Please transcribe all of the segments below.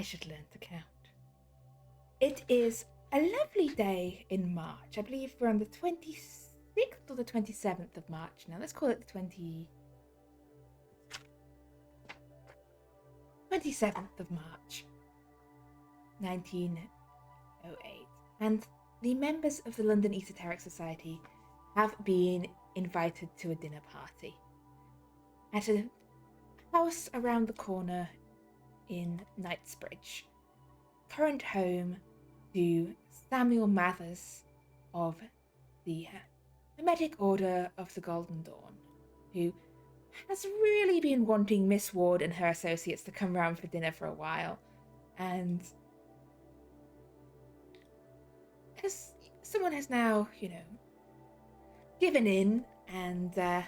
I should learn to count. It is a lovely day in March. I believe we're on the 26th or the 27th of March now. Let's call it the 27th of March, 1908. And the members of the London Esoteric Society have been invited to a dinner party at a house around the corner in Knightsbridge, current home to Samuel Mathers of the Hermetic Order of the Golden Dawn, who has really been wanting Miss Ward and her associates to come round for dinner for a while, and as someone has now, given in and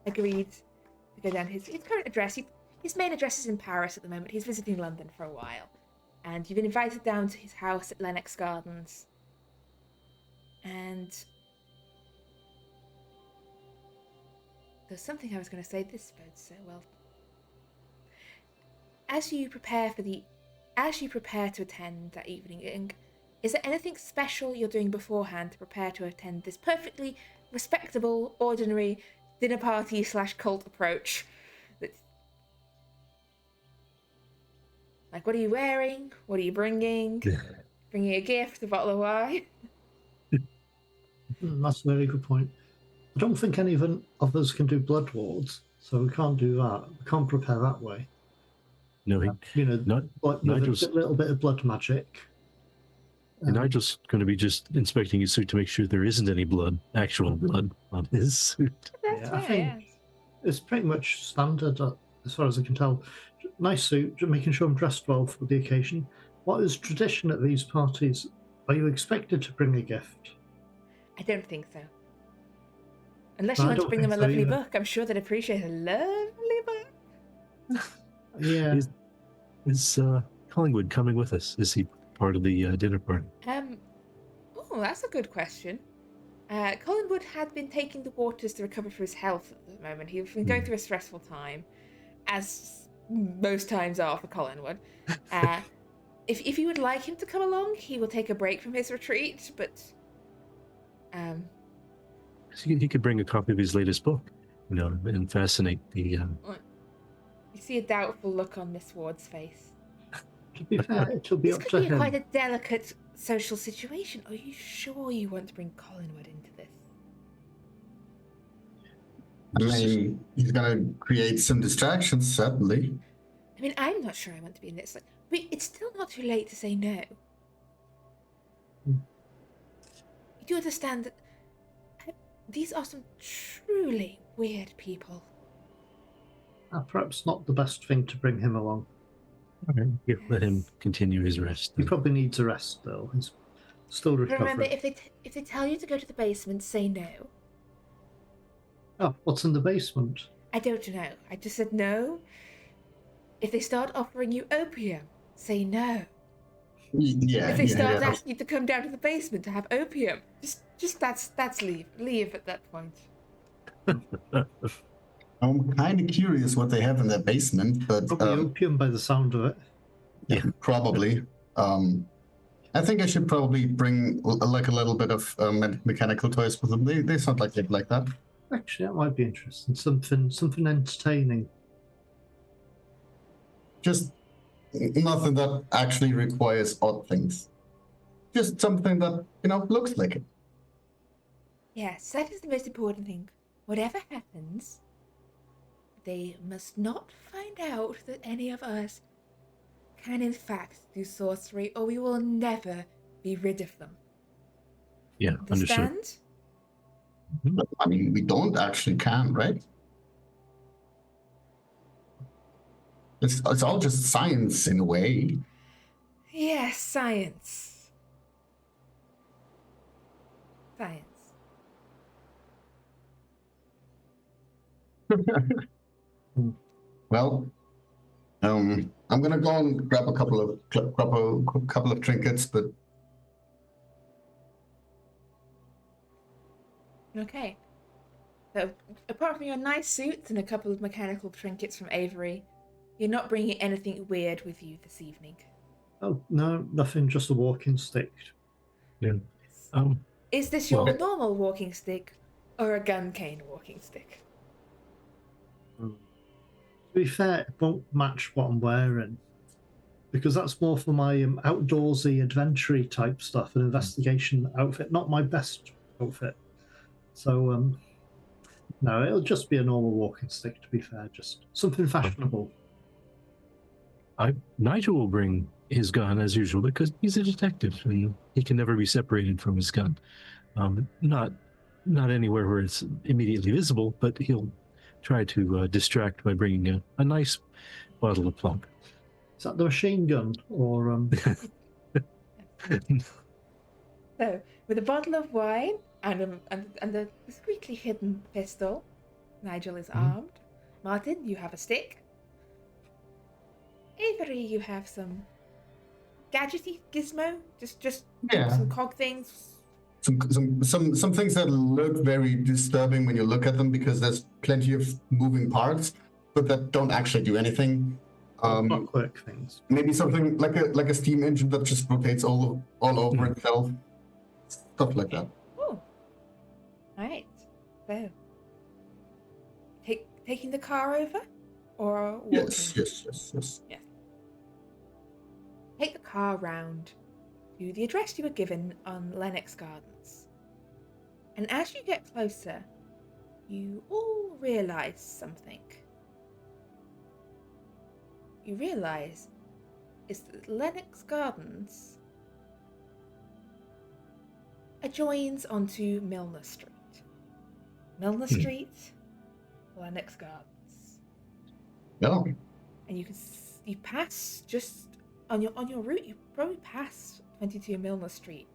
agreed to go down his current address. His main address is in Paris at the moment. He's visiting London for a while. And you've been invited down to his house at Lennox Gardens. And there's something I was going to say. This bodes so well. As you prepare to attend that evening, is there anything special you're doing beforehand to prepare to attend this perfectly respectable, ordinary dinner party / cult approach? Like, what are you wearing? What are you bringing? Bringing a gift, a bottle of wine? That's a very good point. I don't think any of us can do blood wards, so we can't do that. We can't prepare that way. No, Nigel's a little bit of blood magic. Nigel's going to be just inspecting his suit to make sure there isn't any actual blood on his suit. I think it's pretty much standard as far as I can tell. Nice suit, making sure I'm dressed well for the occasion. What is tradition at these parties? Are you expected to bring a gift? I don't think so. Unless you want to bring them a lovely book. I'm sure they'd appreciate a lovely book. Yeah. Is Collingwood coming with us? Is he part of the dinner party? Oh, that's a good question. Collingwood had been taking the waters to recover for his health at the moment. He's been going through a stressful time, as most times are for Collingwood. If you would like him to come along, he will take a break from his retreat, but he could bring a copy of his latest book, and fascinate the. You see a doubtful look on Miss Ward's face. To be fair, it'll be this up could to be him. Quite a delicate social situation. Are you sure you want to bring Collingwood into this? I mean, he's going to create some distractions, certainly. I mean, I'm not sure I want to be in this. It's still not too late to say no. You do understand that these are some truly weird people. Perhaps not the best thing to bring him along. Okay. Yeah, let him continue his rest. He probably needs a rest, though. He's still recovering. Remember, if they tell you to go to the basement, say no. Oh, what's in the basement? I don't know. I just said no. If they start offering you opium, say no. Yeah. If they start asking you to come down to the basement to have opium, just that's leave at that point. I'm kind of curious what they have in their basement, but probably opium by the sound of it. Yeah, probably. I think I should probably bring like a little bit of mechanical toys with them. They sound like they'd like that. Actually, that might be interesting. Something entertaining. Just nothing that actually requires odd things. Just something that, looks like it. Yes, that is the most important thing. Whatever happens, they must not find out that any of us can in fact do sorcery, or we will never be rid of them. Yeah, understand? Understood. I mean, we don't actually can, right? It's all just science in a way. Yes, science. Science. Well, I'm gonna go and grab a couple of trinkets, but okay. So, apart from your nice suits and a couple of mechanical trinkets from Avery, You're not bringing anything weird with you this evening. Oh, no, nothing, just a walking stick. Yeah. Is this your Well- normal walking stick or a gun cane walking stick? To be fair, it won't match what I'm wearing. Because that's more for my outdoorsy, adventure type stuff, an investigation outfit, not my best outfit. So, no, it'll just be a normal walking stick, to be fair, just something fashionable. Nigel will bring his gun as usual because he's a detective and he can never be separated from his gun. Not anywhere where it's immediately visible, but he'll try to distract by bringing a nice bottle of plunk. Is that the machine gun, or So, with a bottle of wine and a discreetly hidden pistol, Nigel is armed. Martin, you have a stick. Avery, you have some gadgety gizmo, just Yeah. some cog things. Some things that look very disturbing when you look at them because there's plenty of moving parts, but that don't actually do anything. clockwork things? Maybe something like a steam engine that just rotates all over itself. Stuff like that. Oh, right. So, taking the car over, or walking? Yes. Take the car round to the address you were given on Lennox Gardens. And as you get closer, you all realise something. You realise is that Lennox Gardens adjoins onto Milner Street. Milner Street, Lennox Gardens. Yeah. And you pass just on your route. You probably pass 22 Milner Street,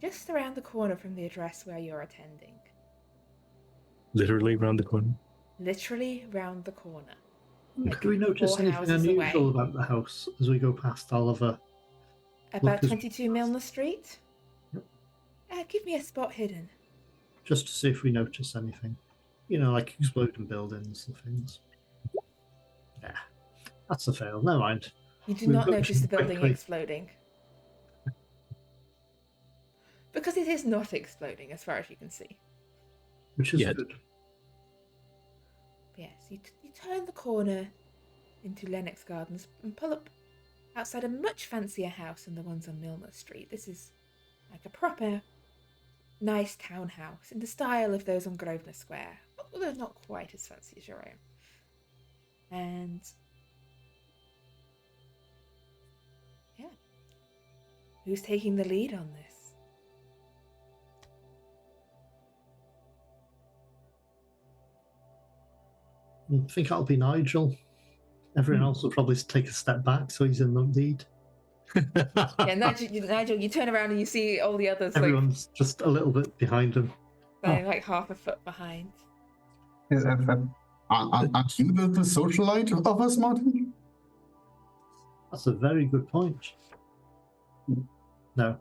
just around the corner from the address where you're attending. Literally around the corner. Literally round the corner. Do we notice 4 anything houses unusual away. about the house as we go past Oliver? About Look, 22 Milner Street. Yep. Give me a spot hidden. Just to see if we notice anything. You know, like exploding buildings and things. Yeah, that's a fail. Never mind. You do We've not got notice the building quickly. exploding. Because it is not exploding as far as you can see. Which is Yet. good. But yes, you turn the corner into Lennox Gardens and pull up outside a much fancier house than the ones on Milner Street. This is like a proper, nice townhouse in the style of those on Grosvenor Square, although not quite as fancy as your own. And yeah, who's taking the lead on this? I think that'll be Nigel. Everyone else will probably take a step back, so he's in the lead. Yeah, Nigel, you turn around and you see all the others Everyone's just a little bit behind him. like half a foot behind. Aren't you the socialite of us, Martin? That's a very good point. No.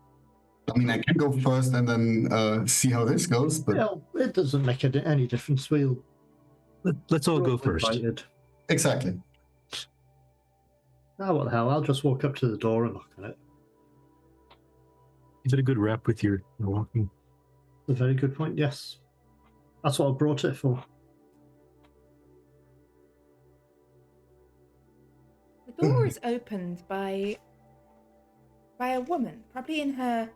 I mean, I can go first and then see how this goes, but Well, it doesn't make any difference. Let's all we're go first. invited. exactly. Ah, what the hell? I'll just walk up to the door and knock on it. You did a good rap with your walking. That's a very good point, yes. That's what I brought it for. The door is opened by a woman, probably in her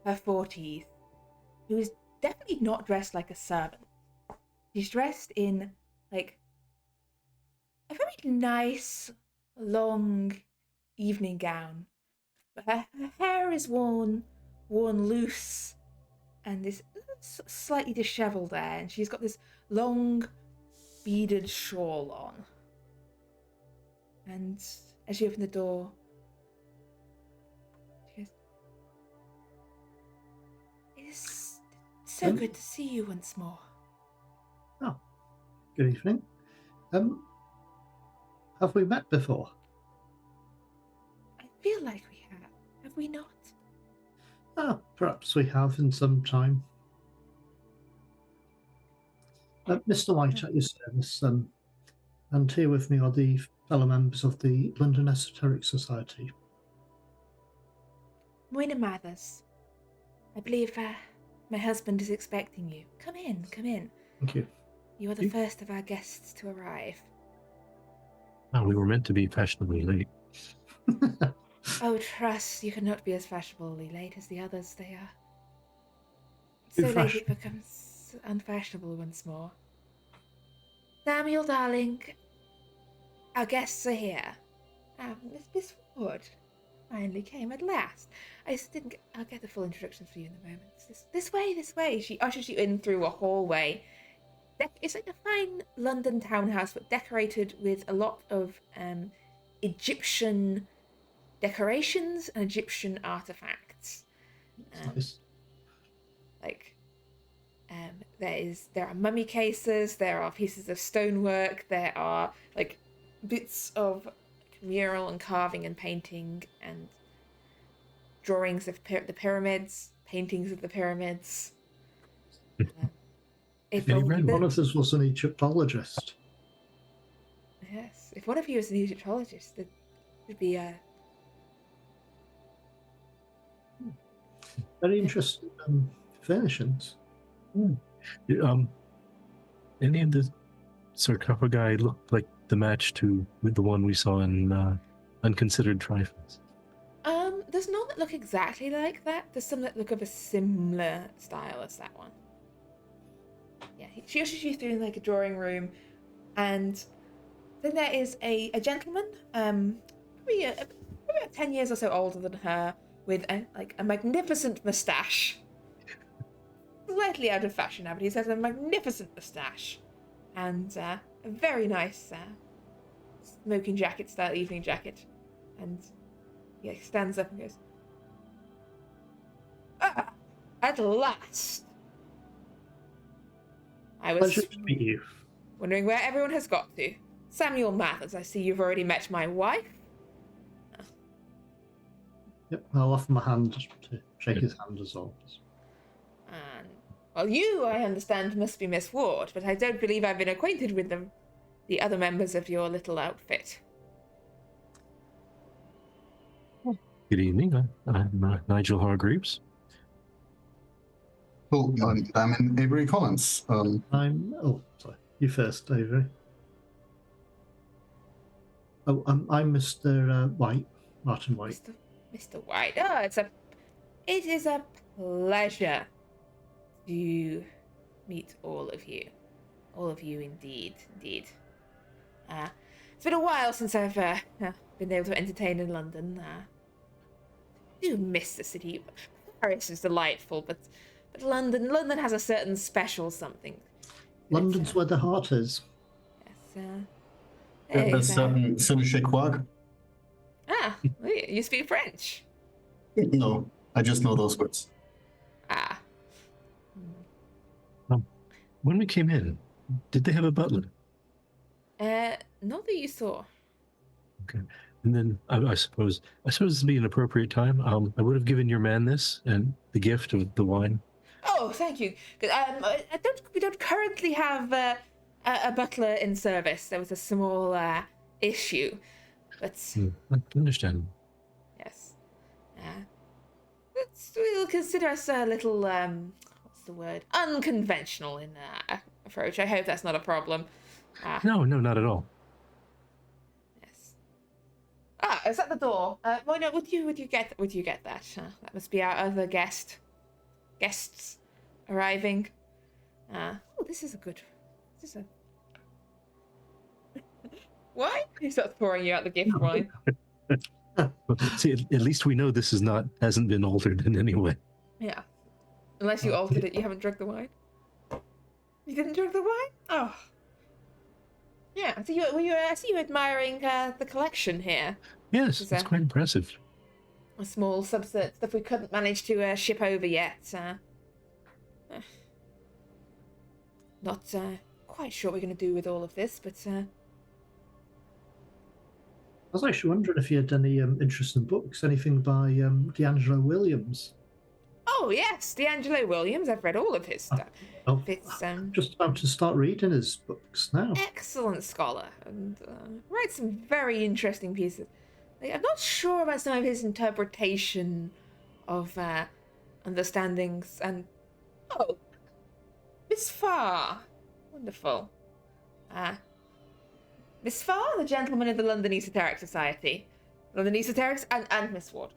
40s, who is definitely not dressed like a servant. She's dressed in like a very nice, long evening gown. But her hair is worn loose and is slightly dishevelled there, and she's got this long beaded shawl on. And as you open the door, she goes, "It is so good to see you once more." Oh, good evening. Have we met before? I feel like we have. Have we not? Ah, perhaps we have in some time. Mr. White at your service, and here with me are the fellow members of the London Esoteric Society. Moina Mathers. I believe my husband is expecting you. Come in, come in. Thank you. You are the first of our guests to arrive. Oh, we were meant to be fashionably late. Oh, trust, you cannot be as fashionably late as the others. They are. Too So late it fashionable. becomes unfashionable once more. Samuel, darling, our guests are here. Miss Ward finally came at last. I just didn't. I'll get the full introductions for you in a moment. This way, this way. She ushers you in through a hallway. It's like a fine London townhouse, but decorated with a lot of Egyptian decorations and Egyptian artifacts. Nice. Like, there are mummy cases, there are pieces of stonework, there are like bits of mural and carving and painting and drawings of the pyramids, paintings of the pyramids. If One of us was an Egyptologist. Yes, if one of you is an Egyptologist, it would be Very interesting furnishings. Any of the sarcophagi look like the match to with the one we saw in Unconsidered Trifles? There's none that look exactly like that. There's some that look of a similar style as that one. Yeah, she ushers you through like a drawing room, and then there is a gentleman, probably about 10 years or so older than her, with a magnificent moustache. Slightly out of fashion now, but he has a magnificent moustache, and a very nice smoking jacket style evening jacket, and he stands up and goes, "Ah, at last! I was Pleasure to meet you. wondering where everyone has got to. Samuel Mathers, I see you've already met my wife." Yep, I'll offer my hand to shake his hand as always. And, well, you, I understand, must be Miss Ward, but I don't believe I've been acquainted with the other members of your little outfit. Good evening. I'm Nigel Hargreaves. Well, I'm Avery Collins. Sorry. You first, Avery. Oh, I'm Mr. White, Martin White. Mr. White. Oh, it is a pleasure to meet all of you. All of you, indeed. It's been a while since I've been able to entertain in London. I do miss the city. Paris is delightful, but London has a certain special something. London's where the heart is. Yes. Seneschal Quag? Ah, you speak French. No, I just know those words. Ah. When we came in, did they have a butler? Not that you saw. Okay. And then I suppose this would be an appropriate time. I would have given your man this and the gift of the wine. Oh, thank you. We don't currently have a butler in service. There was a small issue, but I understand. yes. We'll consider us a little what's the word? Unconventional in approach. I hope that's not a problem. No, not at all. Yes. Is that the door? Moina, would you get that? That must be our other guests arriving. This is a wine? He starts pouring you out the gift wine. See, at least we know this hasn't been altered in any way. Yeah. Unless you altered it, you haven't drunk the wine. You didn't drink the wine? Oh. Yeah. So I see you admiring the collection here. Yes, it's quite impressive. A small subset stuff we couldn't manage to ship over yet. Not quite sure what we're going to do with all of this, but I was actually wondering if you had any interest in books, anything by D'Angelo Williams. Oh, Oh, yes, D'Angelo Williams. I've read all of his stuff. Oh, It's I'm just about to start reading his books now. excellent scholar and writes some very interesting pieces. Like, I'm not sure about some of his interpretation of understandings and oh, Miss Farr, wonderful. Miss Farr, the gentleman of the London Esoteric Society, London Esoterics, and Miss Ward.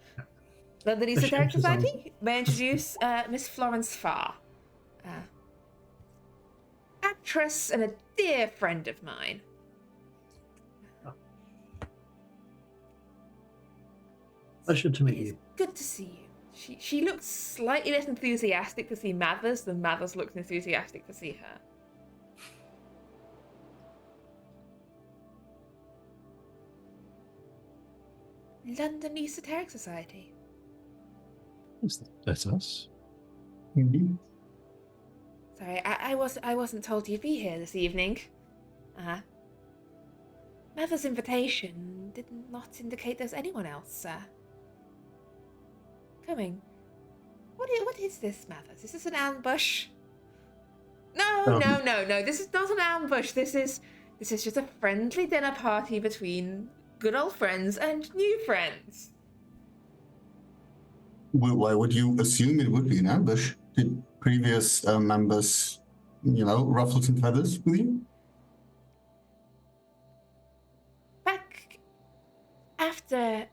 London Esoteric Society. May I introduce Miss Florence Farr, actress and a dear friend of mine. Pleasure to meet It's you. good to see you. She looks slightly less enthusiastic to see Mathers than Mathers looks enthusiastic to see her. London Esoteric Society. That's us. Indeed. Sorry, I wasn't told you'd be here this evening. Mathers' invitation did not indicate there's anyone else coming. What is this, Mathers? Is this an ambush? No. This is not an ambush. This is just a friendly dinner party between good old friends and new friends. Well, why would you assume it would be an ambush? Did previous members, ruffle some feathers with you? Back after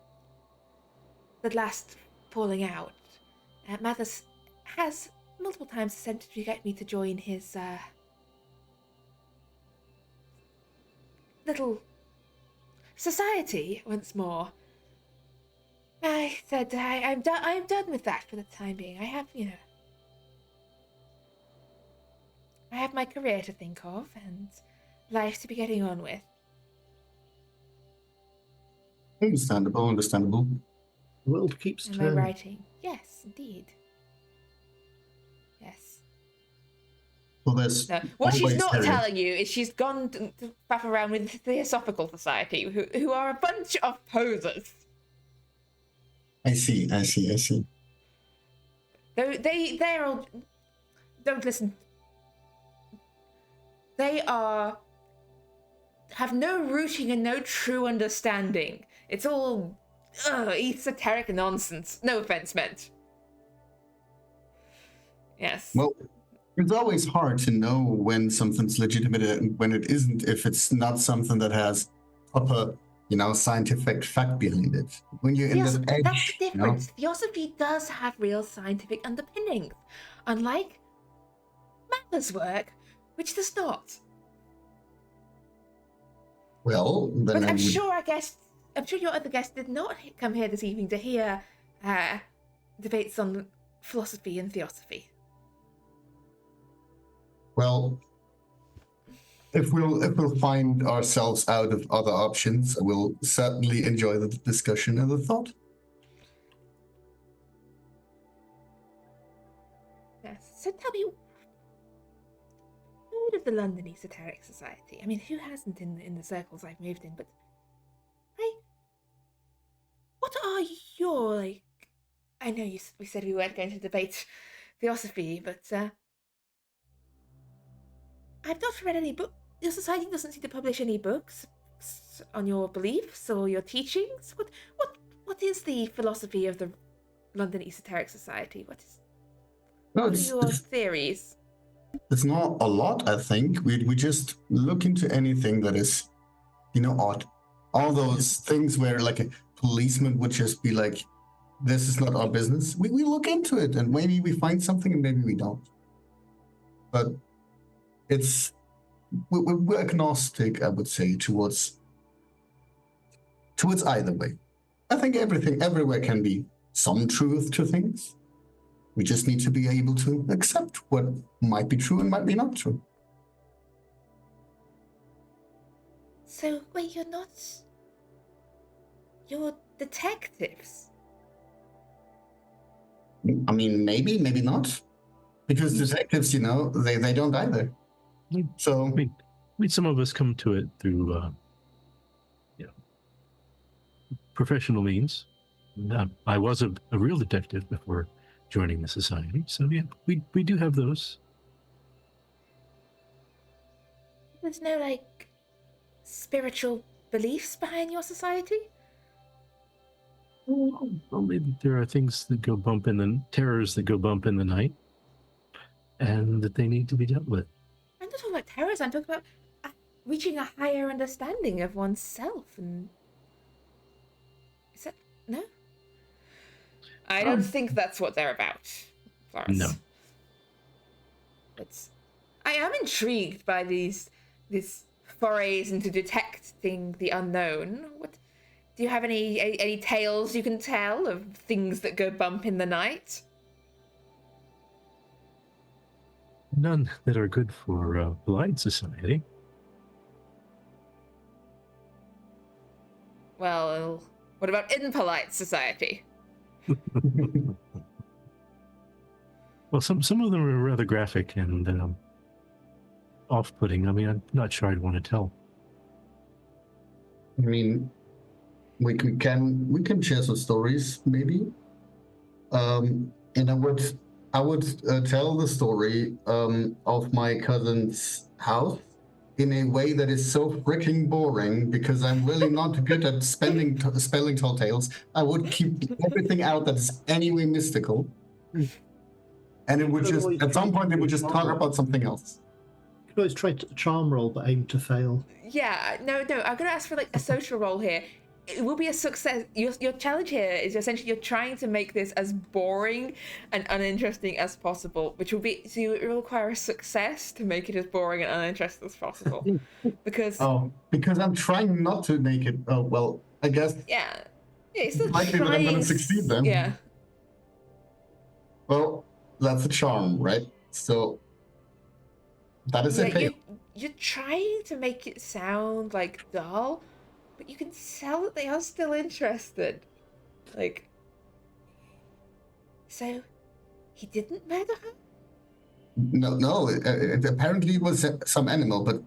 the last falling out, Mathers has multiple times attempted to get me to join his little society once more. I said I'm done with that for the time being. I have my career to think of and life to be getting on with. Understandable. The world keeps Am I turning. writing? Yes, indeed. Yes. Well, there's No, what she's always not Harriet. telling you is she's gone to faff around with the Theosophical Society, who are a bunch of posers. I see. They're all. Don't listen. They have no rooting and no true understanding. It's all esoteric nonsense. No offense meant. Yes. Well, it's always hard to know when something's legitimate and when it isn't if it's not something that has proper, scientific fact behind it. When you're in that edge, That's the difference. Theosophy does have real scientific underpinnings, unlike Mathers' work, which does not. Well, then But I I'm would... sure your other guest did not come here this evening to hear debates on philosophy and theosophy. Well, if we'll find ourselves out of other options, we'll certainly enjoy the discussion and the thought. Yes. So tell me, who heard of the London Esoteric Society? I mean, who hasn't in the circles I've moved in? But what are your I know we said we weren't going to debate theosophy, but I've not read any book. Your society doesn't seem to publish any books on your beliefs or your teachings. What is the philosophy of the London Esoteric Society? What are your theories? It's not a lot, I think. We just look into anything that is, odd. All those things where like a policeman would just be like, this is not our business. We look into it and maybe we find something and maybe we don't. But we're agnostic, I would say, towards either way. I think everywhere can be some truth to things. We just need to be able to accept what might be true and might be not true. So, wait, you're detectives? I mean, maybe not. Because detectives, they don't either. So... I mean, some of us come to it through, professional means. I was a real detective before joining the society. So yeah, we do have those. There's no, like, spiritual beliefs behind your society? Well, maybe there are things that go bump in the terrors that go bump in the night, and that they need to be dealt with. I'm not talking about terrors, I'm talking about reaching a higher understanding of oneself, and... Is that... No? I don't think that's what they're about, Florence. No. But I am intrigued by these forays into detecting the unknown. What... Do you have any tales you can tell of things that go bump in the night? None that are good for polite society. Well, what about impolite society? Well, some of them are rather graphic and off-putting. I mean, I'm not sure I'd want to tell. I mean, we can share some stories maybe. And I would tell the story of my cousin's house in a way that is so freaking boring because I'm really not good at spelling tall tales. I would keep everything out that is anyway mystical, and it would just at some point it would just talk about something else. You could always try a charm roll, but aim to fail. Yeah, no, I'm gonna ask for like a social role here. It will be a success. Your challenge here is essentially you're trying to make this as boring and uninteresting as possible, which will be so it will require a success to make it as boring and uninteresting as possible. Because I'm trying not to make it. Oh well, I guess. Yeah, it's still likely that I'm gonna succeed then. Yeah. Well, that's a charm, right? So that is okay. You're trying to make it sound like dull, but you can tell that they are still interested. Like, so he didn't murder her? No. It apparently was some animal, but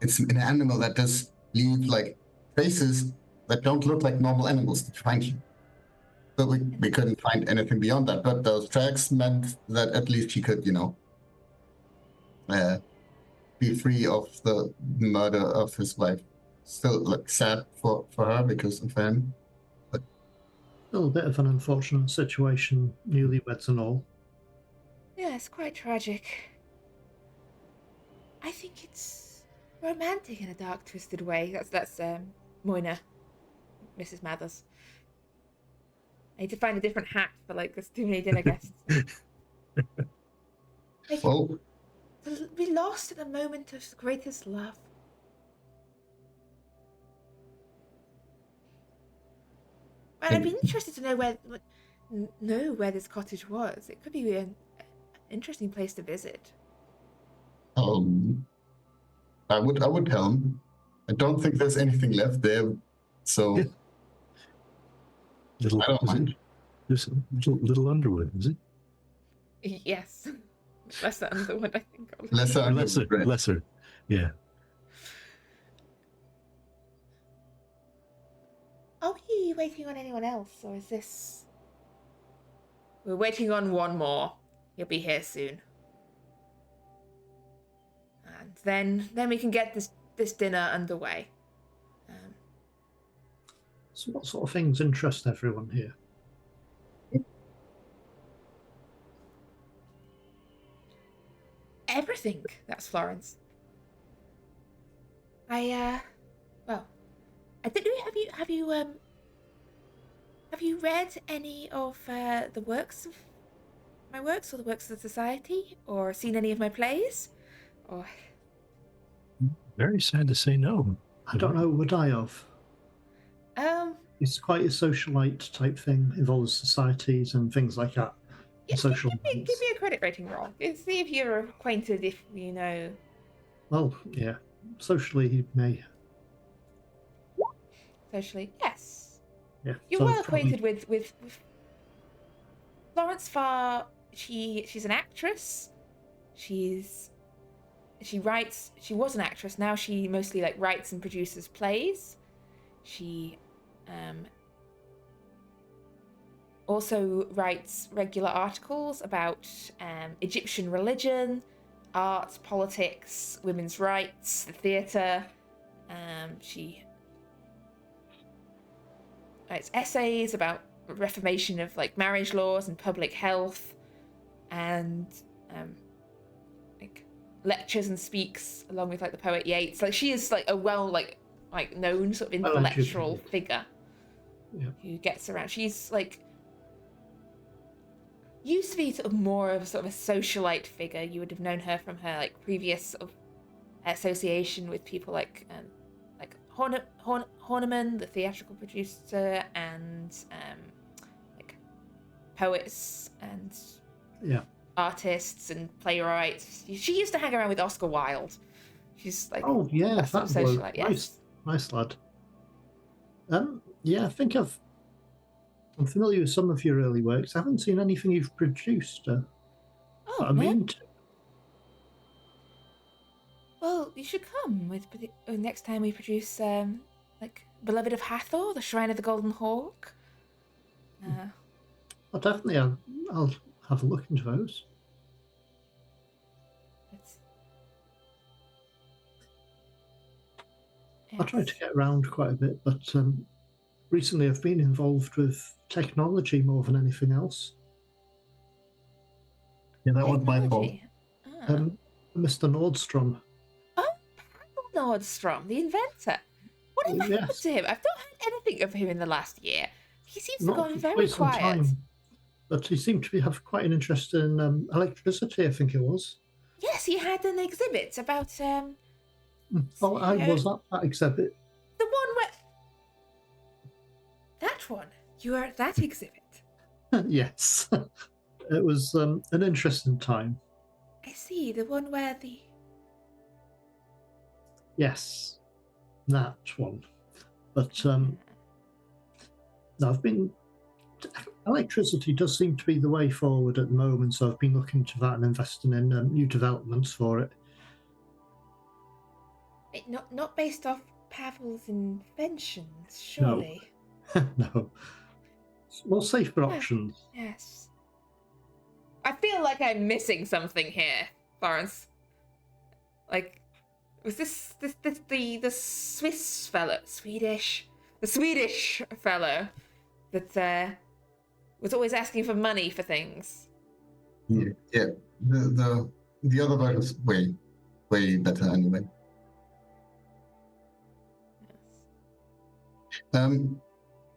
it's an animal that does leave like traces that don't look like normal animals to find you. So we couldn't find anything beyond that, but those tracks meant that at least she could, be free of the murder of his wife. Still, like, sad for her because of him. But Still a bit of an unfortunate situation, newlyweds and all. Yeah, it's quite tragic. I think it's romantic in a dark, twisted way. That's Moina, Mrs. Mathers. I need to find a different hat for there's too many dinner guests. Well, to be lost in a moment of the greatest love. And I'd be interested to know where this cottage was. It could be an interesting place to visit. I would tell him. I don't think there's anything left there, so I don't mind. There's a little Underwood, is it? Yes. Lesser Underwood, I think. Lesser. Yeah. Are we waiting on anyone else, or is this... We're waiting on one more. He'll be here soon. And then we can get this dinner underway. So what sort of things interest everyone here? Everything. That's Florence. I don't know. Have you read any of the works of my works, or the works of the society, or seen any of my plays, or? Very sad to say no. I don't know. Would I have? It's quite a socialite type thing. Involves societies and things like that. Yeah, social. Give me a credit rating roll. See if you're acquainted. If you know. Well, yeah. Socially, he may. Socially, yes. Yeah. You're so well acquainted probably... with Florence Farr. She's an actress. She writes. She was an actress. Now she mostly writes and produces plays. She also writes regular articles about Egyptian religion, art, politics, women's rights, the theatre. She writes essays about reformation of like marriage laws and public health, and like lectures and speaks along with like the poet Yeats. Like she is like a well like known sort of intellectual figure who gets around. She's like used to be sort of more of a socialite figure. You would have known her from her like previous sort of association with people like Horniman, the theatrical producer, and like poets and artists and playwrights. She used to hang around with Oscar Wilde. She's like that socialite. Yes. Nice lad. I think I'm familiar with some of your early works. I haven't seen anything you've produced. Oh, I mean, well, you should come with next time we produce like Beloved of Hathor, The Shrine of the Golden Hawk. Definitely, I'll have a look into those. I try to get around quite a bit, but recently I've been involved with technology more than anything else. Yeah, that was my fault. Mr. Nordstrom. Oh, Nordstrom, the inventor. Whatever happened to him? I've not heard anything of him in the last year. He seems to have gone very quiet. Time, but he seemed to have quite an interest in electricity, I think it was. Yes, he had an exhibit about... Oh, I was at that exhibit. The one where... That one? You were at that exhibit? Yes. It was an interesting time. I see, the one where the... Yes, that one. But no, I've been... Electricity does seem to be the way forward at the moment, so I've been looking to that and investing in new developments for it. Not based off Pavel's inventions, surely? No. No. More safer options. Yes. I feel like I'm missing something here, Florence. Like, was this the Swiss fellow, the Swedish fellow that was always asking for money for things? Yeah. The other one is way better anyway.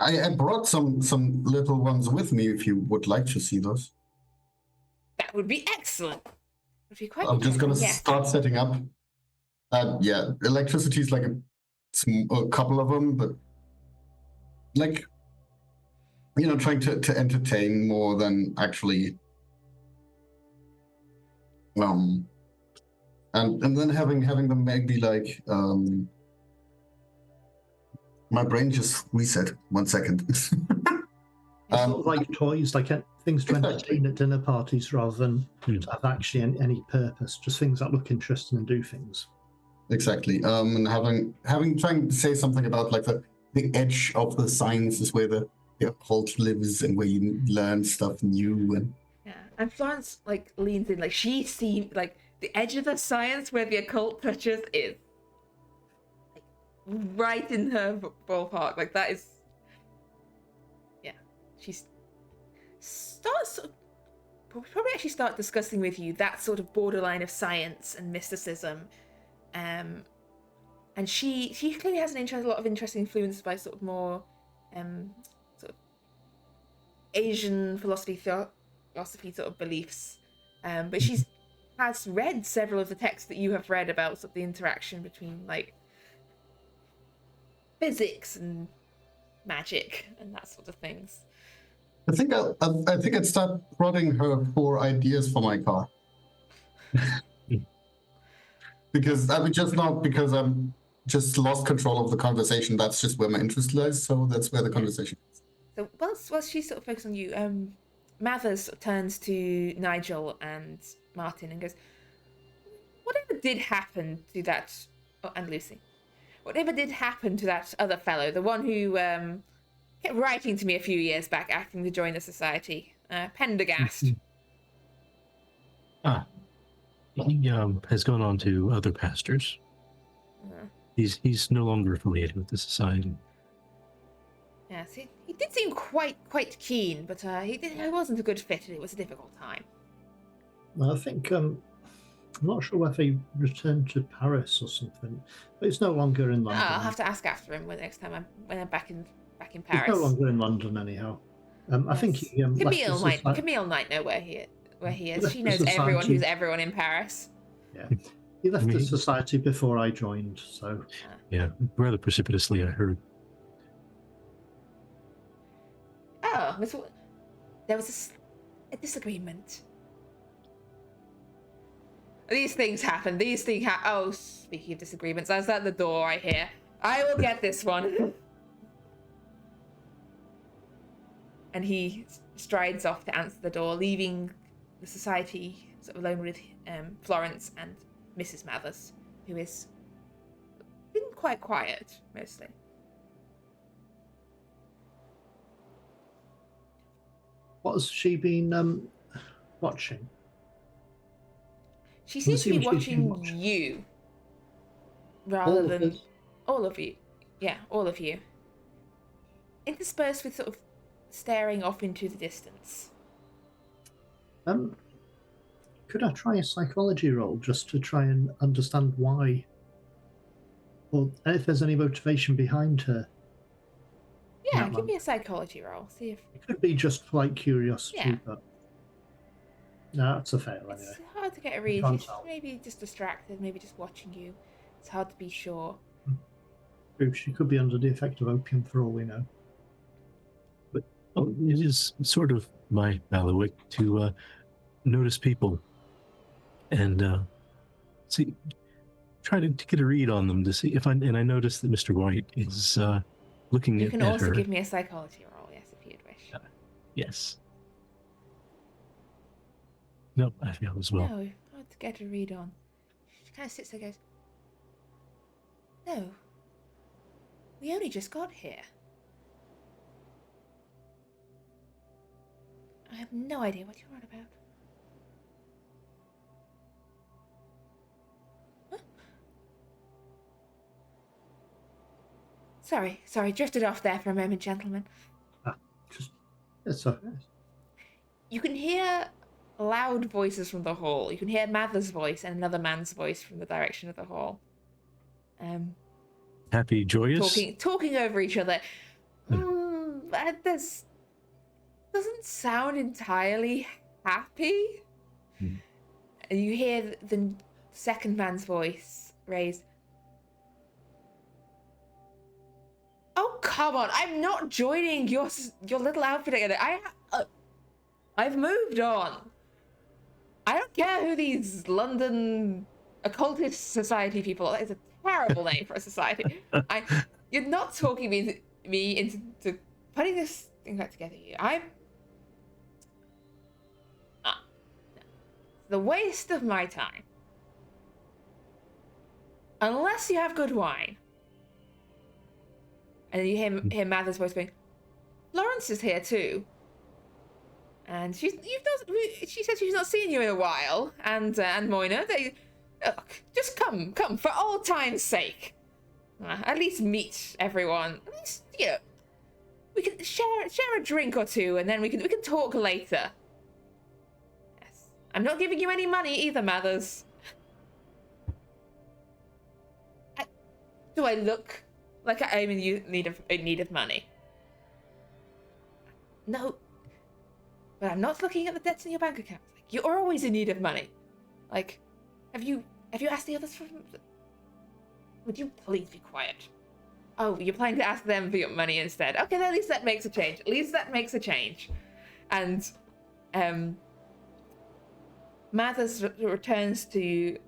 I brought some little ones with me if you would like to see those. That would be excellent. Would be quite I'm just going to start setting up. Electricity is like a couple of them, but like, trying to entertain more than actually, and then having them maybe like, my brain just reset. 1 second. It's sort of like toys, like things to entertain at dinner parties rather than to have actually any purpose. Just things that look interesting and do things. Exactly. And trying to say something about like the edge of the science is where the occult lives and where you learn stuff new. And Florence like leans in, like she seems like the edge of the science where the occult touches is right in her ballpark. Like that is, she starts probably actually start discussing with you that sort of borderline of science and mysticism, and she clearly has a lot of interest influenced by sort of more sort of Asian philosophy sort of beliefs, but has read several of the texts that you have read about sort of the interaction between like physics and magic and that sort of things. I think I'd start prodding her for ideas for my car. Because I would just not because I'm just lost control of the conversation. That's just where my interest lies, so that's where the conversation is. So whilst she's sort of focused on you, Mathers turns to Nigel and Martin and goes, whatever did happen to that and Lucy. Whatever did happen to that other fellow, the one who kept writing to me a few years back, asking to join the society. Pendergast. He has gone on to other pastors. He's no longer affiliated with the society. Yes, he did seem quite keen, but he wasn't a good fit, and it was a difficult time. I think I'm not sure whether he returned to Paris or something, but he's no longer in London. I'll have to ask after him when next time when I'm back in He's Paris. no longer in London anyhow. I think he Camille might know where he is. She knows everyone who's everyone in Paris. Yeah, he left the society before I joined, so yeah, rather precipitously, I heard. Oh, there was a disagreement. These things happen. Oh, speaking of disagreements, I was at the door, I hear. I will get this one. And he strides off to answer the door, leaving the society sort of alone with Florence and Mrs. Mathers, who is been quite quiet, mostly. what has she been watching? She seems to be watching you, rather than all of you. Yeah, all of you. Interspersed with sort of staring off into the distance. Could I try a psychology roll just to try and understand why, or if there's any motivation behind her? Yeah, give me a psychology roll. See if it could be just polite curiosity, yeah. But no, that's a fail anyway. It's hard to get a read. She's maybe just distracted, maybe just watching you. It's hard to be sure. True, she could be under the effect of opium for all we know. But it is sort of my bailiwick to notice people and see, try to get a read on them to see if I notice that Mr. White is looking at her. You can also give me a psychology roll, yes, if you'd wish. Yes. Nope, I fail as well. No, hard to get a read on. She kind of sits there and goes, no, we only just got here. I have no idea what you're on about. Huh? Sorry, drifted off there for a moment, gentlemen. It's okay. You can hear loud voices from the hall. You can hear Mather's voice and another man's voice from the direction of the hall. Happy, joyous? Talking over each other. This doesn't sound entirely happy. And you hear the second man's voice raised. Oh, come on. I'm not joining your little outfit together. I've moved on. I don't care who these London occultist society people are. It's a terrible name for a society. You're not talking me into putting this thing back together here. It's the waste of my time. Unless you have good wine. And you hear Mather's voice going, Florence is here too. And she said she's not seen you in a while. And Moina, look, just come for old time's sake. At least meet everyone. At least, we can share a drink or two, and then we can talk later. Yes, I'm not giving you any money either, Mathers. Do I look like I'm in need of money? No. But I'm not looking at the debts in your bank account. Like, you're always in need of money. Like, have you asked the others for... Would you please be quiet? Oh, you're planning to ask them for your money instead. Okay, then at least that makes a change. And Mathers returns to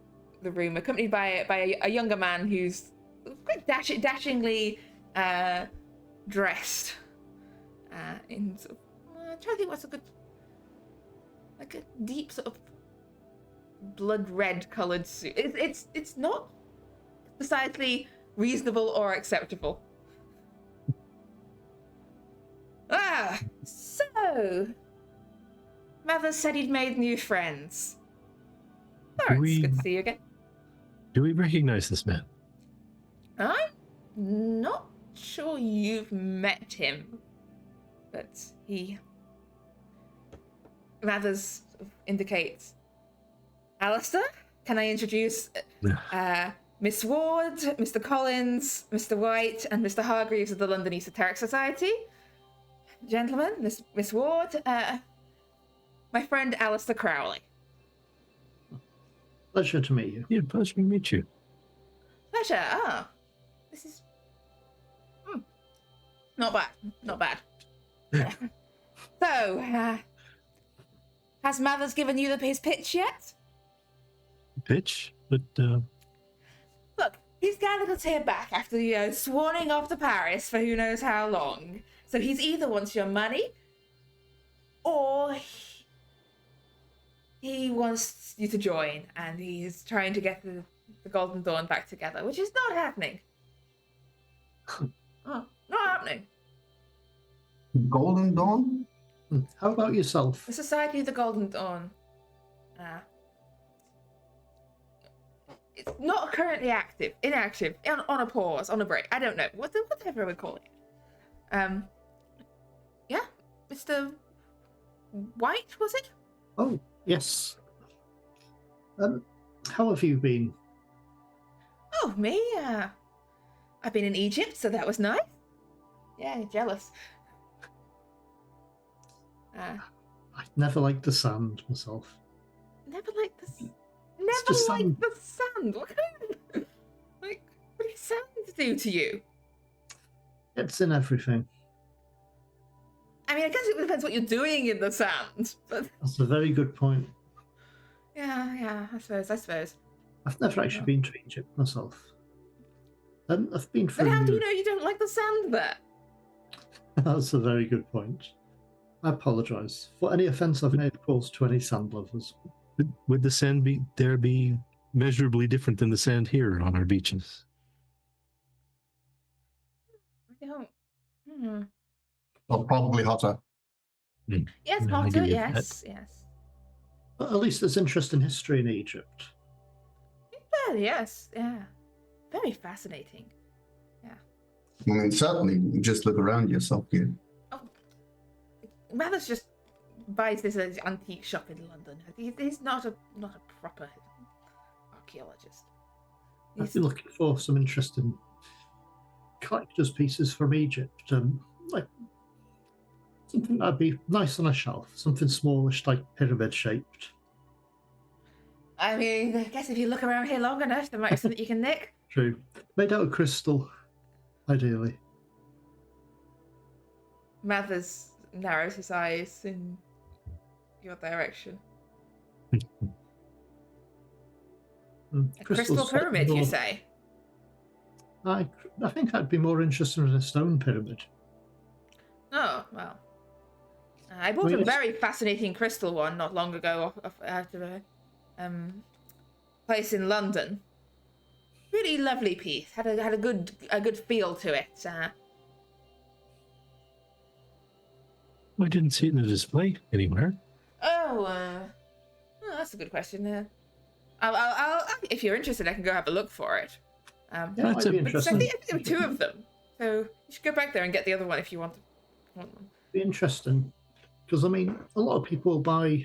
the room, accompanied by a younger man who's quite dashingly dressed. In sort of, I'm trying to think what's a good... like a deep sort of blood red coloured suit. It's not societally reasonable or acceptable. Oh. Mother said you'd made new friends. Oh, Do it's we- good to see you again. Do we recognize this man? I'm not sure you've met him, but he... Mathers indicates. Alistair, can I introduce Miss Ward, Mr. Collins, Mr. White, and Mr. Hargreaves of the London Esoteric Society? Gentlemen, Miss Ward, my friend Alistair Crowley. Pleasure to meet you. Yeah, pleasure to meet you. Pleasure. Ah, this is not bad. Not bad. So, has Mathers given you his pitch yet? Pitch? But, Look, he's gathered us here back after, swanning off to Paris for who knows how long. So he's either wants your money, or he wants you to join, and he's trying to get the Golden Dawn back together, which is not happening. Not happening. Golden Dawn? How about yourself? The Society of the Golden Dawn. It's not currently inactive, on a pause, on a break. I don't know. Whatever we call it. Yeah, Mr. White, was it? Oh, yes. How have you been? Oh, me? I've been in Egypt, so that was nice. Yeah, jealous. I never liked the sand myself. Never liked the just sand. the sand. What kind of what does sand do to you? It's in everything. I mean, I guess it depends what you're doing in the sand, but That's a very good point. yeah, I suppose. I've never actually been to Egypt myself. I've been for. But how do you know you don't like the sand there? That's a very good point. I apologise for any offence I've made, of course, to any sand lovers. would the sand be measurably different than the sand here on our beaches? I don't. Well, probably hotter. Yes, Yeah, I hotter. give you Yes. But at least there's interest in history in Egypt. Well, yes. Yeah. Very fascinating. I mean, certainly, just look around yourself here. Oh, Mathers just buys this antique shop in London. He's not a proper archaeologist. I've been looking for some interesting collector's pieces from Egypt. Like something that'd be nice on a shelf, something smallish, like pyramid shaped. I mean, I guess if you look around here long enough, there might be something you can nick. True. Made out of crystal, ideally. Mathers narrows his eyes in your direction. A crystal pyramid, you say? I think I'd be more interested in a stone pyramid. Oh, well. I bought a very fascinating crystal one not long ago after a place in London. Really lovely piece. Had a good feel to it. I didn't see it in the display anywhere. Oh, that's a good question. I'll if you're interested, I can go have a look for it. Yeah, That's might be a- But I interesting. think there were two of them, so you should go back there and get the other one if you want one. Be interesting, because I mean, a lot of people buy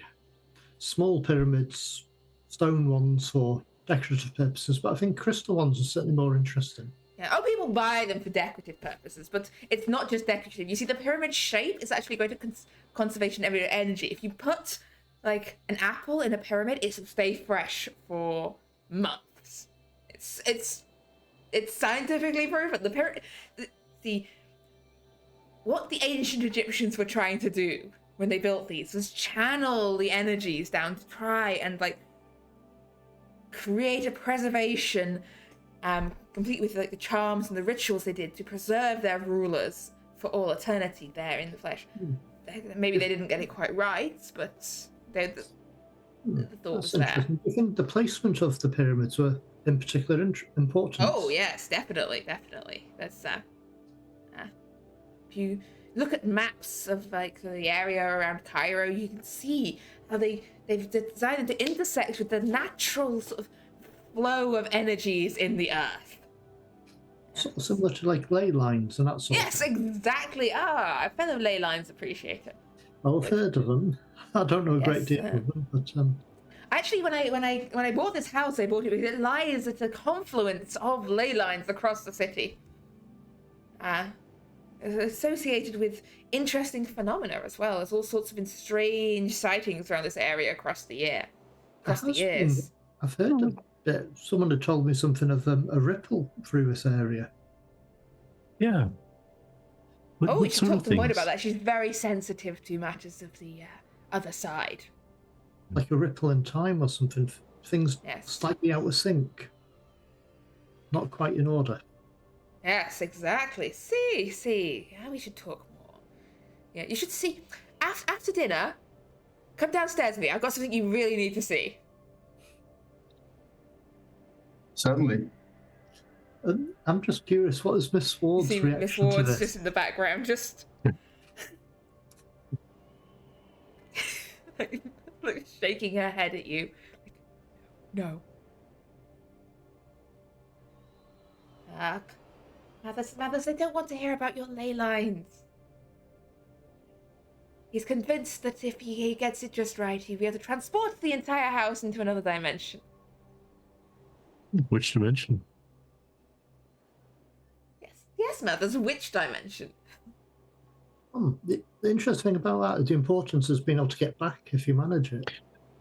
small pyramids, stone ones for decorative purposes, but I think crystal ones are certainly more interesting. Yeah, people buy them for decorative purposes, but it's not just decorative. You see, the pyramid shape is actually going to conservation of your energy. If you put like an apple in a pyramid, it will stay fresh for months. It's scientifically proven. What the ancient Egyptians were trying to do when they built these was channel the energies down to try and like create a preservation, complete with like the charms and the rituals they did to preserve their rulers for all eternity there in the flesh. Maybe they didn't get it quite right, but the thought was That's there. interesting. Do you think the placement of the pyramids were in particular important? Oh yes, definitely. That's if you look at maps of like the area around Cairo, you can see how they've designed it to intersect with the natural sort of flow of energies in the earth. Sort of similar to like ley lines and that sort Yes, of thing. exactly. A fellow ley lines appreciator. Well, I've heard of them. I don't know a great deal of them, but Actually, when I bought this house, I bought it because it lies at a confluence of ley lines across the city. Associated with interesting phenomena as well. There's all sorts of strange sightings around this area across the years. I've heard that someone had told me something of a ripple through this area. Yeah. We should talk to Moira about that. She's very sensitive to matters of the other side. Like a ripple in time or something. Things slightly out of sync. Not quite in order. Yes, exactly. See. Yeah, we should talk more. Yeah, you should see. After dinner, come downstairs with me. I've got something you really need to see. Certainly. I'm just curious, what is Miss Ward's reaction Miss Ward's to this? just in the background, just like shaking her head at you. No. Mathers, they don't want to hear about your ley lines. He's convinced that if he gets it just right, he'll be able to transport the entire house into another dimension. Which dimension? Yes, Mathers, which dimension? The interesting thing about that is the importance is being able to get back if you manage it.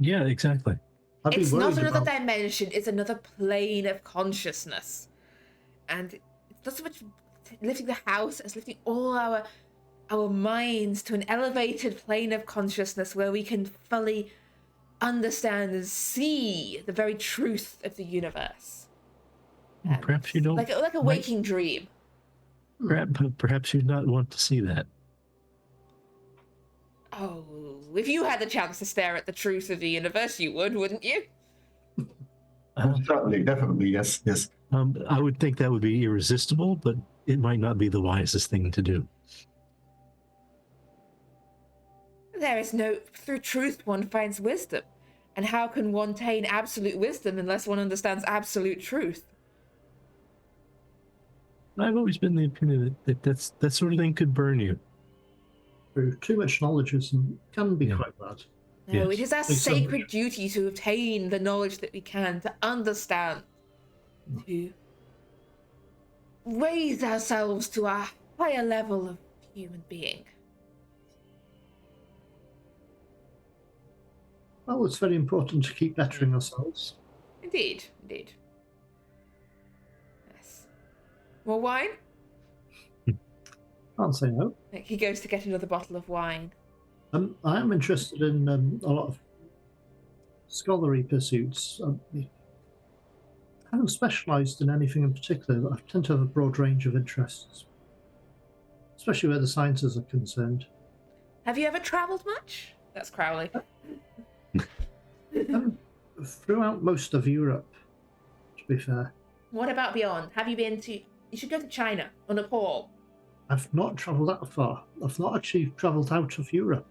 Yeah, exactly. It's not another dimension, it's another plane of consciousness. And it's not so much lifting the house as lifting all our minds to an elevated plane of consciousness where we can fully understand and see the very truth of the universe. And perhaps you don't... Like a waking dream. Perhaps you'd not want to see that. Oh, if you had the chance to stare at the truth of the universe, you would, wouldn't you? Certainly, definitely, yes. I would think that would be irresistible, but it might not be the wisest thing to do. There is no... Through truth one finds wisdom. And how can one attain absolute wisdom unless one understands absolute truth? I've always been the opinion that sort of thing could burn you. Too much knowledge can be quite bad. No, it is our sacred duty to obtain the knowledge that we can, to understand, to raise ourselves to a higher level of human being. Well, it's very important to keep bettering ourselves. Indeed. Yes. More wine? Can't say no. He goes to get another bottle of wine. I am interested in a lot of scholarly pursuits. I haven't specialised in anything in particular, but I tend to have a broad range of interests, especially where the sciences are concerned. Have you ever travelled much? That's Crowley. Throughout most of Europe, to be fair. What about beyond? Have you been to... You should go to China or Nepal. I've not travelled that far. I've not actually travelled out of Europe.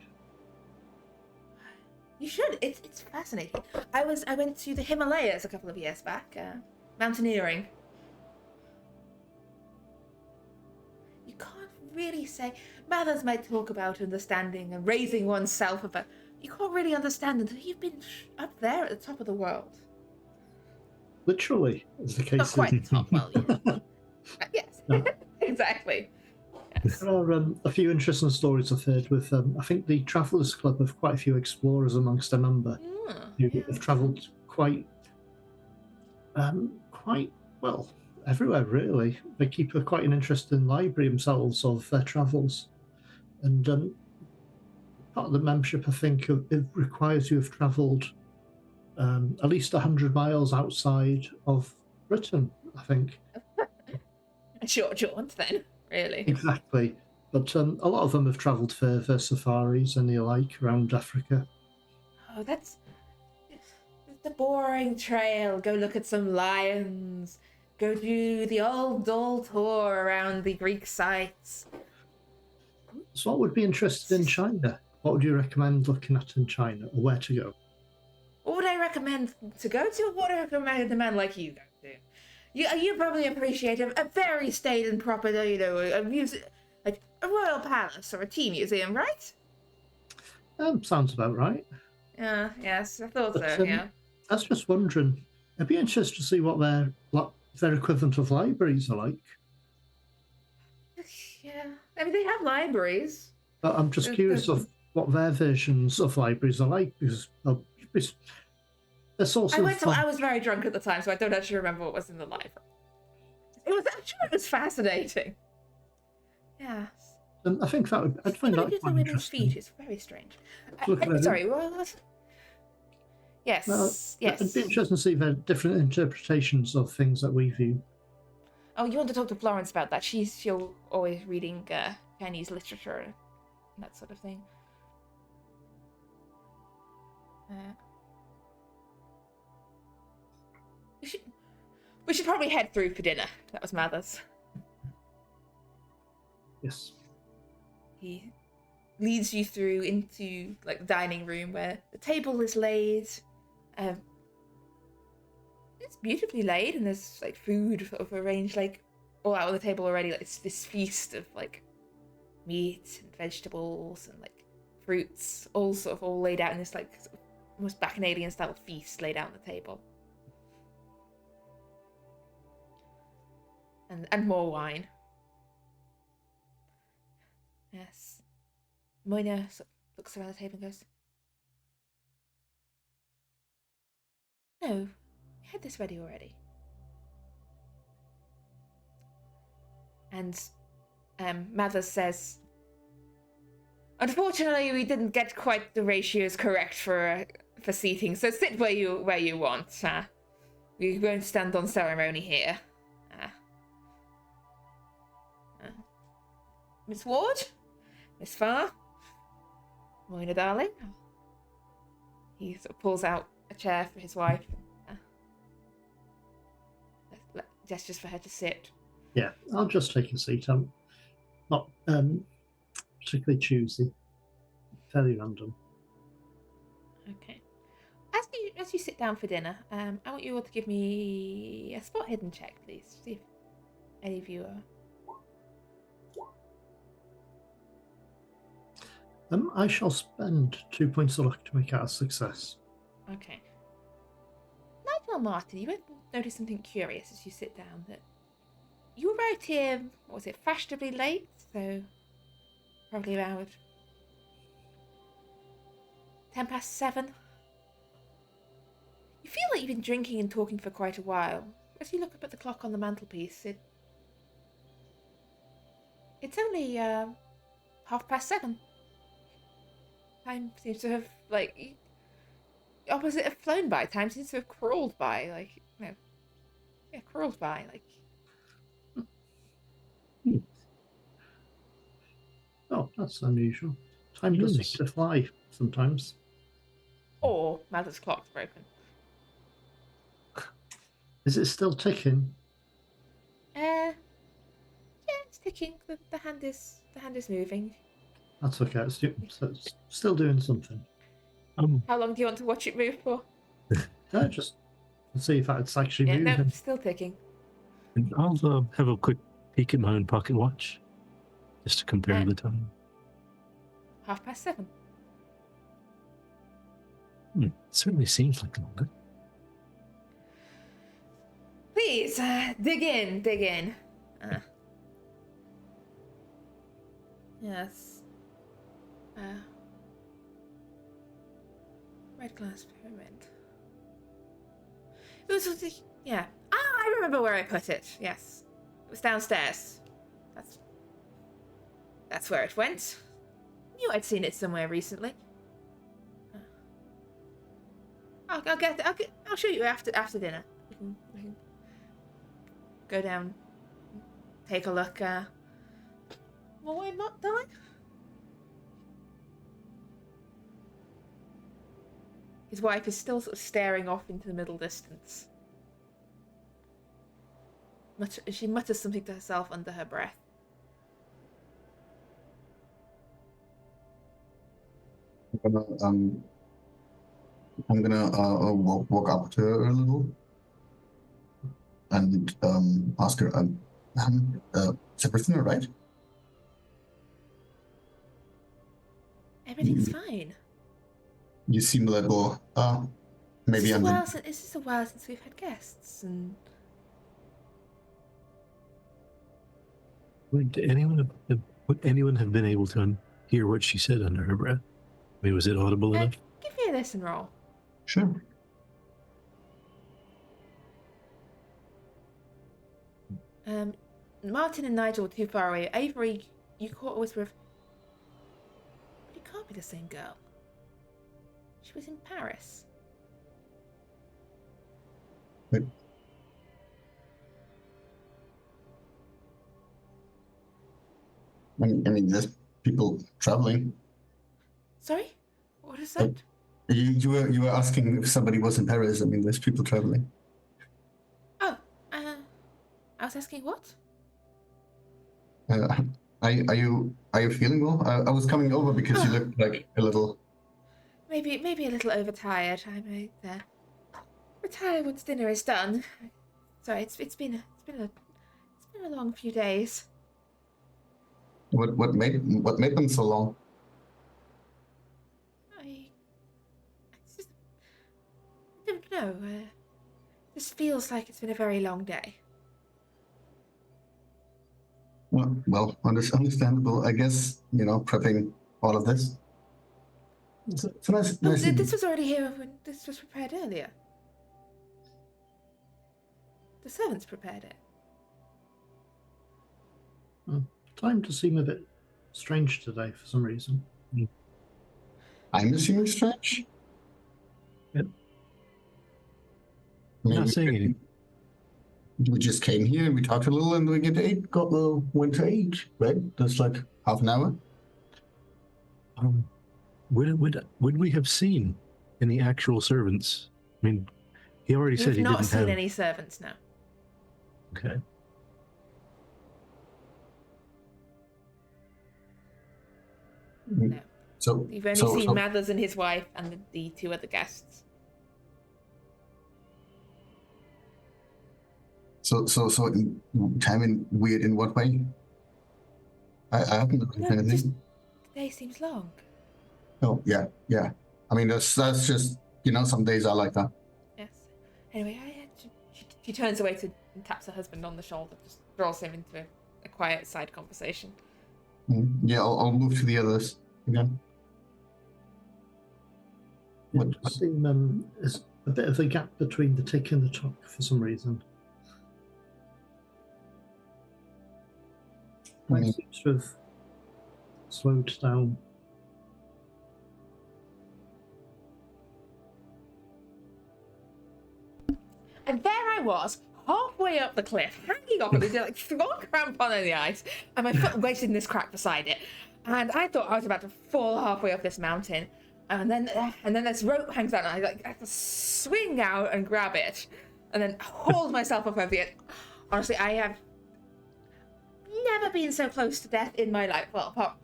You should. It's fascinating. I went to the Himalayas a couple of years back, mountaineering. You can't really say... Mathers might talk about understanding and raising oneself, but you can't really understand until you've been up there at the top of the world. Literally, as the case Not quite is. the top, well, yeah. Yes, exactly. Yes. There are a few interesting stories I've heard with, I think the Travellers Club have quite a few explorers amongst a number who have travelled quite well everywhere, really. They keep quite an interesting library themselves of their travels. And part of the membership, I think, it requires you have travelled at least 100 miles outside of Britain, I think. A short jaunt, then, really. Exactly. But a lot of them have travelled further, safaris and the like, around Africa. Oh, that's the boring trail. Go look at some lions. Go do the old tour around the Greek sites. So what would be interested in China? What would you recommend looking at in China, or where to go? What would I recommend to go to? What would I recommend a man like you go to? You probably appreciate a very staid and proper, a music, like a royal palace or a tea museum, right? Sounds about right. Yes, I thought But so, yeah. I was just wondering, I'd be interested to see what their equivalent of libraries are like. Yeah, I mean, they have libraries. But I'm just curious of what their versions of libraries are like, because they're sort of... I was very drunk at the time, so I don't actually remember what was in the library. It was fascinating. Yes. And I think I'd find that quite interesting. Feet is very strange. Look at Sorry, what? Yes, yes. It'd be interesting to see their different interpretations of things that we view. Oh, you want to talk to Florence about that? She's always reading Chinese literature and that sort of thing. We should probably head through for dinner. That was Mathers. Yes. He leads you through into like the dining room where the table is laid. It's beautifully laid, and there's like food sort of arranged like all out on the table already. Like it's this feast of like meat and vegetables and like fruits, all sort of all laid out in this like sort of almost bacchanalian style feast laid out on the table. And more wine. Yes. Moina sort of looks around the table and goes, "No, we had this ready already." And Mathers says, "Unfortunately, we didn't get quite the ratios correct for seating, so sit where you want. We won't stand on ceremony here. Miss Ward? Miss Farr? Moina, darling?" He sort of pulls out a chair for his wife. Gestures for her to sit. Yeah, I'll just take a seat. I'm not particularly choosy. Fairly random. Okay. As you sit down for dinner, I want you all to give me a spot hidden check, please. See if any of you are. I shall spend 2 points of luck to make it a success. Okay. Nigel Martin, you might notice something curious as you sit down. That you arrived here, what was it, fashionably late? So probably about 7:10. You feel like you've been drinking and talking for quite a while. As you look up at the clock on the mantelpiece, it's only 7:30. Time seems to have, like, opposite have flown by. Time seems to have crawled by, like, crawled by, like. Oh, that's unusual. Time does seem to fly sometimes. Or Mother's clock's broken. Is it still ticking? Yeah, it's ticking. The hand is moving. That's okay. It's still doing something. How long do you want to watch it move for? Just see if it's actually moving. No, still ticking. And I'll have a quick peek at my own pocket watch, just to compare the time. 7:30. It certainly seems like longer. Please, dig in. Yes. Red glass pyramid. It was, yeah. I remember where I put it. Yes. It was downstairs. That's where it went. Knew I'd seen it somewhere recently. I'll show you after dinner. We can go down, take a look. Well, I'm not dying. His wife is still sort of staring off into the middle distance. She mutters something to herself under her breath. I'm gonna walk up to her a little and ask her, is everything all right? Everything's fine. You seem a little, maybe It's I'm the... just a while since we've had guests, and Would anyone have been able to hear what she said under her breath? I mean, was it audible enough? give me a listen roll. Sure. Martin and Nigel were too far away. Avery, you caught a whisper of, but it can't be the same girl. She was in Paris. But, I mean, there's people traveling. Sorry? What is that? You were asking if somebody was in Paris. I mean, there's people traveling. Oh, I was asking what? Are you feeling well? I was coming over because you looked like a little... Maybe a little overtired. I might retire once dinner is done. Sorry, it's been a long few days. What made them so long? I don't know. This feels like it's been a very long day. Well, understandable. I guess, prepping all of this. It's nice. This was already here when this was prepared earlier. The servants prepared it. Time to seem a bit strange today for some reason. I'm assuming strange. Yep. I'm not saying anything. We just came here, we talked a little, and we went to eat, right? That's like half an hour. Would we have seen any actual servants? I mean, he already said he didn't have... We've not seen any servants now. Okay. No. So You've only seen Mathers and his wife and the two other guests. So timing weird in what way? I haven't noticed anything. Just, the day seems long. Oh yeah. I mean that's just some days are like that. Yes. Anyway, she turns away and taps her husband on the shoulder, just draws him into a quiet side conversation. Yeah, I'll move to the others again. It does seem there's a bit of a gap between the tick and the tock for some reason. Time seems to have slowed down. And there I was, halfway up the cliff, hanging off it, like one crampon on the ice, and my foot wedged in this crack beside it. And I thought I was about to fall halfway up this mountain. And then this rope hangs out, and I have to swing out and grab it, and then hold myself up over the edge. Honestly, I have never been so close to death in my life. Well,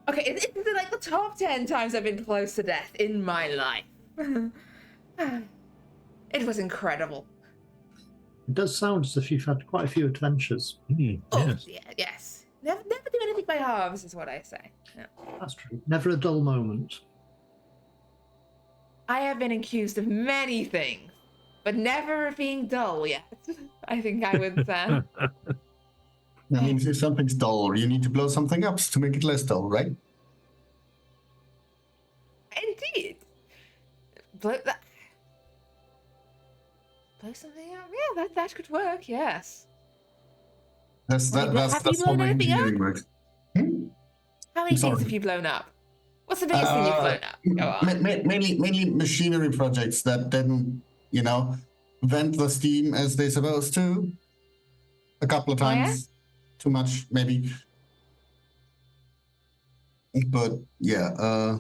okay, it's like the top 10 times I've been close to death in my life. It was incredible. It does sound as if you've had quite a few adventures. Yes. Yeah, yes. Never do anything by halves, is what I say. No. That's true. Never a dull moment. I have been accused of many things, but never of being dull yet. I think I would. That means if something's dull, you need to blow something up to make it less dull, right? Indeed. Blow something up? Yeah, that could work. Yes. That's Have you how blown my anything engineering up? works. How many Sorry. things have you blown up? What's the biggest thing you've blown up? Go on. Mainly machinery projects that didn't, vent the steam as they're supposed to. A couple of times. Oh, yeah? Too much, maybe. But yeah,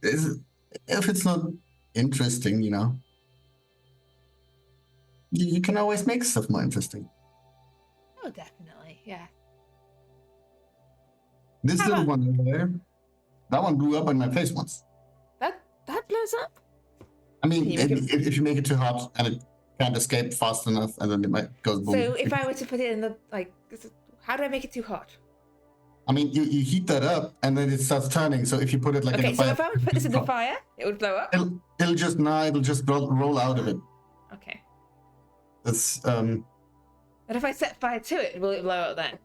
if it's not interesting, you can always make stuff more interesting. Oh, definitely. Yeah. This How little about- one over there, That one blew up in my face once. That blows up. I mean, Can you make it- if you make it too hot and it can't escape fast enough, and then it might goes boom. So if I were to put it in the how do I make it too hot? I mean, you heat that up, and then it starts turning. So if you put it like in Okay, the so fire, if I would put this in the fire, it would blow up. it'll just roll out of it. Okay. That's But if I set fire to it, will it blow up then?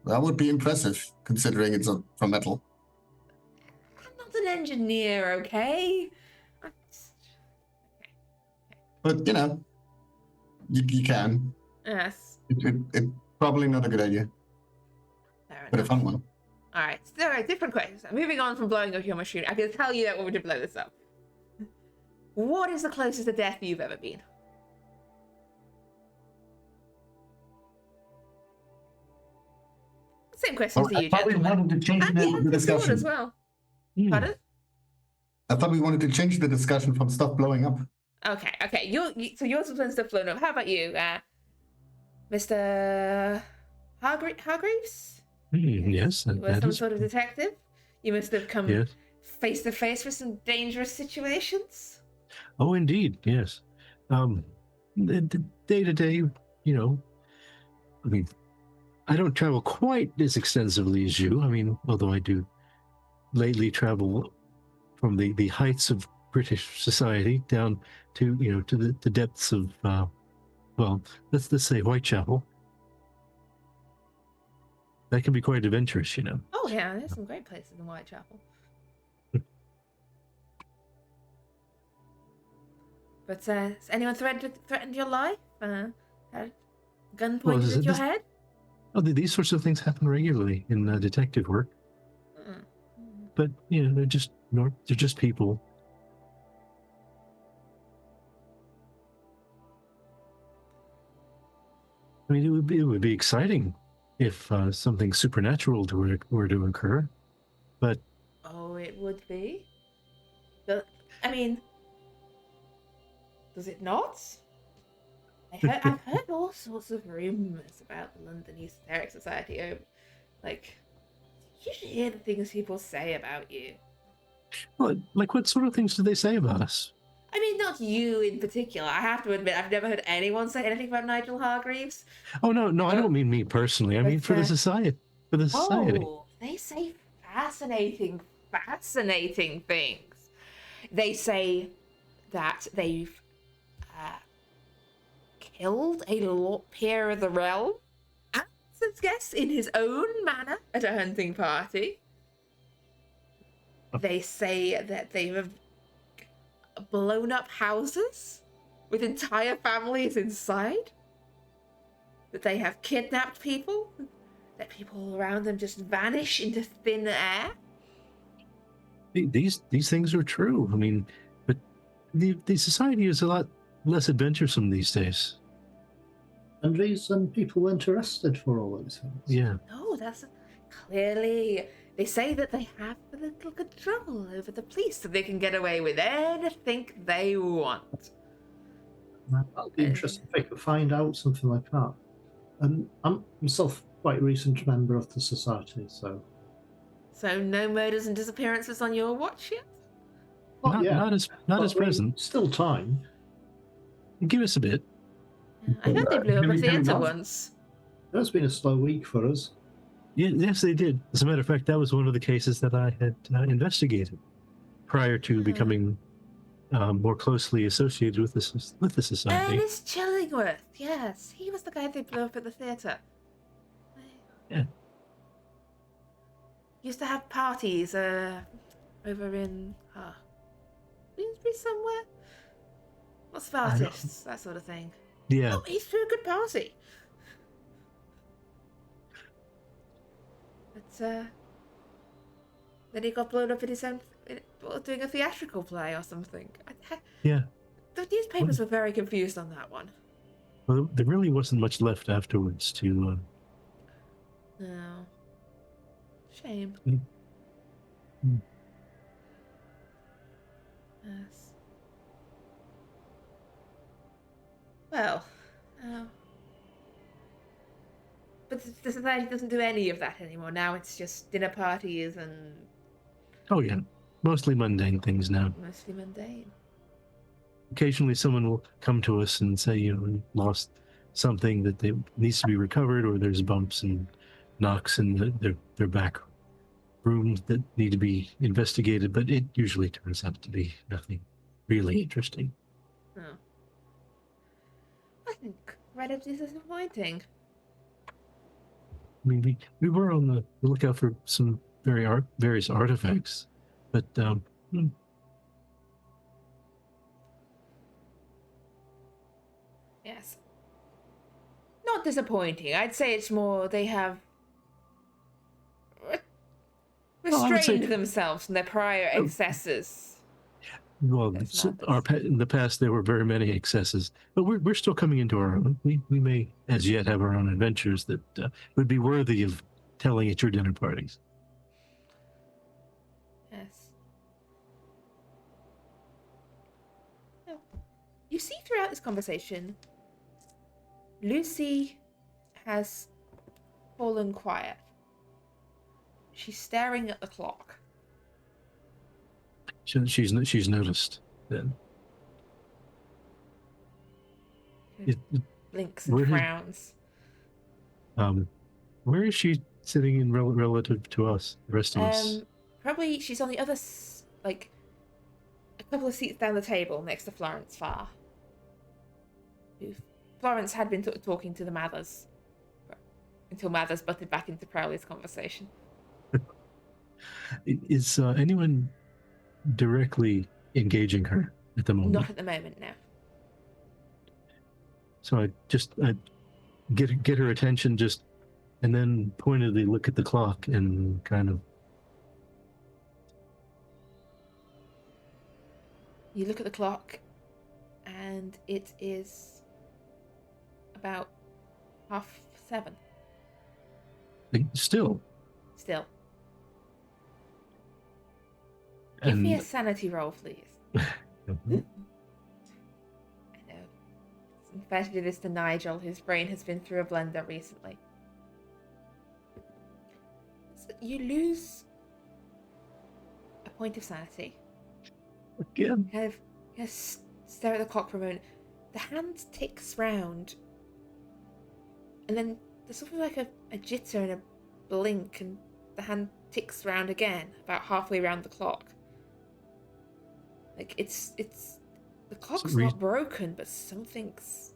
that would be impressive considering it's from metal. I'm not an engineer, okay? But you know, you can. Yes. It probably not a good idea, Fair but a enough. fun one. All right, so different questions. Moving on from blowing up your machine, I can tell you that we're going to blow this up. What is the closest to death you've ever been? Same question for you, I thought we gentlemen. wanted to change And the Chris Ward discussion. as well. Hmm. Pardon? I thought we wanted to change the discussion from stuff blowing up. Okay. So yours was when stuff blown up. How about you, Mr. Hargreaves? Yes, You were that some is. sort of detective. You must have come Yes. face to face with some dangerous situations. Oh, indeed, yes. The day to day, you know, I mean, I don't travel quite as extensively as you. I mean, although I do lately travel from the heights of British society down to, you know, to the depths of, well, let's say Whitechapel. That can be quite adventurous, you know. Oh yeah, there's some great places in Whitechapel. But has anyone threatened your life? Had a gun Well, pointed at your this- head? Oh, these sorts of things happen regularly in detective work, Mm. but you know, they're just people. I mean, it would be exciting if something supernatural were to occur, but Oh, it would be. I mean, does it not? I've heard all sorts of rumors about the London Esoteric Society. Like, you should hear the things people say about you. well, like what sort of things do they say about us? I mean, not you in particular. I have to admit, I've never heard anyone say anything about Nigel Hargreaves. Oh no, I don't mean me personally. I mean but, for the society. For the society. Oh, they say fascinating things. They say that they've killed a Lord Peer of the Realm, and I guess in his own manner at a hunting party. They say that they have blown up houses with entire families inside. That they have kidnapped people. That people around them just vanish into thin air. These things are true. I mean, but the society is a lot less adventuresome these days. And these people weren't arrested for all those things. Yeah. No, that's clearly. They say that they have a little control over the police, so they can get away with anything they want. That'll be interesting if I could find out something like that. And I'm myself quite a recent member of the society, so. So no murders and disappearances on your watch yet? Not as But present. Still time. Give us a bit. I heard they blew up a Can we theatre not? once. It's been a slow week for us. Yes, they did. As a matter of fact, that was one of the cases that I had investigated prior to becoming more closely associated with the society. Ernest Chillingworth, yes. He was the guy they blew up at the theatre. Yeah. Used to have parties over in Bloomsbury somewhere. Lots of artists, that sort of thing. Yeah. Oh, he threw a good party. But then he got blown up in his own doing a theatrical play or something. Yeah. The newspapers were very confused on that one. Well, there really wasn't much left afterwards to. No. Shame. Mm. Yes. Well, but the society doesn't do any of that anymore. Now it's just dinner parties and Oh yeah, mostly mundane things now. Mostly mundane. Occasionally, someone will come to us and say, we lost something that they needs to be recovered, or there's bumps and knocks in their back rooms that need to be investigated. But it usually turns out to be nothing really interesting. Oh. I think relatively disappointing. I mean, we were on the lookout for some various artifacts, but Yes. Not disappointing. I'd say it's more they have well, I would say, restrained themselves from their prior excesses. well, That's in the past there were very many excesses, but we're still coming into our own. We may as yet have our own adventures that would be worthy of telling at your dinner parties. Yes. Now, you see throughout this conversation, Lucy has fallen quiet. She's staring at the clock. She's noticed then. Blinks and frowns. Where is she sitting in relative to us, the rest of us? Probably she's on the other, like, a couple of seats down the table next to Florence Farr. Florence had been talking to the Mathers until Mathers butted back into Crowley's conversation. Is anyone directly engaging her at the moment? Not at the moment, no. So I get her attention, and then pointedly look at the clock and kind of. You look at the clock, and it is about 7:30. Still. Give me a sanity roll, please. Mm-hmm. I know. Especially this to Nigel, whose brain has been through a blender recently. So you lose a point of sanity. Again. Kind of stare at the clock for a moment. The hand ticks round, and then there's sort of like a jitter and a blink, and the hand ticks round again, about halfway around the clock. Like it's the clock's not broken, but something's.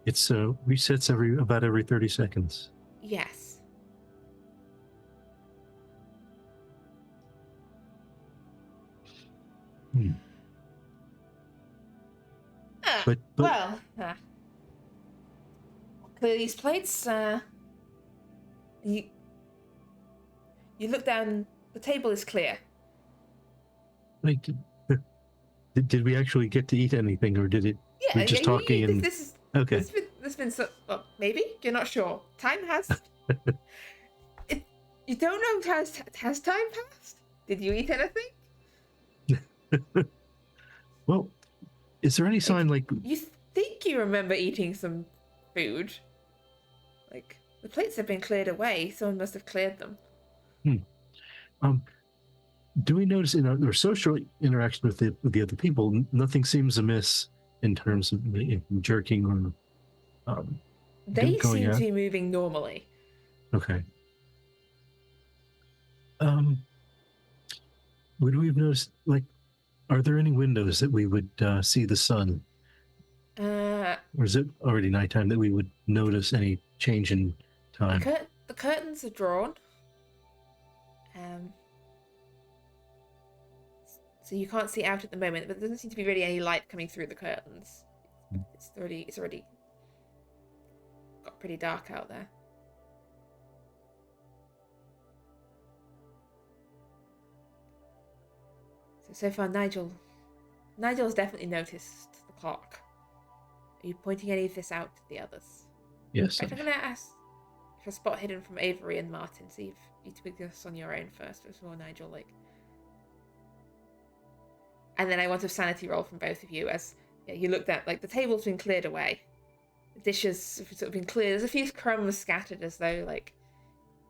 It's resets about every 30 seconds. Yes. But well, clear these plates. You look down. The table is clear. Like, did we actually get to eat anything, or did it? Yeah, we're just talking. And this is okay. This has been so. Well, maybe you're not sure. Time has. You don't know. Has time passed? Did you eat anything? Well, is there any sign like you think you remember eating some food? Like the plates have been cleared away. Someone must have cleared them. Do we notice in our social interaction with the other people, nothing seems amiss in terms of jerking or they seem out? to be moving normally. Okay. Would we have noticed, like, are there any windows that we would see the sun? Or is it already nighttime that we would notice any change in time? The curtains are drawn. So you can't see out at the moment, but there doesn't seem to be really any light coming through the curtains. It's already got pretty dark out there. So far, Nigel's definitely noticed the clock. Are you pointing any of this out to the others? Yes. Right, I'm going to ask for a spot hidden from Avery and Martin. See if you twig this on your own first before Nigel, like. And then I want a sanity roll from both of you as you looked at, like, the table's been cleared away. The dishes have sort of been cleared. There's a few crumbs scattered as though, like,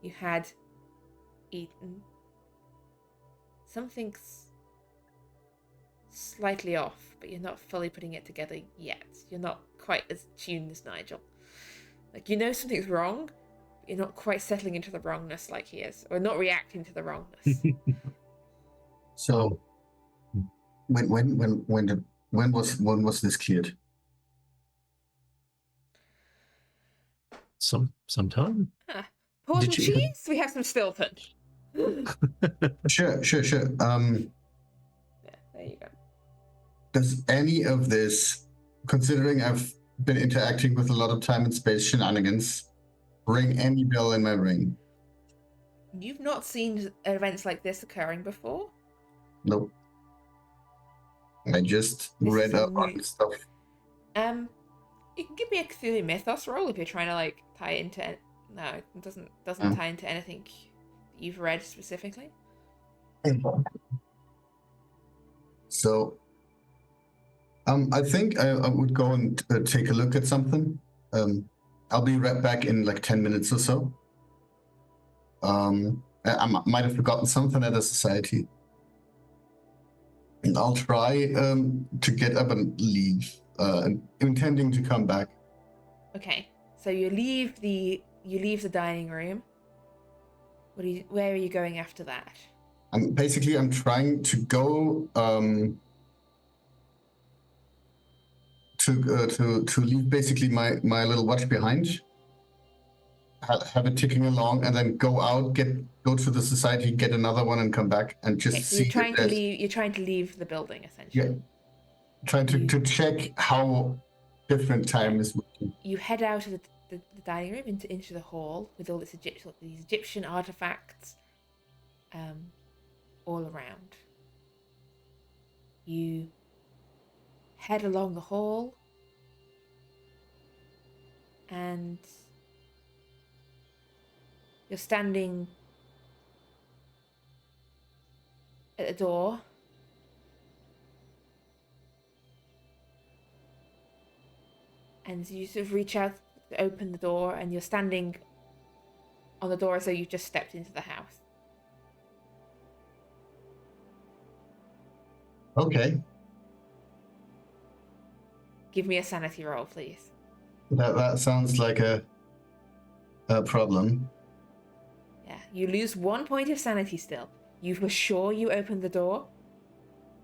you had eaten. something's slightly off, but you're not fully putting it together yet. You're not quite as tuned as Nigel. Like, you know something's wrong, but you're not quite settling into the wrongness like he is, or not reacting to the wrongness. So, when was this cleared? Sometime. Pause Did and you- cheese? We have some Stilton. Sure. Yeah, there you go. Does any of this, considering I've been interacting with a lot of time and space shenanigans, ring any bell in my brain? You've not seen events like this occurring before? Nope. I just This read is a up on new- stuff. You can give me a Cthulhu Mythos roll if you're trying to like tie it into. No, it doesn't tie into anything you've read specifically. So, I think I would go and take a look at something. I'll be right back in like 10 minutes or so. I might have forgotten something at the society. And I'll try to get up and leave, intending to come back. Okay, so you leave the dining room. Where are you going after that? I'm trying to go to leave basically my little watch behind, have it ticking along, and then go out, go to the society, get another one, and come back and just Okay, so see. you're trying to leave the building essentially. Yeah, trying to check how different time is working. You head out of the dining room into the hall with all these Egyptian artifacts all around. You head along the hall and you're standing at the door. And you sort of reach out to open the door, and you're standing on the door as though you've just stepped into the house. Okay, Give me a sanity roll, please. that sounds like a problem. Yeah, you lose 1 point of sanity still. You were sure you opened the door.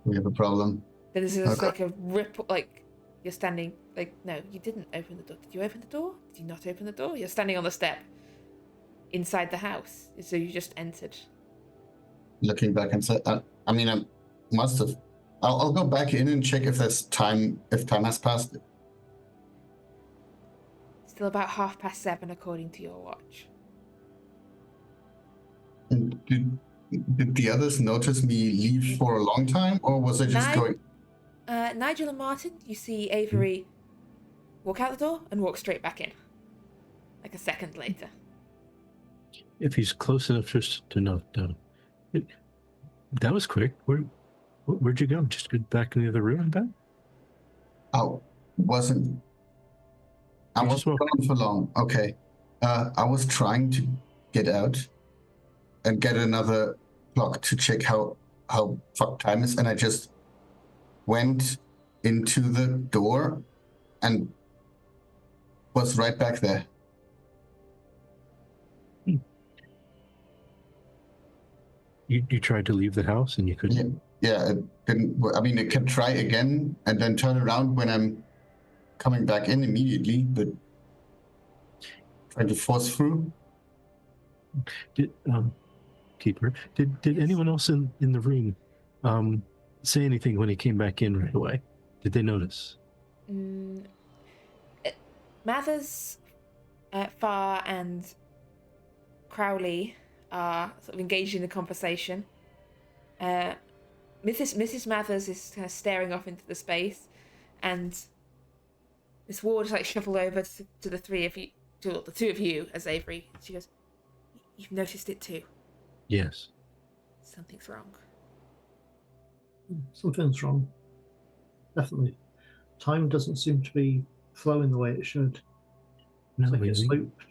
We have a problem. There's just Okay. like a ripple, like you're standing, like, no, you didn't open the door. Did you open the door? Did you not open the door? You're standing on the step inside the house. So you just entered. Looking back and say, I must have. I'll go back in and check if time has passed. Still about 7:30 according to your watch. And did the others notice me leave for a long time, or was I just going? Nigel and Martin, you see Avery walk out the door and walk straight back in. Like a second later. If he's close enough just to know. That was quick. Where'd you go? Just go back in the other room and back? I wasn't gone for long. Okay. I was trying to get out and get another clock to check how fuck time is, and I just went into the door and was right back there. You tried to leave the house and you couldn't? Yeah, it didn't. I mean, it can try again and then turn around when I'm coming back in immediately, but trying to force through. Did Keeper, did Yes. anyone else in the room say anything when he came back in right away? Did they notice? Mathers, Farr, and Crowley are sort of engaged in a conversation. Mrs. Mathers is kind of staring off into the space, and Miss Ward is like shuffled over to the three of you, to the two of you as Avery. She goes, "You've noticed it too. Yes. Something's wrong." Something's wrong. Definitely. Time doesn't seem to be flowing the way it should. No, It's like it's really. looped.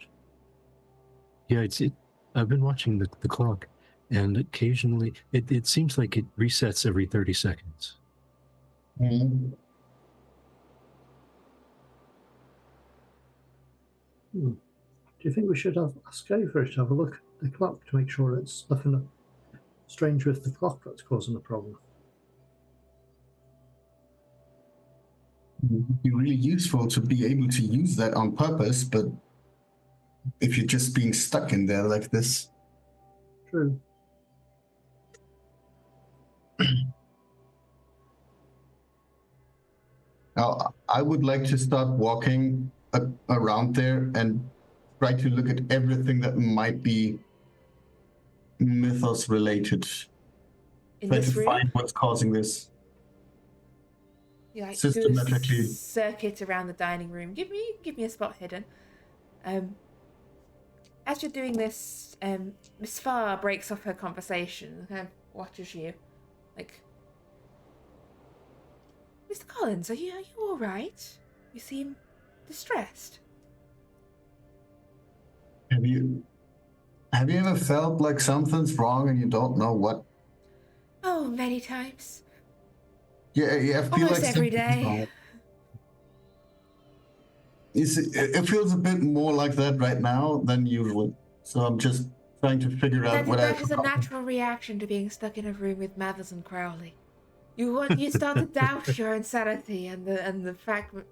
Yeah, I've been watching the clock. and occasionally it seems like it resets every 30 seconds. Mhm. Do you think we should ask Avery to have a look at the clock to make sure it's nothing strange with the clock that's causing the problem? It would be really useful to be able to use that on purpose, but if you're just being stuck in there like this. True. Now, I would like to start walking around there and try to look at everything that might be mythos related. In Try this to room, find what's causing this you like do a systematically. circuit around the dining room. Give me a spot hidden. As you're doing this, Miss Farr breaks off her conversation and kind of watches you, like, Mr. Collins, are you all right? You seem distressed. Have you ever felt like something's wrong and you don't know what? Oh, many times. Yeah, I feel Almost like every something's day. wrong. It feels a bit more like that right now than usual. So I'm just trying to figure out what That I've is a forgotten. natural reaction to being stuck in a room with Mathers and Crowley. You start to doubt your insanity and the fabric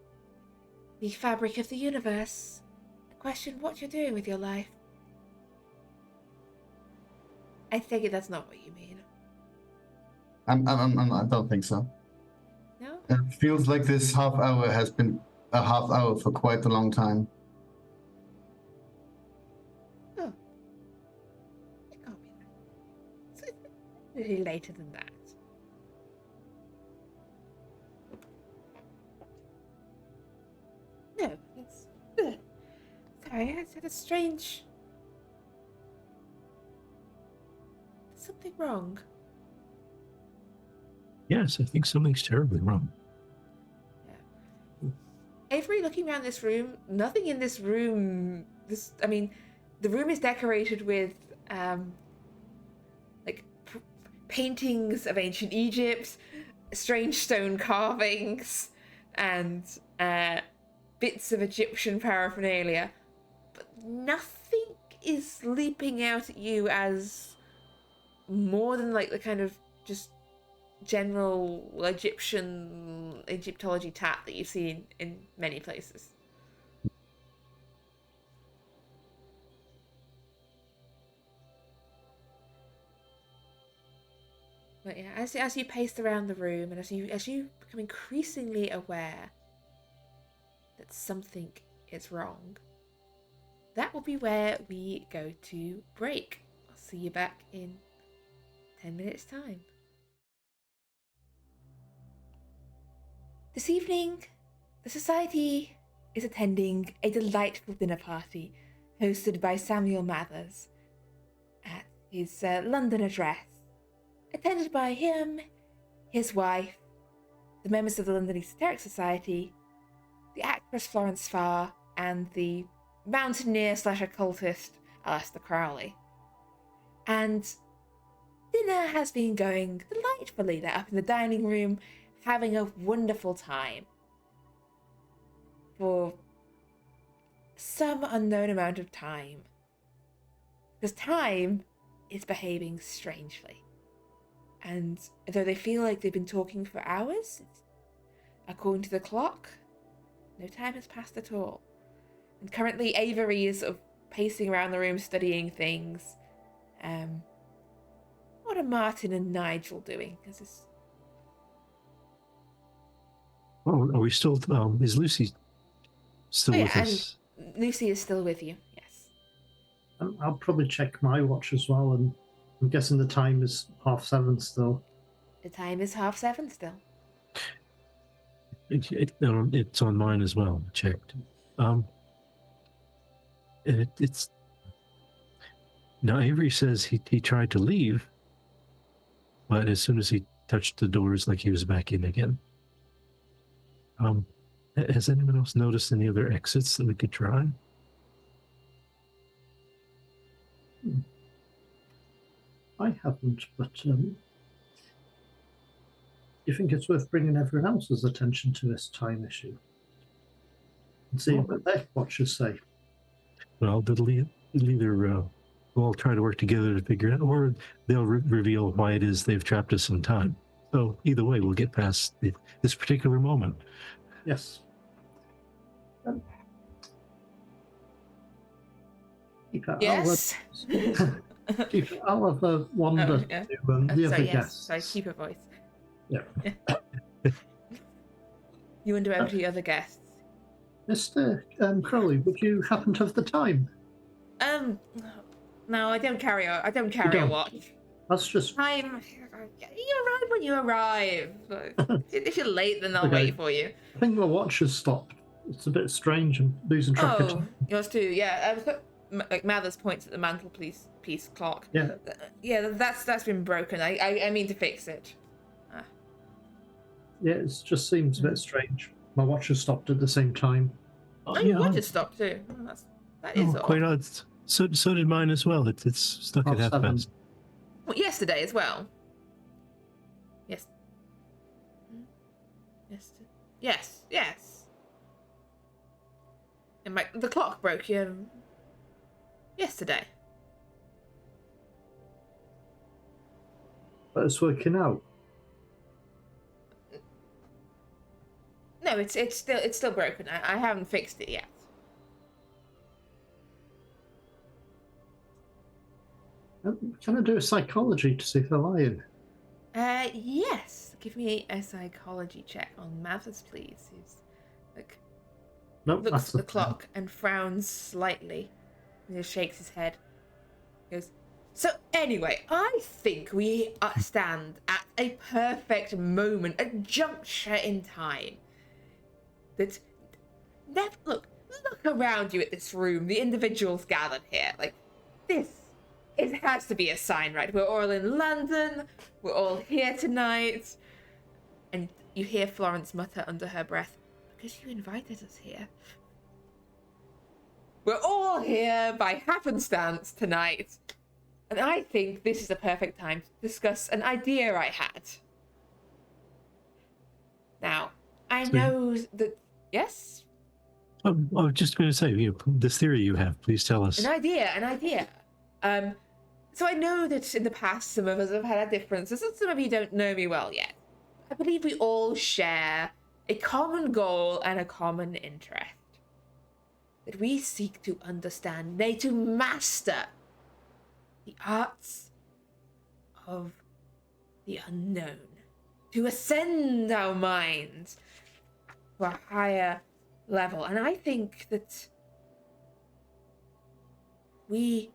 of the universe. Question what you're doing with your life. I think that's not what you mean. I don't think so. No? It feels like this half hour has been a half hour for quite a long time. Oh. It can't be that. It's really later than that. No, it's... Sorry, I said a strange... There's something wrong. Yes, I think something's terribly wrong. Yeah. Avery, looking around this room, nothing in this room... the room is decorated with, paintings of ancient Egypt, strange stone carvings, and bits of Egyptian paraphernalia. But nothing is leaping out at you as more than like the kind of just general Egyptology tat that you've seen in many places. But yeah, as you pace around the room and as you become increasingly aware that something is wrong, that will be where we go to break. I'll see you back in 10 minutes' time. This evening, the Society is attending a delightful dinner party hosted by Samuel Mathers at his London address, attended by him, his wife, the members of the London Esoteric Society, the actress Florence Farr, and the mountaineer / occultist Aleister Crowley. And dinner has been going delightfully. They're up in the dining room having a wonderful time for some unknown amount of time. Because time is behaving strangely. And though they feel like they've been talking for hours, according to the clock, no time has passed at all. And currently Avery is sort of pacing around the room studying things. What are Martin and Nigel doing? Oh, are we still? Is Lucy still with us? And Lucy is still with you. Yes. I'll probably check my watch as well, and I'm guessing the time is 7:30 still. The time is 7:30 still. It's on mine as well. Checked. It's now. Avery says he tried to leave, but as soon as he touched the doors, like he was back in again. Has anyone else noticed any other exits that we could try? I haven't, but do you think it's worth bringing everyone else's attention to this time issue? And see what their watchers say? Well, they'll either we'll all try to work together to figure it out, or they'll reveal why it is they've trapped us in time. So either way, we'll get past this particular moment. Yes. Yes. I'll have a wander Oh, yeah. to the other guests. Sorry, keep your voice. Yeah. You wander over to the other guests. Mr. Crowley, would you happen to have the time? No, I don't carry a don't? watch. That's just... You arrive when you arrive. If you're late, then I'll Okay. wait for you. I think my watch has stopped. It's a bit strange and losing track of Oh, time. yours too. Yeah, I've got like Mathers points at the mantelpiece clock. Yeah. Yeah, that's been broken. I mean to fix it. Yeah, it just seems a bit strange. My watch has stopped at the same time. Oh, your watch has stopped too. Oh, that is odd. quite odd. So did mine as well. It's stuck at half 7:30. past. Well, yesterday as well. Yes. Yes. And the clock broke yesterday. But it's working out. No, it's still broken. I haven't fixed it yet. Can I do a psychology to see if they're lying? Yes. Give me a psychology check on Mathers, please. He's like Nope, looks that's at the clock and frowns slightly. He just shakes his head. He goes, so anyway, I think we stand at a perfect moment, a juncture in time. That look around you at this room, the individuals gathered here. Like, it has to be a sign, right? We're all in London, we're all here tonight. And you hear Florence mutter under her breath, because you invited us here. We're all here by happenstance tonight. And I think this is a perfect time to discuss an idea I had. Now, I know that... Yes? I was just going to say, this theory you have, please tell us. An idea. So I know that in the past some of us have had our differences, and some of you don't know me well yet. I believe we all share a common goal and a common interest. That we seek to understand, nay, to master the arts of the unknown. To ascend our minds to a higher level. And I think that we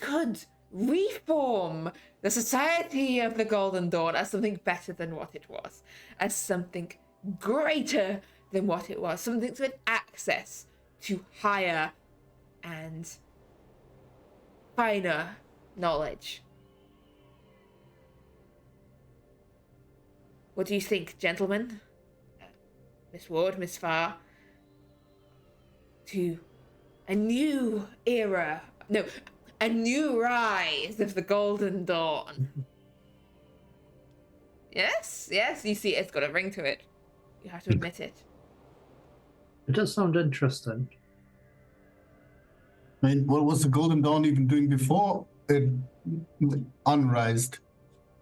could reform the Society of the Golden Dawn as something better than what it was, as something greater than what it was, something with access to higher and finer knowledge. What do you think, gentlemen? Miss Ward, Miss Farr? To a new era, no, a new rise of the Golden Dawn. Yes, you see, it's got a ring to it. You have to admit it. It does sound interesting. I mean, what was the Golden Dawn even doing before it unrised?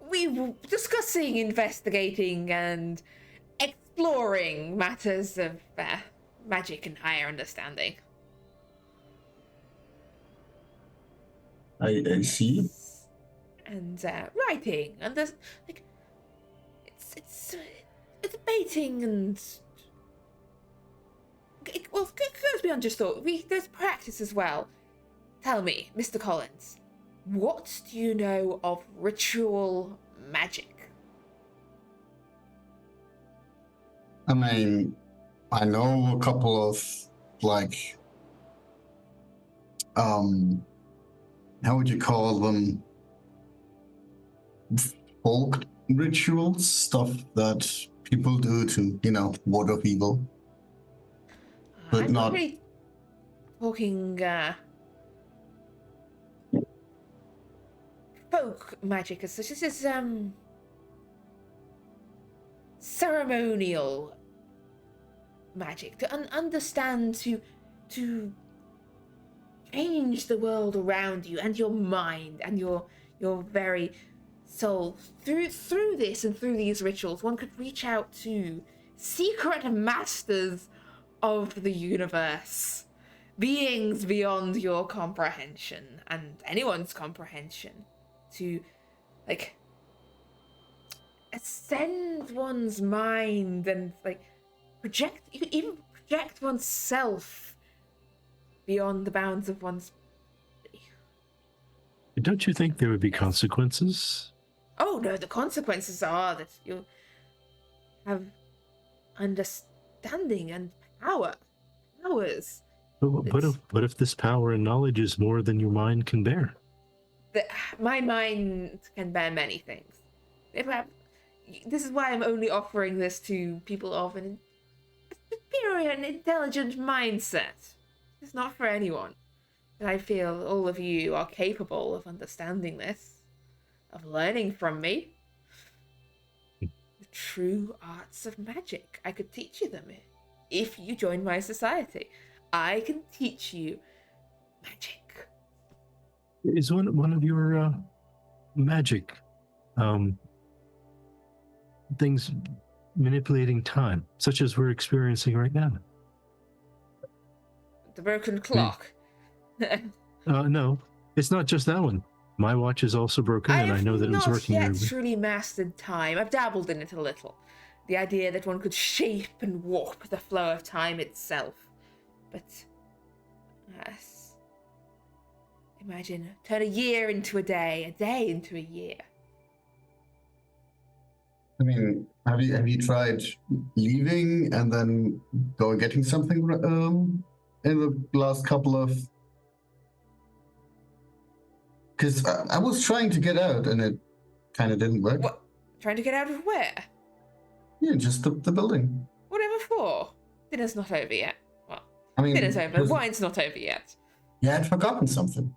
We were discussing, investigating, and exploring matters of magic and higher understanding. I see. And writing, and there's like it's debating, and it goes beyond just thought. There's practice as well. Tell me, Mr. Collins, what do you know of ritual magic? I mean, I know a couple of, like, how would you call them? Folk rituals, stuff that people do to, ward off evil. But I'm not really talking invoke magic as such. This is ceremonial magic to understand, to change the world around you and your mind and your very soul. Through this and through these rituals, one could reach out to secret masters of the universe, beings beyond your comprehension and anyone's comprehension, to like ascend one's mind and like project, you could even project oneself beyond the bounds of one's body. Don't you think there would be consequences? Oh no, the consequences are that you'll have understanding and powers. But what if this power and knowledge is more than your mind can bear? My mind can bear many things. This is why I'm only offering this to people of a superior and intelligent mindset. It's not for anyone. But I feel all of you are capable of understanding this, of learning from me. The true arts of magic. I could teach you them if you join my society. I can teach you magic. Is one of your magic things manipulating time, such as we're experiencing right now? The broken clock. No, it's not just that one. My watch is also broken, and I know that it was working. I have not yet truly mastered time. I've dabbled in it a little. The idea that one could shape and warp the flow of time itself. But, yes. Imagine, turn a year into a day into a year. I mean, have you tried leaving and then getting something in the last couple of? Because I was trying to get out and it kind of didn't work. What? Trying to get out of where? Yeah, just the building. Whatever for? Dinner's not over yet. Well, I mean, dinner's over. Wine's not over yet. Yeah, I'd forgotten something,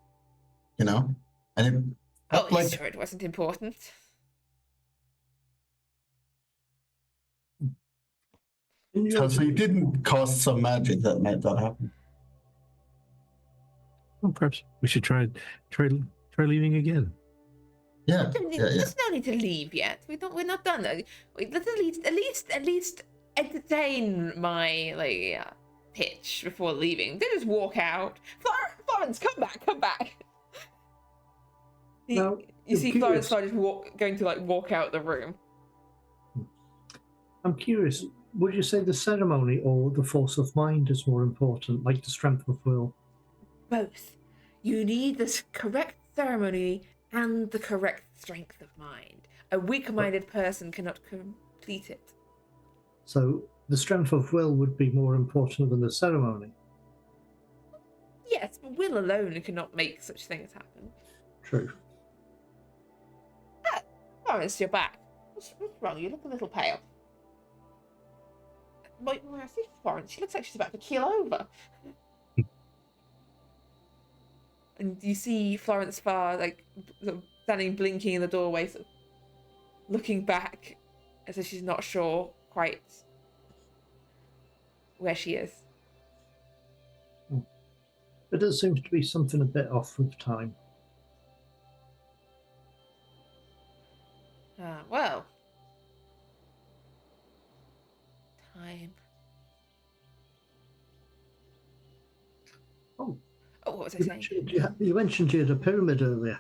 you know, and it. Oh, like, sure, it wasn't important. So you didn't cast some magic that made that happen. Well, perhaps we should try leaving again. Yeah, There's no need to leave yet. We're not done. Let's at least entertain my pitch before leaving. They just walk out. Florence, come back. Now, you see Florence started going to walk out the room. I'm curious. Would you say the ceremony or the force of mind is more important, like the strength of will? Both. You need the correct ceremony and the correct strength of mind. A weak-minded person cannot complete it. So the strength of will would be more important than the ceremony? Yes, but will alone cannot make such things happen. True. Florence, you're back. What's wrong? You look a little pale. Wait, I see Florence. She looks like she's about to keel over. And you see Florence Farr, standing blinking in the doorway, sort of looking back as if she's not sure quite where she is. There does seem to be something a bit off with time. Well. Time. Oh, what was I saying? You mentioned you had a pyramid earlier.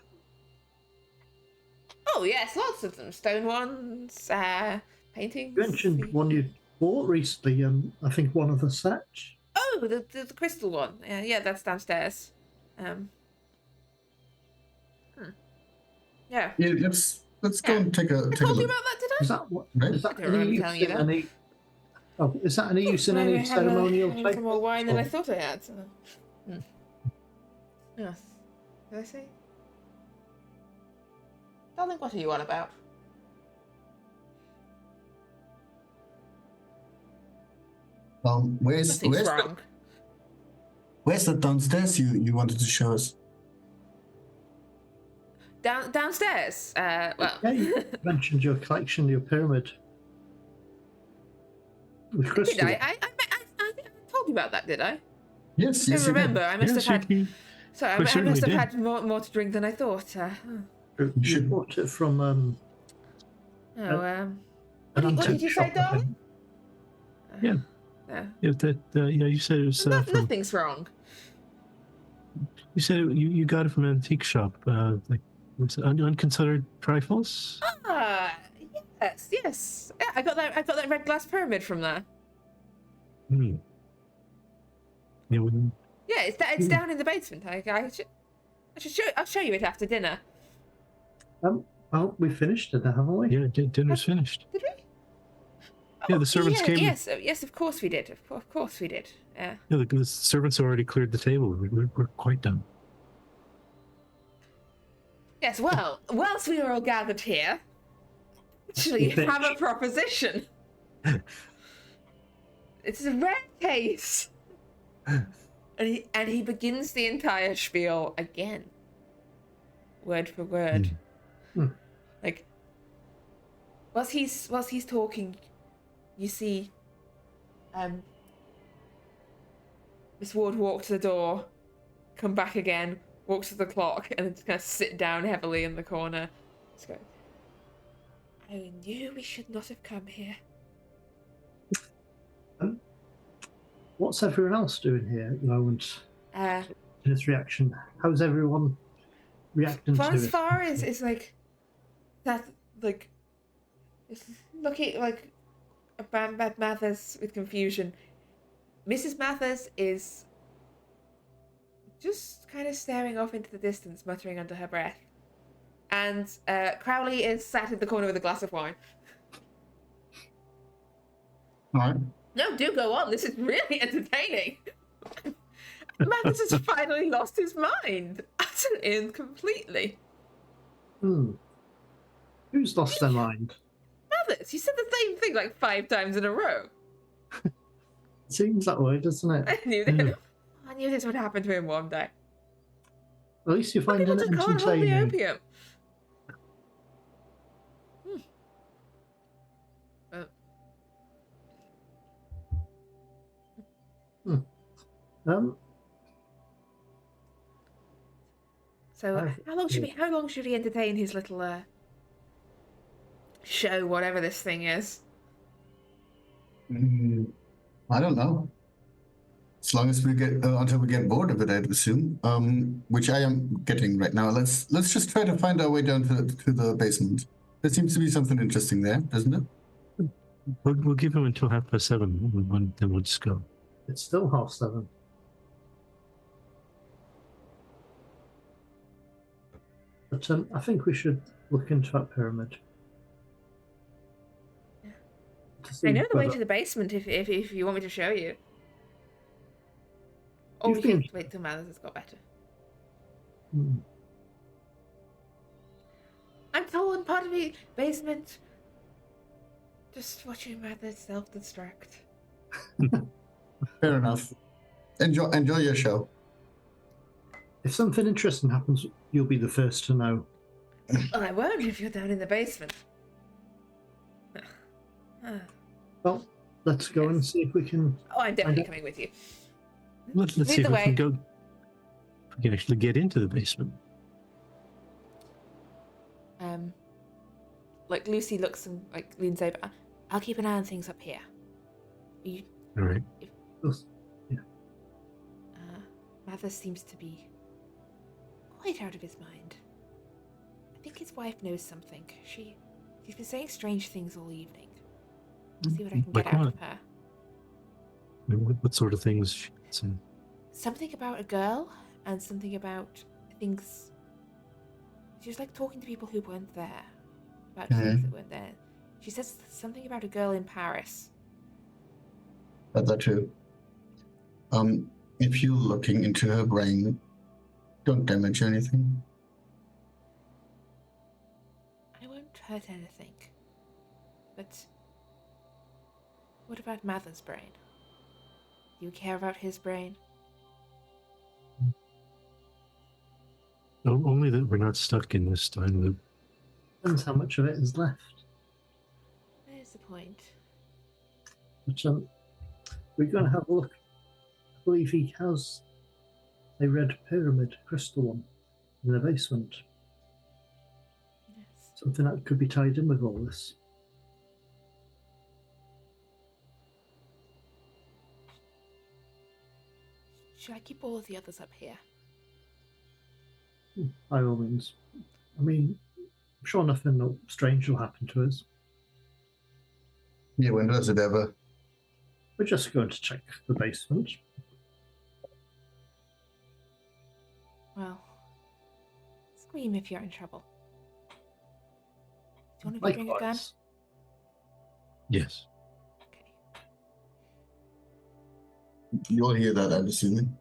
Oh yes, lots of them. Stone ones, paintings. You mentioned one you bought recently, I think one of the sets. Oh, the crystal one. Yeah, that's downstairs. Yeah. Yeah, let's go and take a I told you look. about that, did I? Is that what? Right. Is that I don't remember telling you that. Is that any use in any ceremonial I type? some more wine than I thought I had. Yes. Did I say? Darling, what are you on about? Where's wrong. Where's the downstairs you wanted to show us? downstairs. Well, Yeah, you mentioned your collection, your pyramid. With did crystal. I told you about that, did I? Yes, I yes, don't you remember. did. I must Yes, have had. you Sorry, I certainly must have did. had more to drink than I thought. You should- bought it from Oh, an what did antique you say, shop, I darling? think. Yeah. No, If that, yeah, you said it was from. nothing's wrong. You said you got it from an antique shop, like was it unconsidered trifles. Ah, yes. Yeah, I got that red glass pyramid from there. Hmm. Yeah, Yeah, it's down in the basement. I'll show you it after dinner. Well, we finished it, haven't we? yeah, dinner's finished. Did we? Yeah, the servants came. Yes, of course we did. Of course we did. Yeah. Yeah, the servants already cleared the table. We're quite done. Yes, well, whilst we are all gathered here, actually have a proposition. It's a rare case. And he begins the entire spiel again. Word for word. Like whilst he's talking, you see Miss Ward walk to the door, come back again, walk to the clock, and then just kind of sit down heavily in the corner. Just go, I knew we should not have come here. What's everyone else doing here at the moment? Uh, His reaction. How's everyone reacting to as it? far as like that, like it's looking like a bad Mathers with confusion. Mrs. Mathers is just kind of staring off into the distance, muttering under her breath. And Crowley is sat in the corner with a glass of wine. All right. No, do go on. This is really entertaining. Mathers has finally lost his mind. Utterly and completely. Who's lost their mind? Mathers, you said the same thing like 5 times in a row. Seems that way, doesn't it? I knew that. I knew this would happen to him one day. At least you're Some finding people it just can't hold the entertaining. opium. So how long should he entertain his little show, whatever this thing is? I don't know. As long as we get until we get bored of it, I'd assume. Which I am getting right now. Let's just try to find our way down to the basement. There seems to be something interesting there, doesn't it? We'll give him until 7:30. Then we'll just go. It's still 7:30. But I think we should look into that pyramid. I know the way to the basement if you want me to show you. Or we can wait till Mathers has got better. I'm told part of the basement. Just watching Mathers self-destruct. Fair enough. Enjoy your show. If something interesting happens, you'll be the first to know. Well, I won't if you're down in the basement. Well, let's go and see if we can. Oh, I'm definitely coming with you. Let's see if we can go. If we can actually get into the basement. Like Lucy looks and like leans over. I'll keep an eye on things up here. All right. Mathers seems to be quite out of his mind. I think his wife knows something. She's been saying strange things all evening. I'll see what I can get out of her. What sort of things she said? Something about a girl and something about things. She was like talking to people who weren't there about things that weren't there. She says something about a girl in Paris. That too. If you're looking into her brain, don't damage anything. I won't hurt anything. But what about Mather's brain? Do you care about his brain? Only that we're not stuck in this time loop. Depends how much of it is left. There's the point. But we're going to have a look. I believe he has a red pyramid crystal one in the basement. Yes. Something that could be tied in with all this. Should I keep all of the others up here? By all means. I mean, I'm sure nothing strange will happen to us. Yeah, when does it ever? We're just going to check the basement. Well, scream if you're in trouble. Do you want to bring a gun? Likewise. Yes. Okay. You'll hear that, I'm assuming.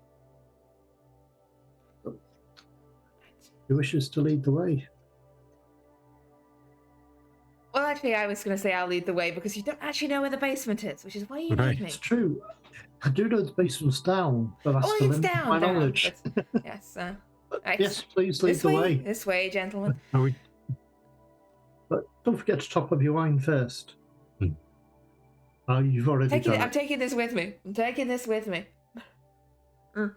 Right. Who wishes to lead the way? Well, actually, I was going to say I'll lead the way because you don't actually know where the basement is, which is why you Right. need me. It's true. I do know the basement's down, but that's Oh, the it's limit of down, my down. knowledge. But, yes. Right. Yes, please lead the way. This way, gentlemen. Are we? But don't forget to top up your wine first. Hmm. You've already done I'm it. taking this with me. I'm taking this with me. The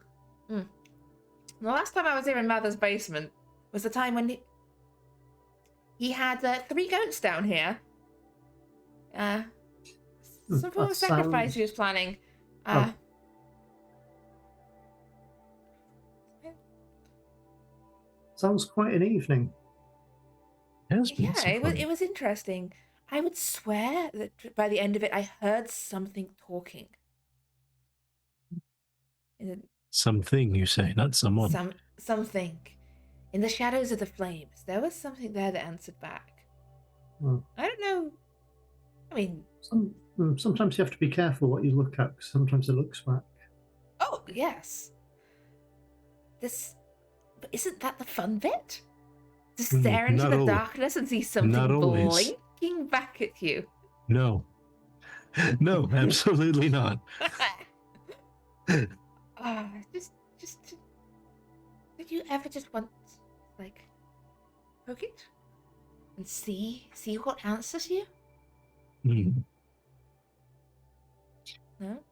last time I was here in Mather's basement was the time when he had 3 goats down here. Some form of that sacrifice sounds- he was planning. Oh. Sounds quite an evening. Has been Yeah, so it fun. was interesting. I would swear that by the end of it, I heard something talking. Something you say, not someone. Something. In the shadows of the flames, there was something there that answered back. Hmm. I don't know. I mean, Sometimes you have to be careful what you look at, 'cause sometimes it looks back. oh, yes. But isn't that the fun bit? To stare into not the always. darkness and see something Not always. blinking back at you. No. No, absolutely not. Did you ever just want, like, poke it and see what answers you? Hmm. No.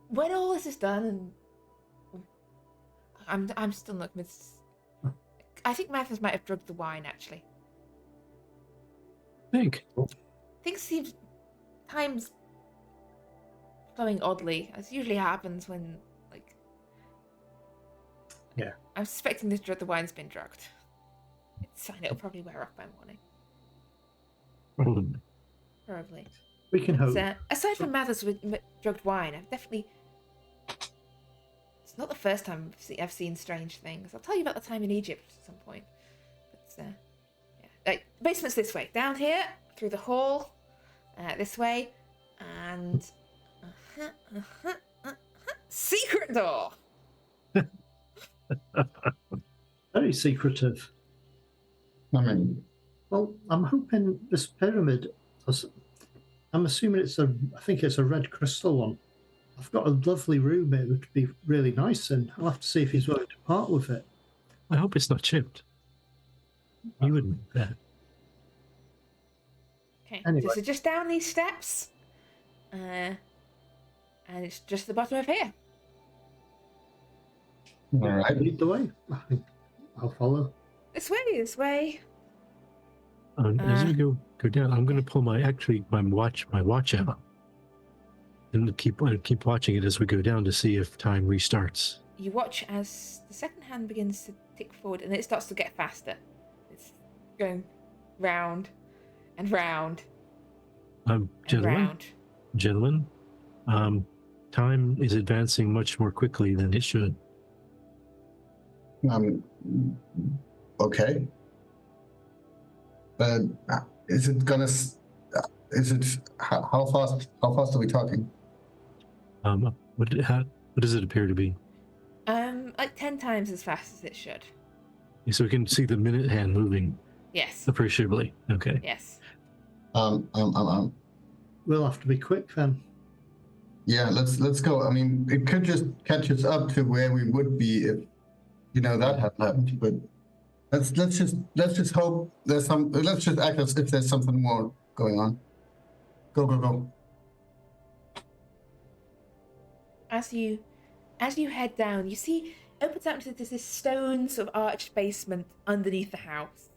When all this is done, and I'm still not convinced. I think Mathers might have drugged the wine. Actually, Think. things seem times flowing oddly, as usually happens when, like, Yeah. I'm suspecting the wine's been drugged. It's fine. It'll probably wear off by morning. Probably. We can hope. Aside from Mathers with drugged wine, I've definitely. It's not the first time I've seen strange things. I'll tell you about the time in Egypt at some point. But yeah, basement's this way. Down here, through the hall, this way, and secret door. Very secretive. I mean, Well, I'm hoping this pyramid. I'm assuming I think it's a red crystal one. I've got a lovely room it would be really nice in. I'll have to see if he's willing to part with it. I hope it's not chipped. You wouldn't bet. Okay, Anyway. so just down these steps, and it's just the bottom of here. all right. Lead the way. I think I'll follow. This way. As we go down, I'm going to pull my watch out, and keep watching it as we go down to see if time restarts. You watch as the second hand begins to tick forward, and it starts to get faster. It's going round and round and Gentlemen, time is advancing much more quickly than it should. Okay. Is it gonna? How fast? How fast are we talking? What does it appear to be? Like 10 times as fast as it should. So we can see the minute hand moving Yes. appreciably. Okay. Yes. We'll have to be quick then. Yeah, let's go. I mean, it could just catch us up to where we would be if, that had happened. But Let's just hope there's some. Let's just act as if there's something more going on. Go, go, go. As you head down, you see opens out into this stone sort of arched basement underneath the house.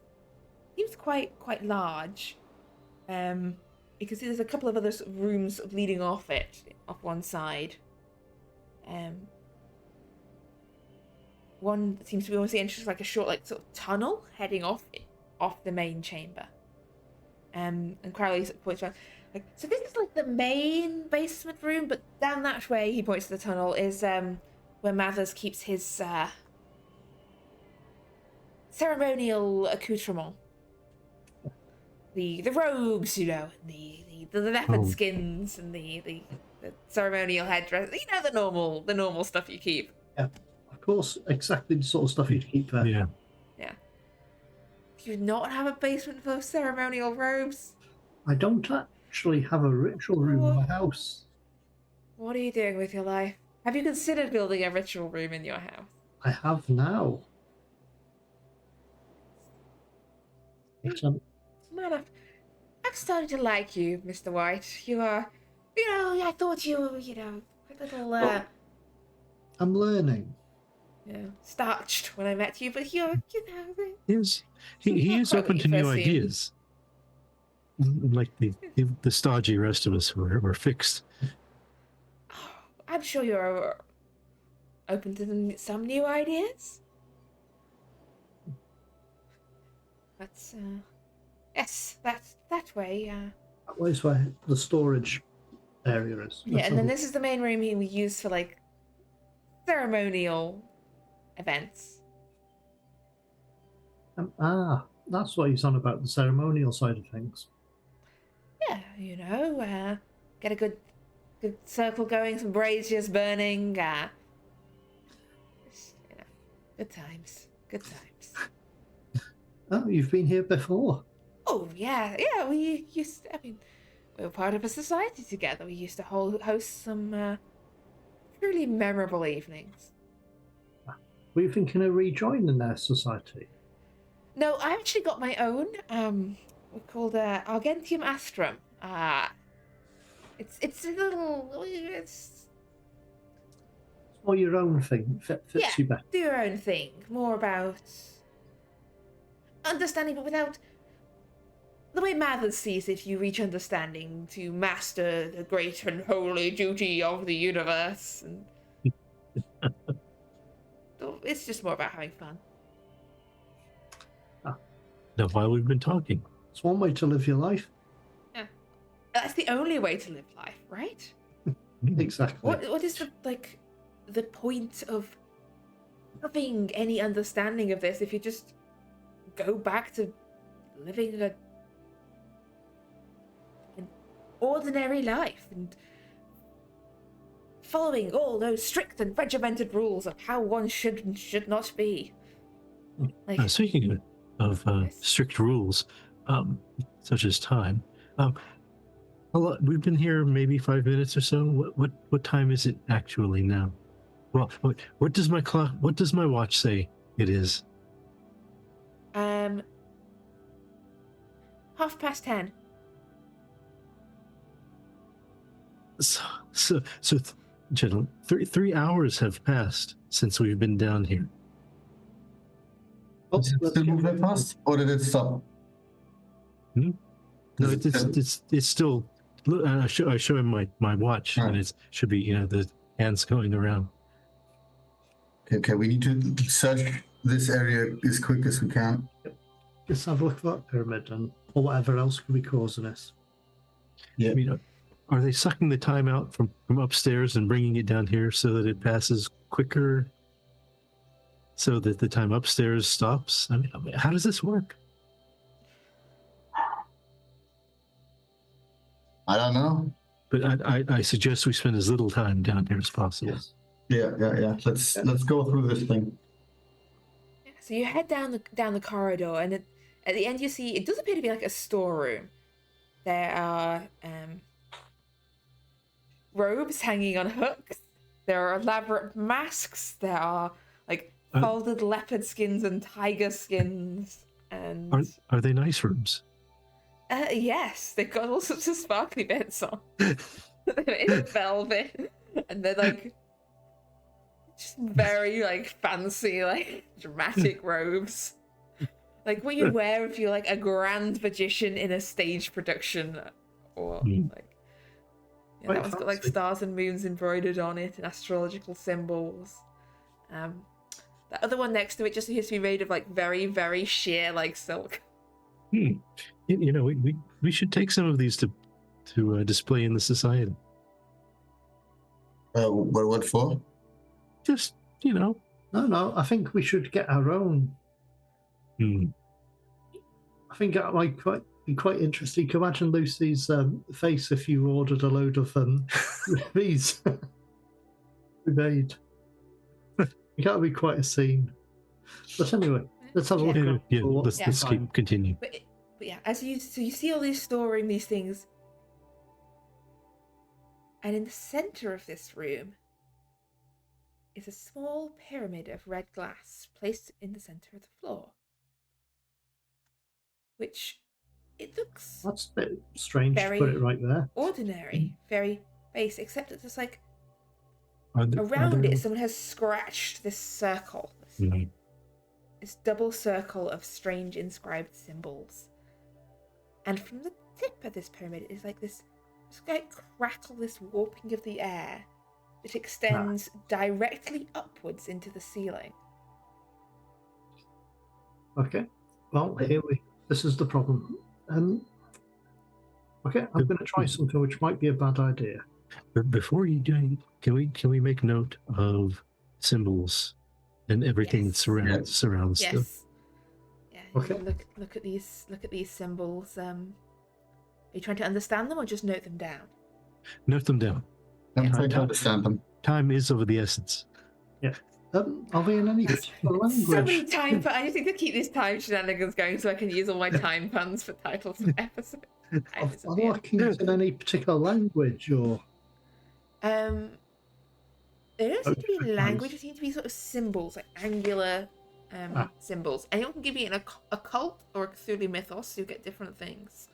Seems quite large. You can see there's a couple of other sort of rooms sort of leading off one side. One seems to be almost the entrance, like a short, like sort of tunnel heading off the main chamber. And Crowley sort of points around, like, so this is like the main basement room, but down that way, he points to the tunnel, is where Mathers keeps his ceremonial accoutrement. The robes, you know, the leopard skins and the ceremonial headdress, you know, the normal stuff you keep. Yeah, of course, exactly the sort of stuff you'd keep there. Yeah. Yeah. Do you not have a basement full of ceremonial robes? I don't actually have a ritual room in my house. What are you doing with your life? Have you considered building a ritual room in your house? I have now. But, Man, I've started to like you, Mr. White. You are, I thought you were, a little, I'm learning. starched when I met you, but you're, He is quite open what to you new first seemed. ideas. Like the stodgy rest of us who are fixed. I'm sure you're open to some new ideas. But, yes, that way, That way's where the storage area is. Yeah, and then this is the main room we use for, like, ceremonial events. That's what he's on about, the ceremonial side of things. Yeah, get a good circle going, some braziers burning, good times. Oh, you've been here before? Oh, yeah, we were part of a society together. We used to host some truly memorable evenings. Were you thinking of rejoining their society? No, I actually got my own. We're called Argentium Astrum. It's a little. It's Or your own thing fits you better. do your own thing. More about understanding, but without the way Mathers sees it. You reach understanding to master the great and holy duty of the universe, and so it's just more about having fun. Now, while we've been talking, It's one way to live your life. Yeah, that's the only way to live life, right? Exactly. What is the point of having any understanding of this if you just go back to living an ordinary life and following all those strict and regimented rules of how one should and should not be? Like, speaking of Yes. strict rules, such as time, we've been here maybe 5 minutes or so. What time is it actually now? Well, what does my watch say it is? 10:30. So, gentlemen, 3 hours have passed since we've been down here. Did it still move that fast, or did it stop? No, it's still. Look, I show him my watch, and it should be the hands going around. Okay, we need to search this area as quick as we can. Just have a look at that pyramid or whatever else could be causing this. Yeah. I mean, are they sucking the time out from upstairs and bringing it down here so that it passes quicker, so that the time upstairs stops? I mean, how does this work? I don't know. But I suggest we spend as little time down here as possible. Yes. Yeah. Let's go through this thing. So you head down the corridor, and at the end you see it does appear to be like a storeroom. There are robes hanging on hooks. There are elaborate masks. There are like folded leopard skins and tiger skins, and Are they nice rooms? yes, they've got all sorts of sparkly bits on. They're made of velvet, and they're like just very like fancy, like dramatic robes, like what you'd wear if you're like a grand magician in a stage production, or like yeah, Quite that one's got like fancy. stars and moons embroidered on it and astrological symbols. The other one next to it just appears to be made of like very, very sheer like silk. You know, we should take some of these to display in the society. What for? Just, you know. No, I think we should get our own. I think it might be quite interesting. Can you imagine Lucy's face if you ordered a load of these we made? That would be quite a scene. But anyway, let's have a look at Yeah, let's continue. But yeah, as you see all these storing these things, and in the center of this room is a small pyramid of red glass placed in the center of the floor, which it looks That's a bit strange to put it right there. ordinary, very base, except that there's like Around around it someone has scratched this circle, this double circle of strange inscribed symbols, and from the tip of this pyramid is like this like crackle, this warping of the air that extends directly upwards into the ceiling. Okay, well, this is the problem. Okay, I'm going to try something which might be a bad idea. But before you do, can we make note of symbols and everything that surrounds yes. them? Yeah. Okay. Look at these symbols. Are you trying to understand them or just note them down? Note them down. I'm trying to understand them. Time is of the essence. Yeah. Are they in any particular language? So many time puns. I just need to keep these time shenanigans going so I can use all my time puns for titles of episodes. Are they in any particular language or? There don't seem to be language. There seem to be sort of symbols, like angular symbols. Anyone can give me an occult or a Cthulhu mythos. You get different things.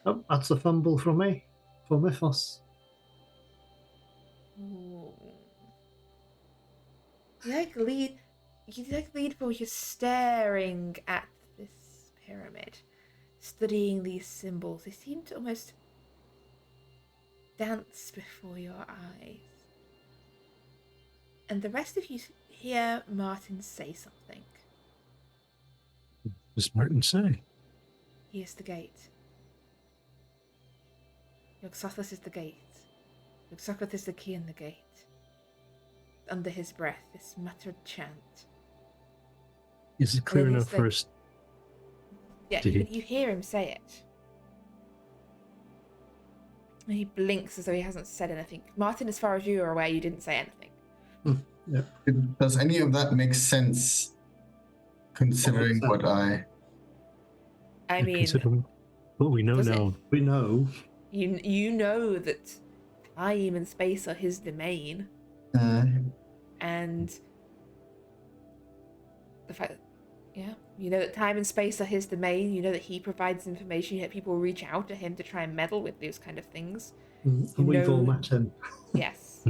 Oh, that's a fumble from me for mythos. Ooh. You like lead for you're staring at this pyramid, studying these symbols. They seem to almost dance before your eyes. And the rest of you hear Martin say something. What does Martin say? He is the gate. Yog-Sothoth is the gate. Yog-Sothoth is the key in the gate. Under his breath, this muttered chant. Is it clear enough for us? Yeah, you hear him say it. And he blinks as though he hasn't said anything. Martin, as far as you are aware, you didn't say anything. Yeah. Does any of that make sense, considering what I mean, considering what we know now. We know. You know that time and space are his domain. And the fact that, you know that time and space are his domain. You know that he provides information, yet people reach out to him to try and meddle with those kind of things. And we've all met him. Yes.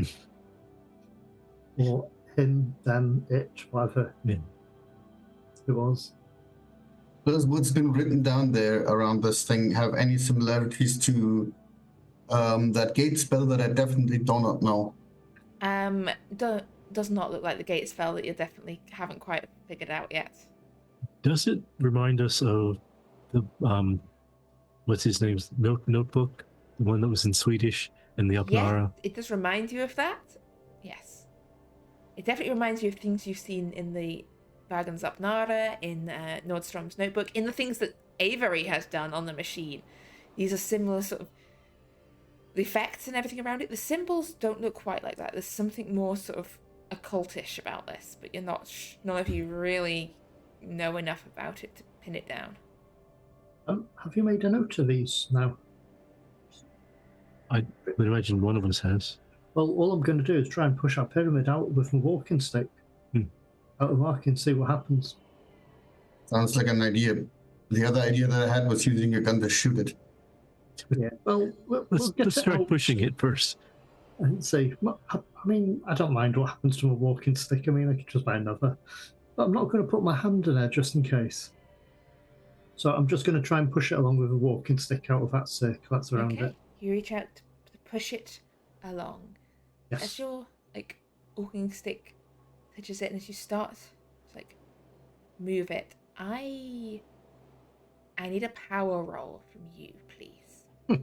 Or him, them, it, whatever it was. Does what's been written down there around this thing have any similarities to that gate spell that I definitely do not know? Does not look like the gate spell that you definitely haven't quite figured out yet. Does it remind us of the what's his name's notebook, the one that was in Swedish, and the Upnara? Yeah, it does remind you of that. Yes, it definitely reminds you of things you've seen in the Wagens Upnara, in Nordstrom's notebook, in the things that Avery has done on the machine. These are similar sort of the effects and everything around it. The symbols don't look quite like that. There's something more sort of occultish about this, but you're not. None of you really know enough about it to pin it down. Have you made a note of these now? I would imagine one of us has. Well, all I'm going to do is try and push our pyramid out with my walking stick. Out of arc and see what happens. Sounds like an idea. The other idea that I had was using a gun to shoot it. Yeah. Well, we'll Let's get it try out pushing it first. and see. I mean, I don't mind what happens to my walking stick. I mean, I could just buy another. But I'm not going to put my hand in there just in case. So I'm just going to try and push it along with a walking stick out of that circle that's around it. You reach out to push it along. Yes. As your walking stick touches it, and as you start to move it, I need a power roll from you, please. There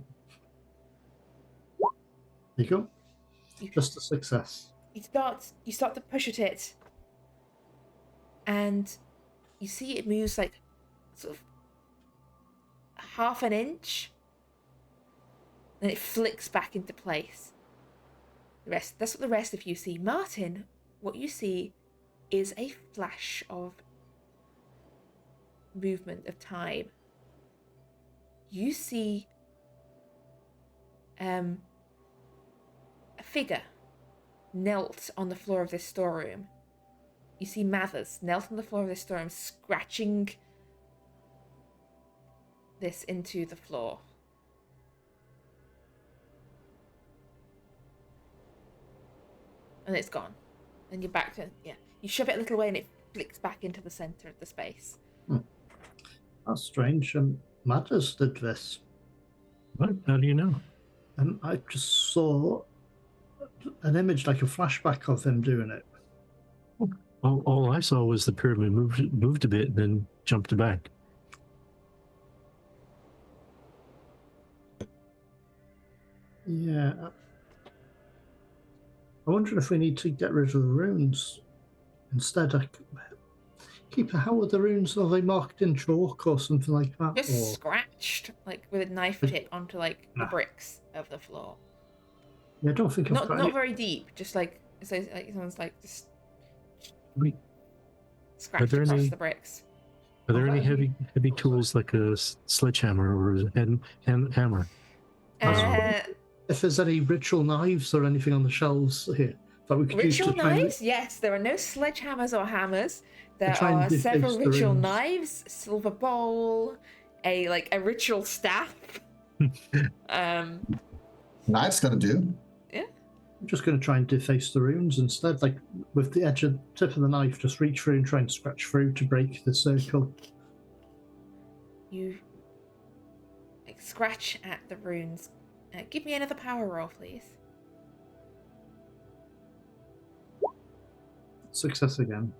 you go. Just a success. You start to push at it, and you see it moves sort of half an inch, and it flicks back into place. That's what the rest of you see. Martin, what you see is a flash of movement of time. You see a figure knelt on the floor of this storeroom. You see Mathers knelt on the floor of this storeroom, scratching this into the floor. And it's gone. And you're back to, you shove it a little way and it flicks back into the center of the space. That's strange. Matters did this. What? How do you know? I just saw an image, like a flashback of him doing it. All I saw was the pyramid moved a bit and then jumped back. Yeah. I wonder if we need to get rid of the runes. Instead, how are the runes? Are they marked in chalk or something like that? Just scratched, with a knife tip onto the bricks of the floor. Yeah, I don't think I've got not very deep, just someone's just scratched across the bricks. Are there any heavy tools like a sledgehammer or a hammer? If there's any ritual knives or anything on the shelves here that we could use to try knives? Yes, there are no sledgehammers or hammers. There try and are deface several the ritual runes. knives, silver bowl, a ritual staff. Knife's gonna do. Yeah. I'm just going to try and deface the runes instead, with the tip of the knife, just reach through and try and scratch through to break the circle. You scratch at the runes. Give me another power roll, please. Success again.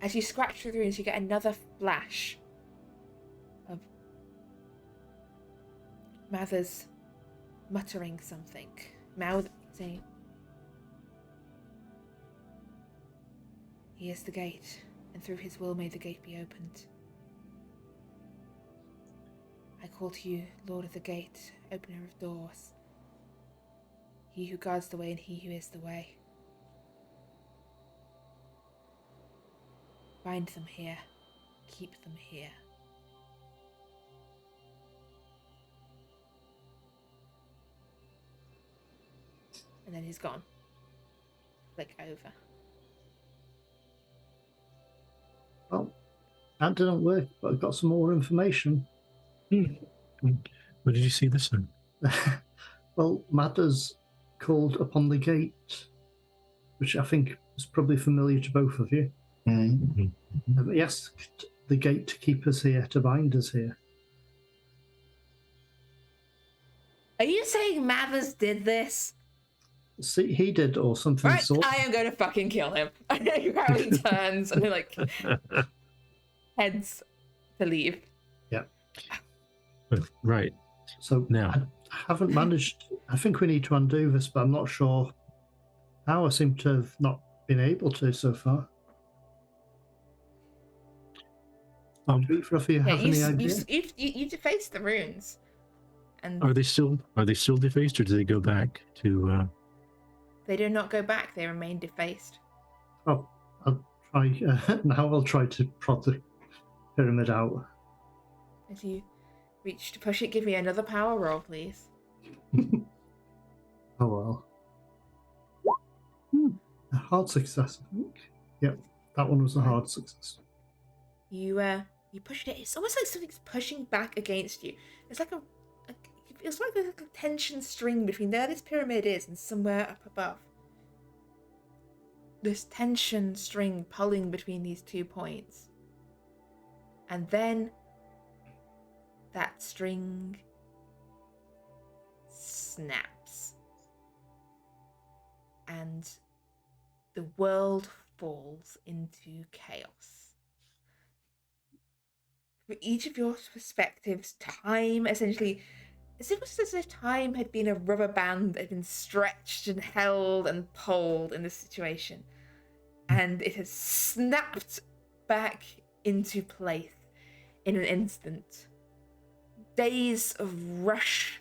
As you scratch through the runes, you get another flash of Mathers muttering something, saying, "He is the gate, and through his will may the gate be opened. I call to you, Lord of the Gate, opener of doors, he who guards the way and he who is the way. Bind them here, keep them here." And then he's gone. Flick over. Well, that didn't work, but I got some more information. What did you see this time? Well, Matters called upon the gate, which I think is probably familiar to both of you. Mm-hmm. He asked the gate to keep us here, to bind us here. Are you saying Mathers did this? See, he did, or something. Right, I am going to fucking kill him. How he turns and heads to leave. Yeah. Right. So now, I haven't managed. I think we need to undo this, but I'm not sure how. I seem to have not been able to so far. Do either of you have any idea? You defaced the runes. And are they still defaced, or do they go back to? They do not go back. They remain defaced. Oh, I'll try now. I'll try to prod the pyramid out. As you reach to push it, give me another power roll, please. Oh well. A hard success, I think. Yep, that one was a hard success. You push it. It's almost like something's pushing back against you. It's like it's like a tension string between there this pyramid is and somewhere up above. This tension string pulling between these 2 points. And then that string snaps. And the world falls into chaos. For each of your perspectives, time essentially, it's almost as if time had been a rubber band that had been stretched and held and pulled in this situation. And it has snapped back into place in an instant. Days rush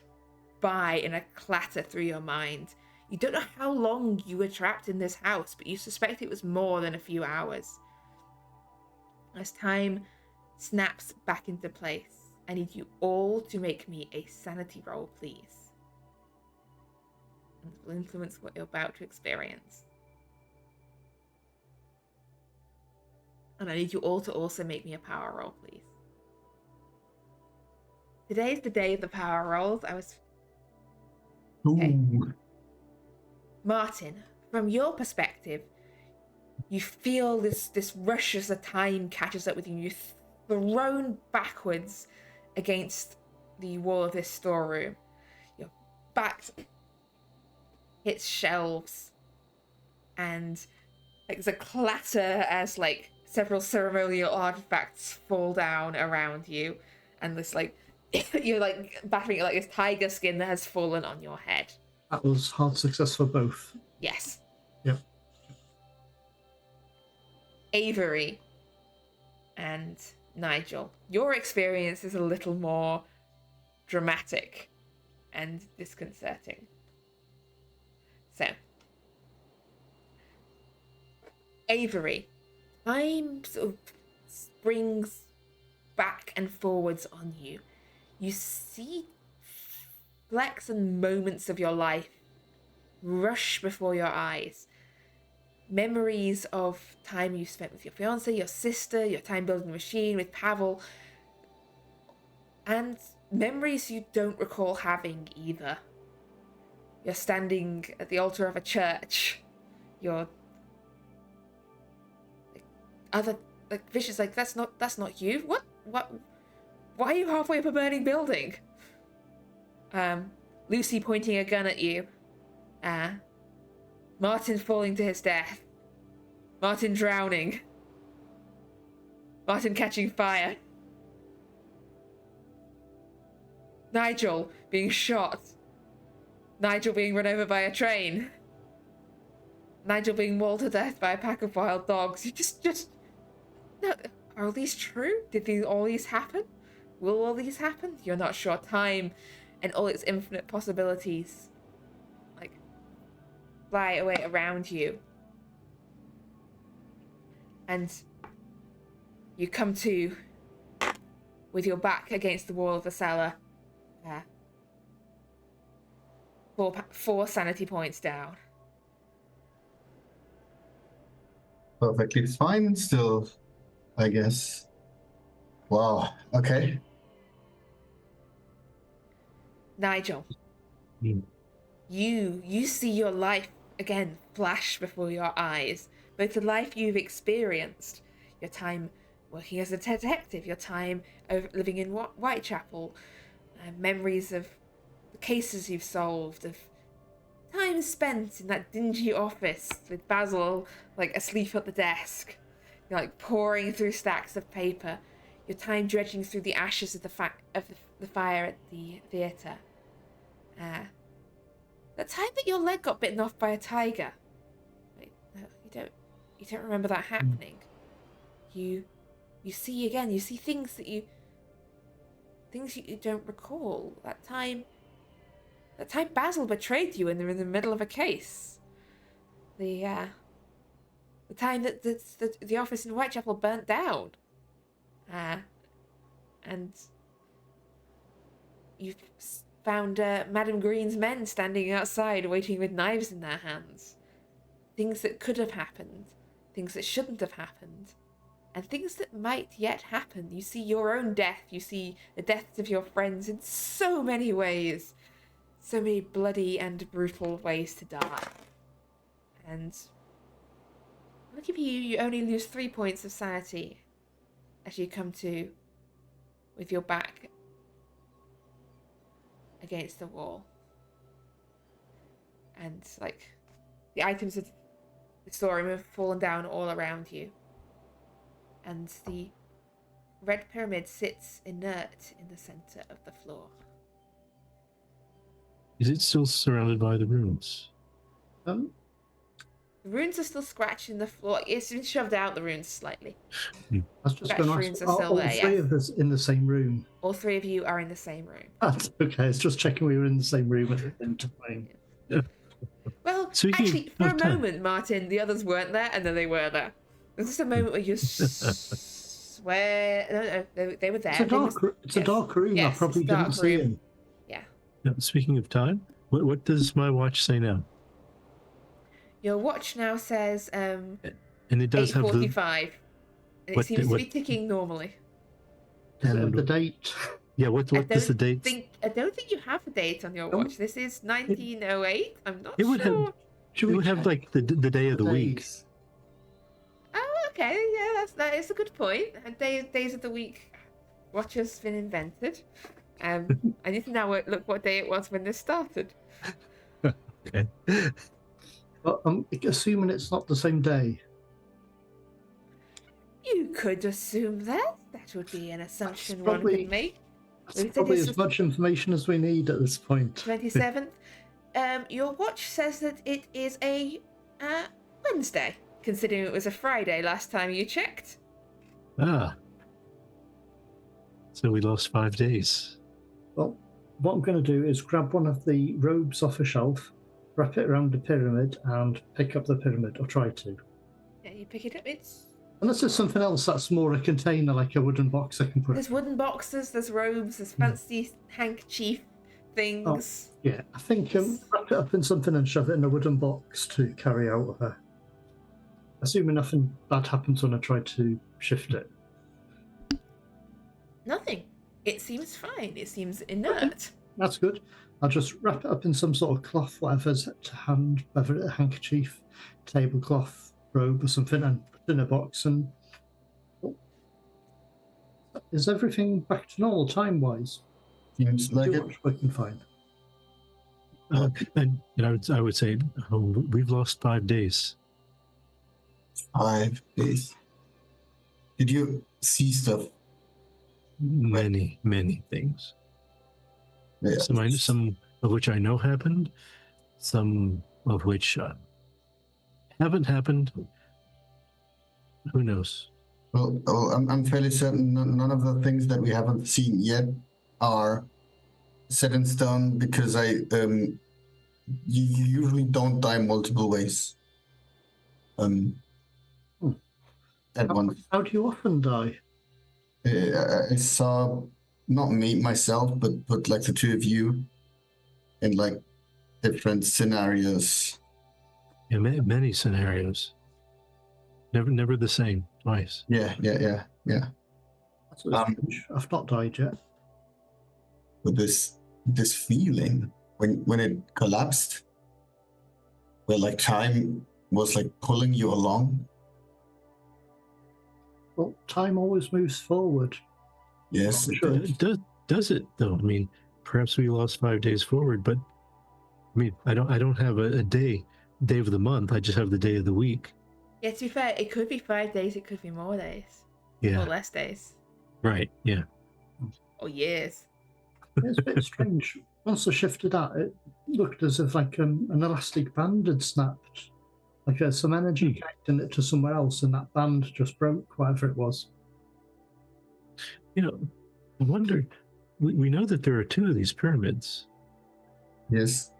by in a clatter through your mind. You don't know how long you were trapped in this house, but you suspect it was more than a few hours. As time snaps back into place, I need you all to make me a sanity roll, please. And it will influence what you're about to experience. And I need you all to also make me a power roll, please. Today is the day of the power rolls. Okay. Ooh. Martin, from your perspective, you feel this rush as the time catches up with you. You're thrown backwards against the wall of this storeroom. Your back hits shelves, and there's a clatter as several ceremonial artifacts fall down around you, and this you're battering it like this tiger skin that has fallen on your head. That was hard success for both. Yes. Yep. Avery and Nigel, your experience is a little more dramatic and disconcerting. So, Avery, time sort of springs back and forwards on you. You see flecks and moments of your life rush before your eyes. Memories of time you spent with your fiancé, your sister, your time building a machine with Pavel, and memories you don't recall having either. You're standing at the altar of a church. You're visions that's not you. What? Why are you halfway up a burning building? Lucy pointing a gun at you. Martin falling to his death. Martin drowning. Martin catching fire. Nigel being shot. Nigel being run over by a train. Nigel being mauled to death by a pack of wild dogs. You just... No, are all these true? Did all these happen? Will all these happen? You're not sure. Time and all its infinite possibilities fly away around you. And you come to with your back against the wall of the cellar. Four sanity points down. Perfectly fine still, I guess. Wow, okay. Nigel, Mm. you see your life again flash before your eyes, both the life you've experienced, your time working as a detective, your time living in Whitechapel, memories of the cases you've solved, of time spent in that dingy office with Basil asleep at the desk, pouring through stacks of paper, your time dredging through the ashes of the fire at the theatre. The time that your leg got bitten off by a tiger. Wait, no, you don't remember that happening. You see again, you see things you don't recall. That time Basil betrayed you and they're in the middle of a case. The time that the office in Whitechapel burnt down. And you found Madame Green's men standing outside waiting with knives in their hands. things that could have happened, things that shouldn't have happened, and things that might yet happen. You see your own death, you see the deaths of your friends in so many ways, so many bloody and brutal ways to die. And look at you only lose 3 points of sanity as you come to with your back against the wall. And like the items of the storeroom have fallen down all around you. And the red pyramid sits inert in the center of the floor. Is it still surrounded by the runes? The runes are still scratching the floor. It's been shoved out, the runes, slightly. I was just going to runes ask, are are still all there, three yes. of us in the same room? All 3 of you are in the same room. That's okay. It's just checking we were in the same room at the same time. Well, Speaking actually, for a of time. moment, Martin, the others weren't there, and then they were there. There's just a moment where you swear... No, they were there. It's a dark room. Yes, I probably it's a dark didn't see room. him. Yeah. Now, speaking of time, what does my watch say now? Your watch now says And it does have the 8:45. And it seems to be ticking normally. Does it have And- the date? yeah. What does the date? I don't think you have a date on your watch. This is 1908. I'm not It would sure. have. It would have like the day of the week. Days? Oh, okay. Yeah, that is a good point. And days of the week watch has been invented. I need to now look what day it was when this started. Okay. But I'm assuming it's not the same day. You could assume that. That would be an assumption one probably- could make. That's said probably this as was- much information as we need at this point. 27th. Your watch says that it is a Wednesday, considering it was a Friday last time you checked. Ah. So we lost 5 days. Well, what I'm going to do is grab one of the robes off a shelf, wrap it around the pyramid, and pick up the pyramid, or try to. Yeah, you pick it up. Unless there's something else that's more a container, like a wooden box I can put. There's wooden boxes, there's robes, there's fancy handkerchief things. Yeah, I think wrap it up in something and shove it in a wooden box to carry out of her. Assuming nothing bad happens when I try to shift it. Nothing. It seems fine. It seems inert. That's good. I'll just wrap it up in some sort of cloth, whatever's to hand, whether it's a handkerchief, tablecloth, robe or something, and put it in a box. And is everything back to normal time-wise? Seems like it. Working fine. And I would say we've lost 5 days. 5 days. Did you see stuff? Many things. Yeah. Some of which I know happened, some of which haven't happened. Who knows? Well, I'm fairly certain none of the things that we haven't seen yet are set in stone because you usually don't die multiple ways. At once. How do you often die? I saw not me myself, but like the two of you in like different scenarios. Yeah, many scenarios. Never the same twice. Yeah. That's strange. I've not died yet. But this feeling when it collapsed, where like time was like pulling you along. Well, time always moves forward. Yes, I'm it sure. did. Does it though? I mean, perhaps we lost 5 days forward, but I mean, I don't have a day of the month. I just have the day of the week. Yeah, to be fair, it could be 5 days, it could be more days. Yeah. Or less days. Right. Yeah. Or years. It's a bit strange. Once I shifted that, it looked as if like an elastic band had snapped. Like some energy connecting it to somewhere else, and that band just broke, whatever it was. You know, I wonder. We know that there are 2 of these pyramids. Yes.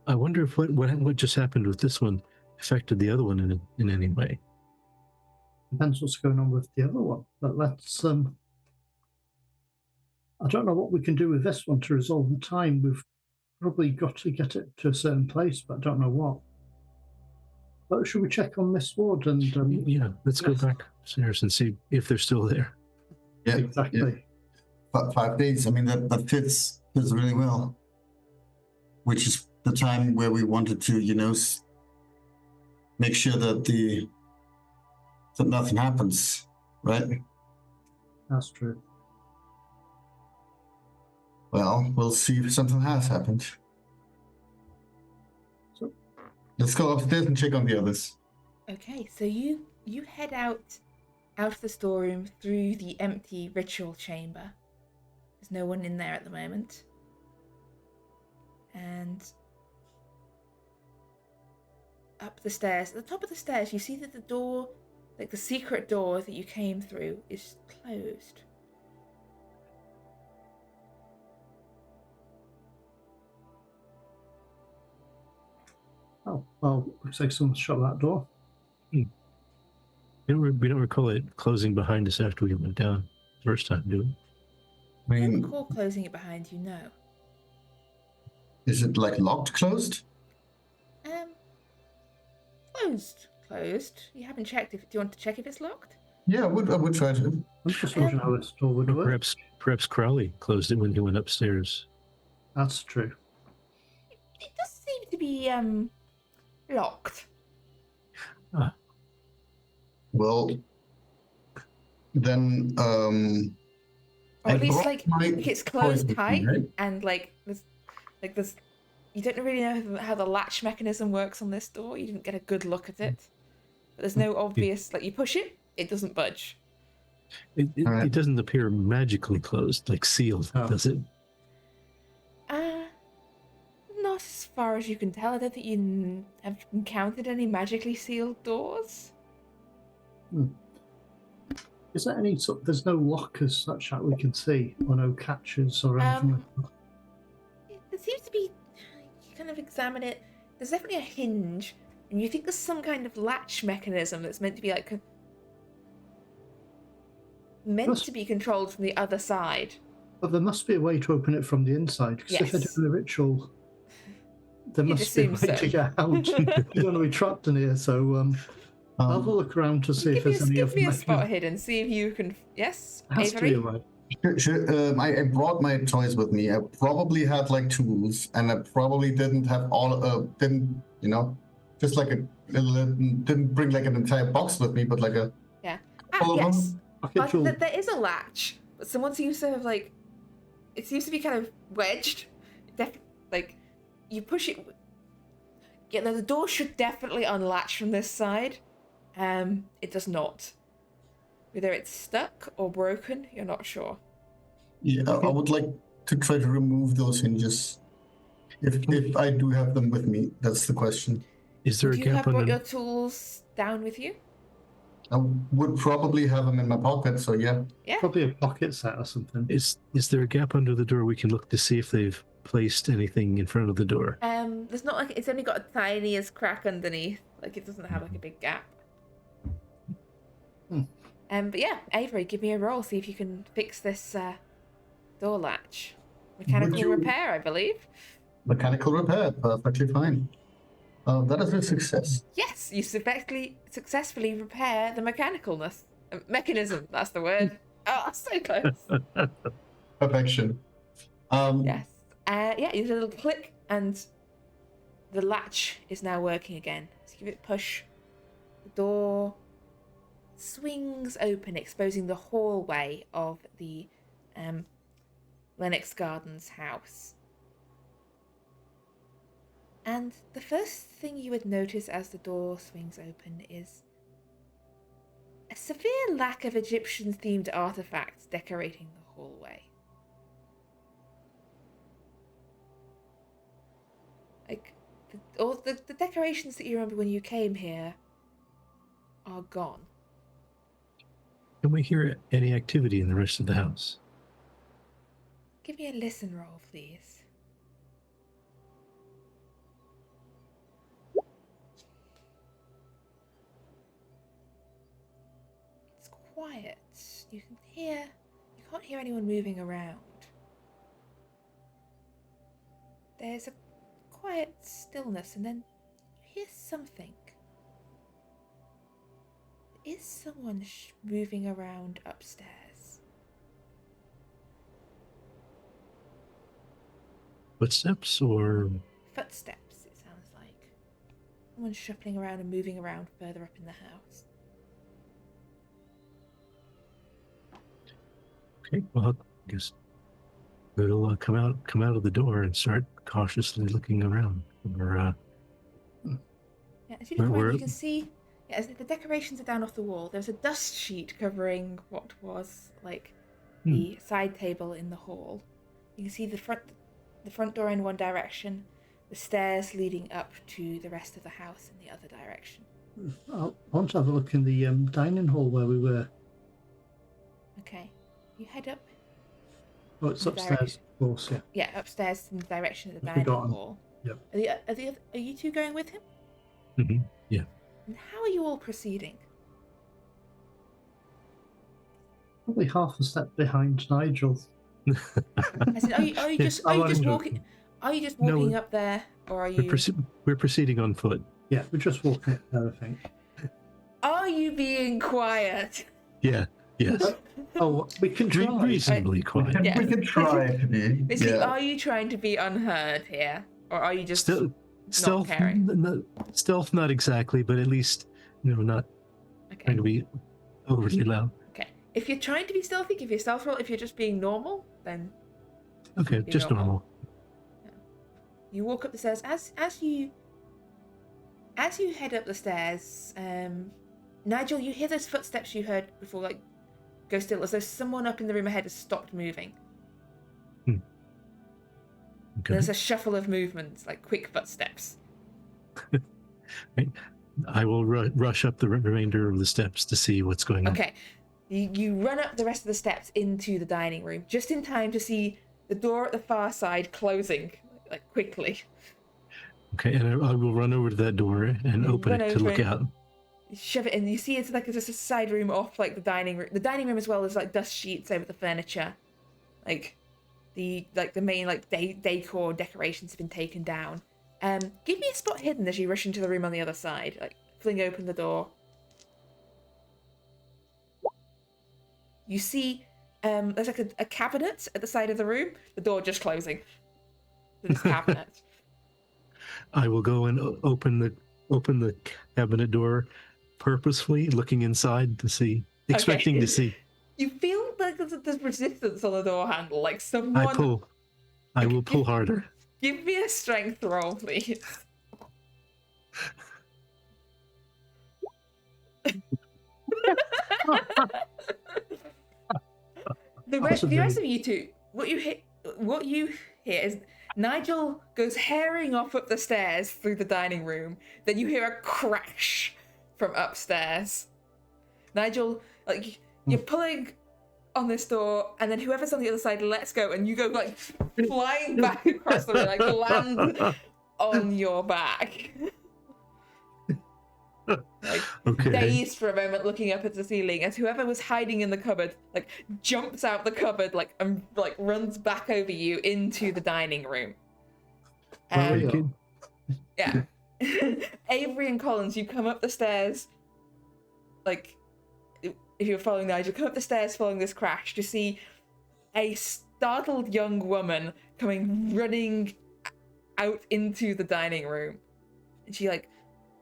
I wonder if what just happened with this one affected the other one in any way. Depends what's going on with the other one. But let's. I don't know what we can do with this one to resolve the time. We've probably got to get it to a certain place, but I don't know what. Should we check on Miss Ward and Yeah, let's go yes. back upstairs and see if they're still there. Yeah, exactly? yeah. 5 days. I mean, that fits really well. Which is the time where we wanted to, make sure that nothing happens, right? That's true. Well, we'll see if something has happened. So let's go upstairs and check on the others. Okay, so you head out of the storeroom through the empty ritual chamber. There's no one in there at the moment. And up the stairs, at the top of the stairs, you see that the door, like the secret door that you came through, is closed. Oh, well, looks like someone shut that door. We don't recall it closing behind us after we went down the first time, do we? I I don't mean, recall closing it behind you, no. is it like locked, closed? Closed. You haven't checked. Do you want to check if it's locked? Yeah, I would try to. I'm just wondering how this door would Or work. perhaps Crowley closed it when he went upstairs. That's true. It does seem to be locked. Well, then, Or I at least brought like my it's closed toilet, tight, right? and there's you don't really know how the latch mechanism works on this door. You didn't get a good look at it. But there's no obvious, like you push it, it doesn't budge. Alright. It doesn't appear magically closed, like sealed, Oh. does it? Not as far as you can tell. I don't think you have encountered any magically sealed doors. Is there any sort? There's no lock as such that we can see, or no catches or anything like that. There seems to be. You kind of examine it. There's definitely a hinge, and you think there's some kind of latch mechanism that's meant to be like to be controlled from the other side. But there must be a way to open it from the inside, because if they're Yes. doing the ritual, there You'd must be a way assume to so. get out. You don't want to be trapped in here, so I'll have a look around to see if there's any Give other me a mechanism. spot hidden. See if you can. Yes, It has to be Avery. a way. I brought my toys with me. I probably had like tools, and I probably didn't have just like didn't bring like an entire box with me, but like a all of them. Yes. Okay, tool. There is a latch, but someone seems to have it seems to be kind of wedged. Like you push it. Yeah, the door should definitely unlatch from this side. It does not. Whether it's stuck or broken, you're not sure. Yeah, I would like to try to remove those hinges. If I do have them with me, that's the question. Is there Would a you gap have on brought the... your tools down with you? I would probably have them in my pocket, so yeah. Yeah. Probably a pocket set or something. Is there a gap under the door we can look to see if they've placed anything in front of the door? There's not it's only got a tiniest crack underneath. Like it doesn't have like a big gap. But yeah, Avery, give me a roll. See if you can fix this door latch. Mechanical repair, I believe. Mechanical repair, perfectly fine. That is a success. Yes, you successfully repair the mechanism. That's the word. Oh, so close. Perfection. Yes. Yeah, you did a little click, and the latch is now working again. So give it a push. The door swings open, exposing the hallway of the Lennox Gardens house. And the first thing you would notice as the door swings open is a severe lack of Egyptian-themed artifacts decorating the hallway. Like, all the decorations that you remember when you came here are gone. Can we hear any activity in the rest of the house? Give me a listen roll, please. It's quiet. You can't hear anyone moving around. There's a quiet stillness, and then you hear something is someone moving around upstairs. Footsteps or Footsteps, it sounds like. Someone shuffling around and moving around further up in the house. okay? Well, I guess we'll come out of the door and start cautiously looking around. Or Yeah, as you look around, where you can see, yeah, as the decorations are down off the wall. There's a dust sheet covering what was like the side table in the hall. You can see the front door in one direction, the stairs leading up to the rest of the house in the other direction. I want to have a look in the dining hall where we were. Okay, you head up. Oh, it's in the upstairs, direction- of course, yeah. Yeah, upstairs in the direction of the I've dining forgotten. hall. Yep. Are you two going with him? yeah. And how are you all proceeding? Probably half a step behind Nigel. As in, are you Yes, just I'm walking? Are you just No, walking up there, or are you? We're proceeding on foot. Yeah, we're just walking up there, I think. Are you being quiet? Yeah. Yes. Oh, we can try. Reasonably quiet. Yeah. We can try to be. Basically, Yeah. are you trying to be unheard here, or are you just Still, not stealth, caring? stealth, not exactly, but at least not Okay. trying to be overly loud. Okay. If you're trying to be stealthy, give your stealth roll. If you're just being normal, then Okay, be just normal. You walk up the stairs. As you head up the stairs, Nigel, you hear those footsteps you heard before, like, go still, as though someone up in the room ahead has stopped moving. Okay. There's a shuffle of movements, like quick footsteps. Right. I will rush up the remainder of the steps to see what's going on. Okay. You run up the rest of the steps into the dining room, just in time to see the door at the far side closing, like, quickly. Okay, and I will run over to that door and open Run it to over look it. out. You shove it in. You see it's like just a side room off, like, the dining room. The dining room as well as, like, dust sheets over the furniture. Like, the main, like, decor decorations have been taken down. Give me a spot hidden as you rush into the room on the other side. Like, fling open the door. You see, there's like a cabinet at the side of the room. The door just closing. This cabinet. I will go and open the cabinet door purposefully, looking inside to see, expecting to see. You feel like there's resistance on the door handle, like someone. I will pull harder. Give me a strength roll, please. The rest of you two, what you hear is Nigel goes herring off up the stairs through the dining room. Then you hear a crash from upstairs. Nigel, like, you're pulling on this door, and then whoever's on the other side lets go, and you go, like, flying back across the room, like, land on your back. Like, Okay. dazed for a moment, looking up at the ceiling, as whoever was hiding in the cupboard, like, jumps out the cupboard, like, and, like, runs back over you into the dining room. Yeah. Avery and Collins, you come up the stairs, like, if you're following Nigel, come up the stairs following this crash to see a startled young woman coming running out into the dining room. And she, like,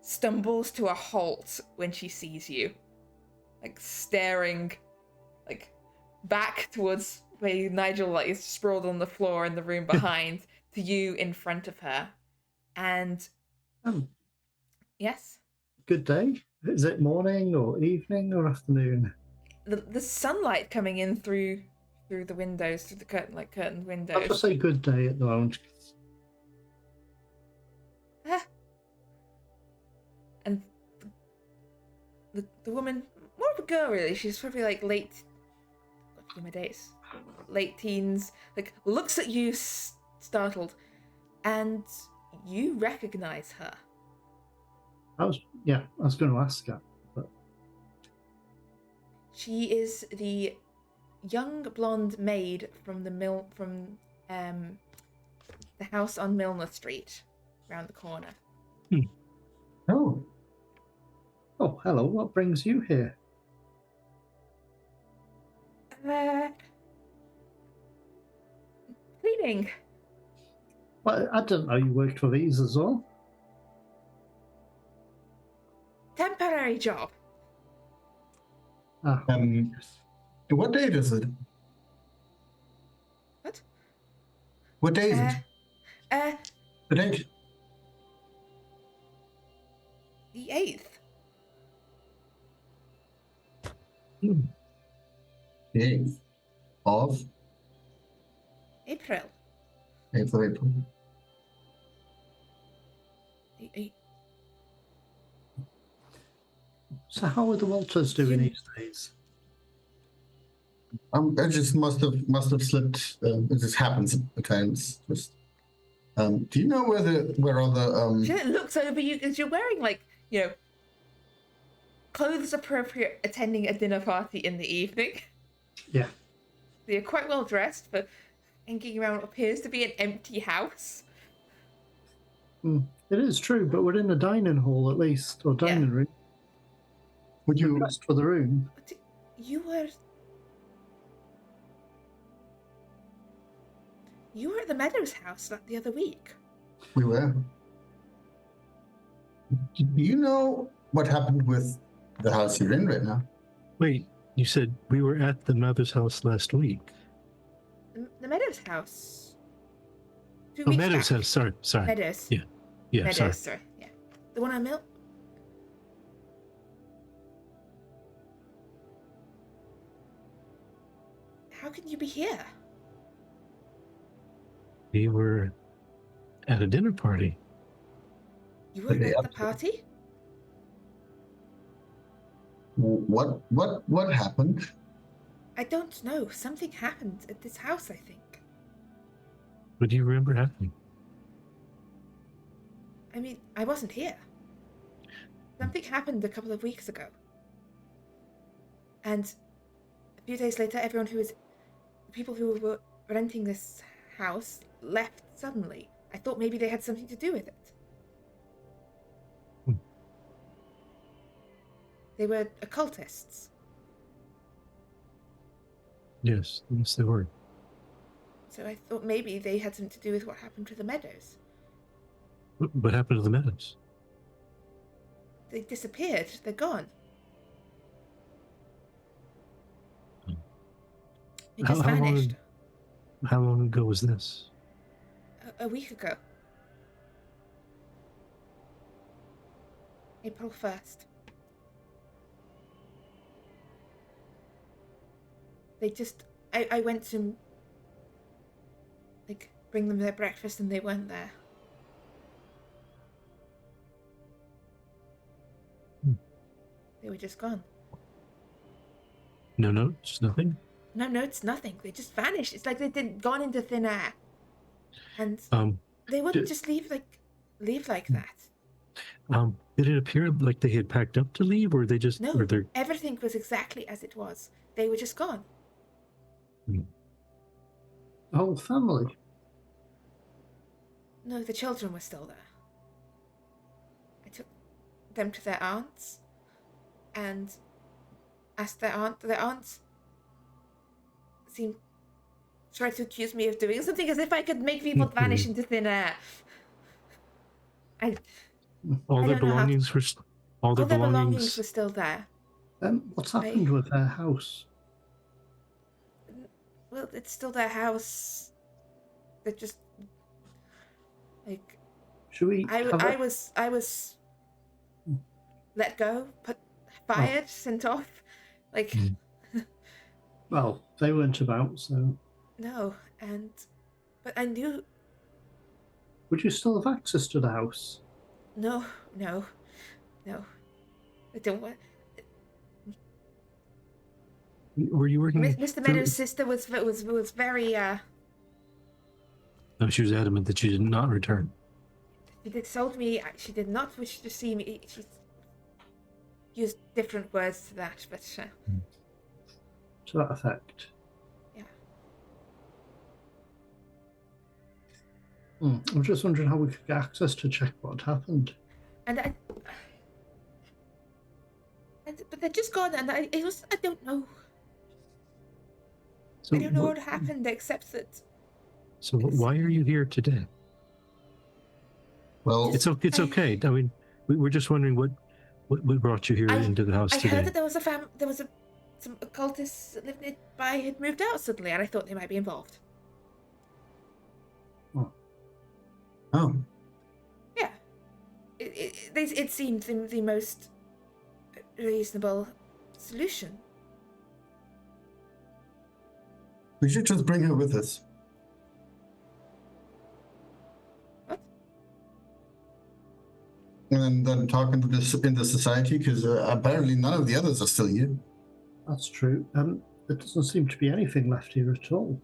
stumbles to a halt when she sees you, like, staring, like, back towards where Nigel, like, is sprawled on the floor in the room behind, to you in front of her. And yes, good day. Is it morning or evening or afternoon? The sunlight coming in through the windows, through the curtained windows. I'll just say good day at the moment. And the woman, more of a girl really, she's probably like late teens, like, looks at you startled, and you recognize her. I was going to ask her, but She is the young blonde maid from the house on Milner Street, around the corner. oh, Oh, hello. What brings you here? Cleaning. Well, I didn't know you worked for these as well. Temporary job. Ah, What date is it? What? What day is it? The date? The 8th. Hmm. The 8th of April. April. so how are the Walters doing these days? I just must have slipped. It just happens at times. Just. Do you know where all the She looks over you because you're wearing, like, clothes appropriate attending a dinner party in the evening. Yeah. So you're quite well dressed for hanging around what appears to be an empty house. It is true, but we're in a dining hall at least, or dining room. would You're you dressed for the room. But you were at the Meadows house the other week. we were? Do you know what happened with the house you're in right now? Wait, you said we were at the mother's house last week. The Meadows house. 2 Oh, weeks Meadows back. house. Sorry. Meadows. Yeah, Meadows, sorry. sorry. Yeah. The one on Mill. How can you be here? We were at a dinner party. You were at the party? What happened? I don't know. Something happened at this house, I think. What do you remember happening? I mean, I wasn't here. Something happened a couple of weeks ago. And a few days later, people who were renting this house left suddenly. I thought maybe they had something to do with it. They were occultists. Yes, they were. So I thought maybe they had something to do with what happened to the Meadows. What happened to the Meadows? They disappeared. They're gone. They just vanished. How long ago was this? A week ago. April 1st. They just... I went to, like, bring them their breakfast and they weren't there. They were just gone. No notes, nothing? No, it's nothing. They just vanished. It's like they'd gone into thin air. And they wouldn't just leave like that. Did it appear like they had packed up to leave, or they just... No, everything was exactly as it was. They were just gone. The whole family? No, the children were still there. I took them to their aunts and asked their aunts tried to accuse me of doing something as if I could make people vanish into thin air. All their belongings were still there. What's happened with their house? Well, it's still their house. They're just like... Should we? I was let go, fired, sent off. Like... Well, they weren't about, so... No, but I knew... Would you still have access to the house? No. I don't want... Were you working... Mr. Meadows' sister was very, No, she was adamant that she did not return. She told me she did not wish to see me. She used different words to that, but... To that effect? Yeah. I'm just wondering how we could get access to check what had happened. And but they're just gone, and I don't know. So I don't know what happened, except that So why are you here today? Well, It's okay. I mean, we're just wondering what brought you here into the house I today. heard that there was some occultists that lived nearby had moved out suddenly, and I thought they might be involved. oh, Yeah, it seemed the most reasonable solution. we should just bring her with us. What? And then talk into this in the society, because apparently none of the others are still here. That's true. There doesn't seem to be anything left here at all.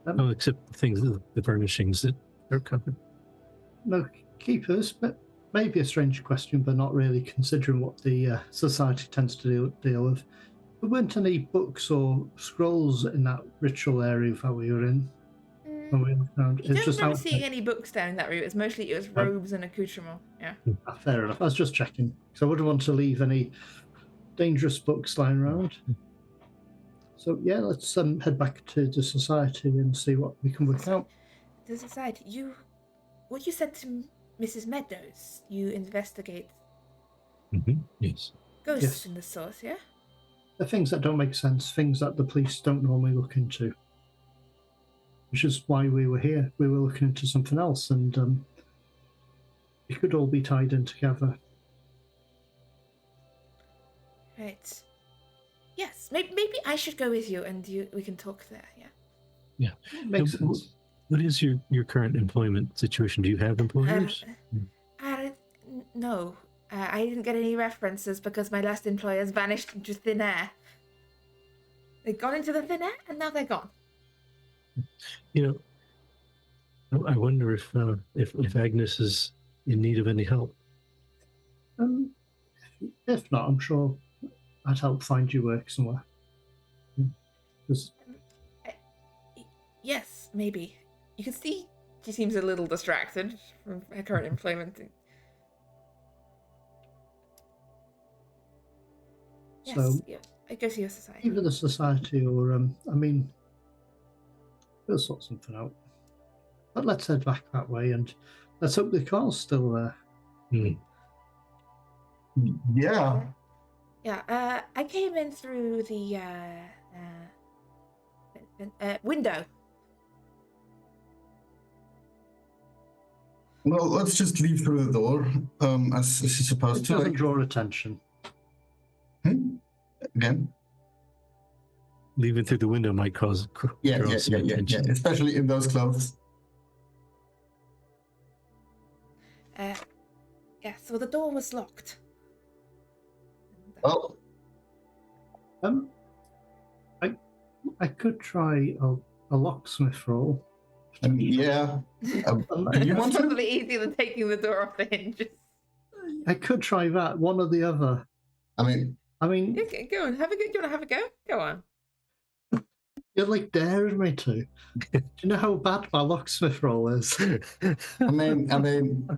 Oh, except the things, the furnishings that are covered. No keepers, but maybe a strange question, but not really, considering what the society tends to deal with. There weren't any books or scrolls in that ritual area that we were in. When we looked around. You It's don't just remember outside. seeing any books down that route. It was robes and accoutrements. Yeah. Fair enough. I was just checking. So I wouldn't want to leave any dangerous books lying around. So yeah, let's head back to the society and see what we can work out. The society. What you said to Mrs. Meadows. You investigate Yes. ghosts Yes. in the source, yeah? The things that don't make sense, things that the police don't normally look into. Which is why we were here. We were looking into something else, and it could all be tied in together. Right. Yes. Maybe I should go with you, and we can talk there. Yeah. Yeah. Makes sense. What is your current employment situation? Do you have employers? No. I didn't get any references because my last employers vanished into thin air. They've gone into the thin air, and now they're gone. You know, I wonder if Agnes is in need of any help. If not, I'm sure I'd help find you work somewhere. 'Cause Yes, maybe. You can see she seems a little distracted from her current employment. Yes, So- yeah, I go to your society. either the society or, I mean, we'll sort something out. But let's head back that way, and let's hope the car's still there. Yeah. Yeah, I came in through the window. Well, let's just leave through the door, as she's supposed It to. doesn't Like, draw attention. again. Leaving through the window might cause Yeah, draw some attention. especially in those clothes. Yeah, so the door was locked. Well, I could try a locksmith roll. yeah. You It's want to? probably easier than taking the door off the hinges. I could try that, one or the other. I mean, Okay, go on, have a go. Do you want to have a go? Go on. You're like daring me to. Do you know how bad my locksmith roll is? I mean.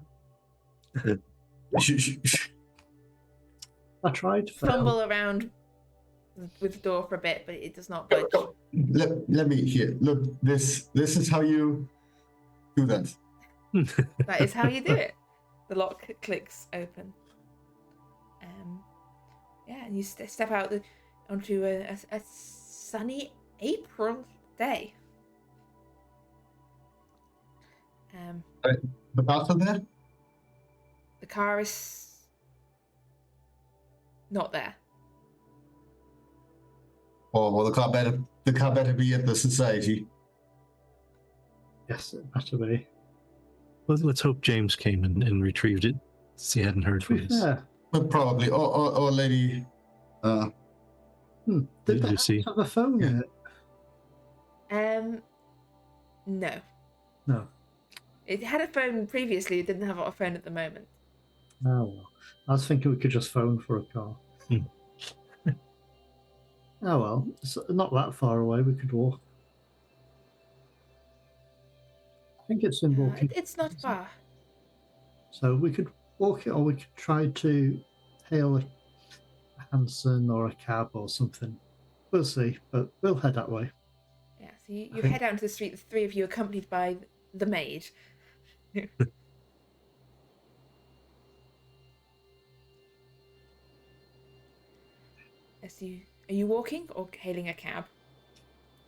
I tried to fail. Fumble around with the door for a bit, but it does not budge. Let me here. Look, this is how you do that. That is how you do it. The lock clicks open. Yeah, and you step out onto a sunny April day. The path there? The car is not there. Oh, well, the car better be at the society. Yes, it better be. Let's hope James came and retrieved it. Since he hadn't heard To from be us. fair, But probably, or lady. did Did they you see? have a phone in it? No. No. It had a phone previously. It didn't have a phone at the moment. Oh, well. I was thinking we could just phone for a car. Oh, well. It's not that far away. We could walk. I think it's in walking. It's not far. So we could walk it, or we could try to hail Hanson or a cab or something. We'll see, but we'll head that way. Yeah, so you I think- head out into the street, the three of you accompanied by the maid. Are you walking or hailing a cab?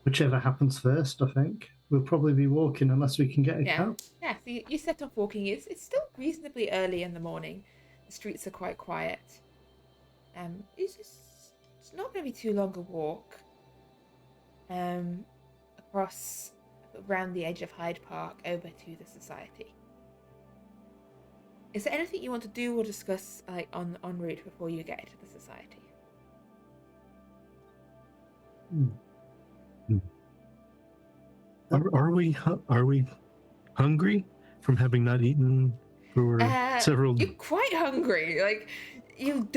Whichever happens first, I think. We'll probably be walking unless we can get a Yeah. cab. Yeah, so you set off walking. It's still reasonably early in the morning. The streets are quite quiet. It's not going to be too long a walk. Across around the edge of Hyde Park over to the society. Is there anything you want to do or discuss like on route before you get to the society? Are we hungry from having not eaten for several? You're quite hungry. Like you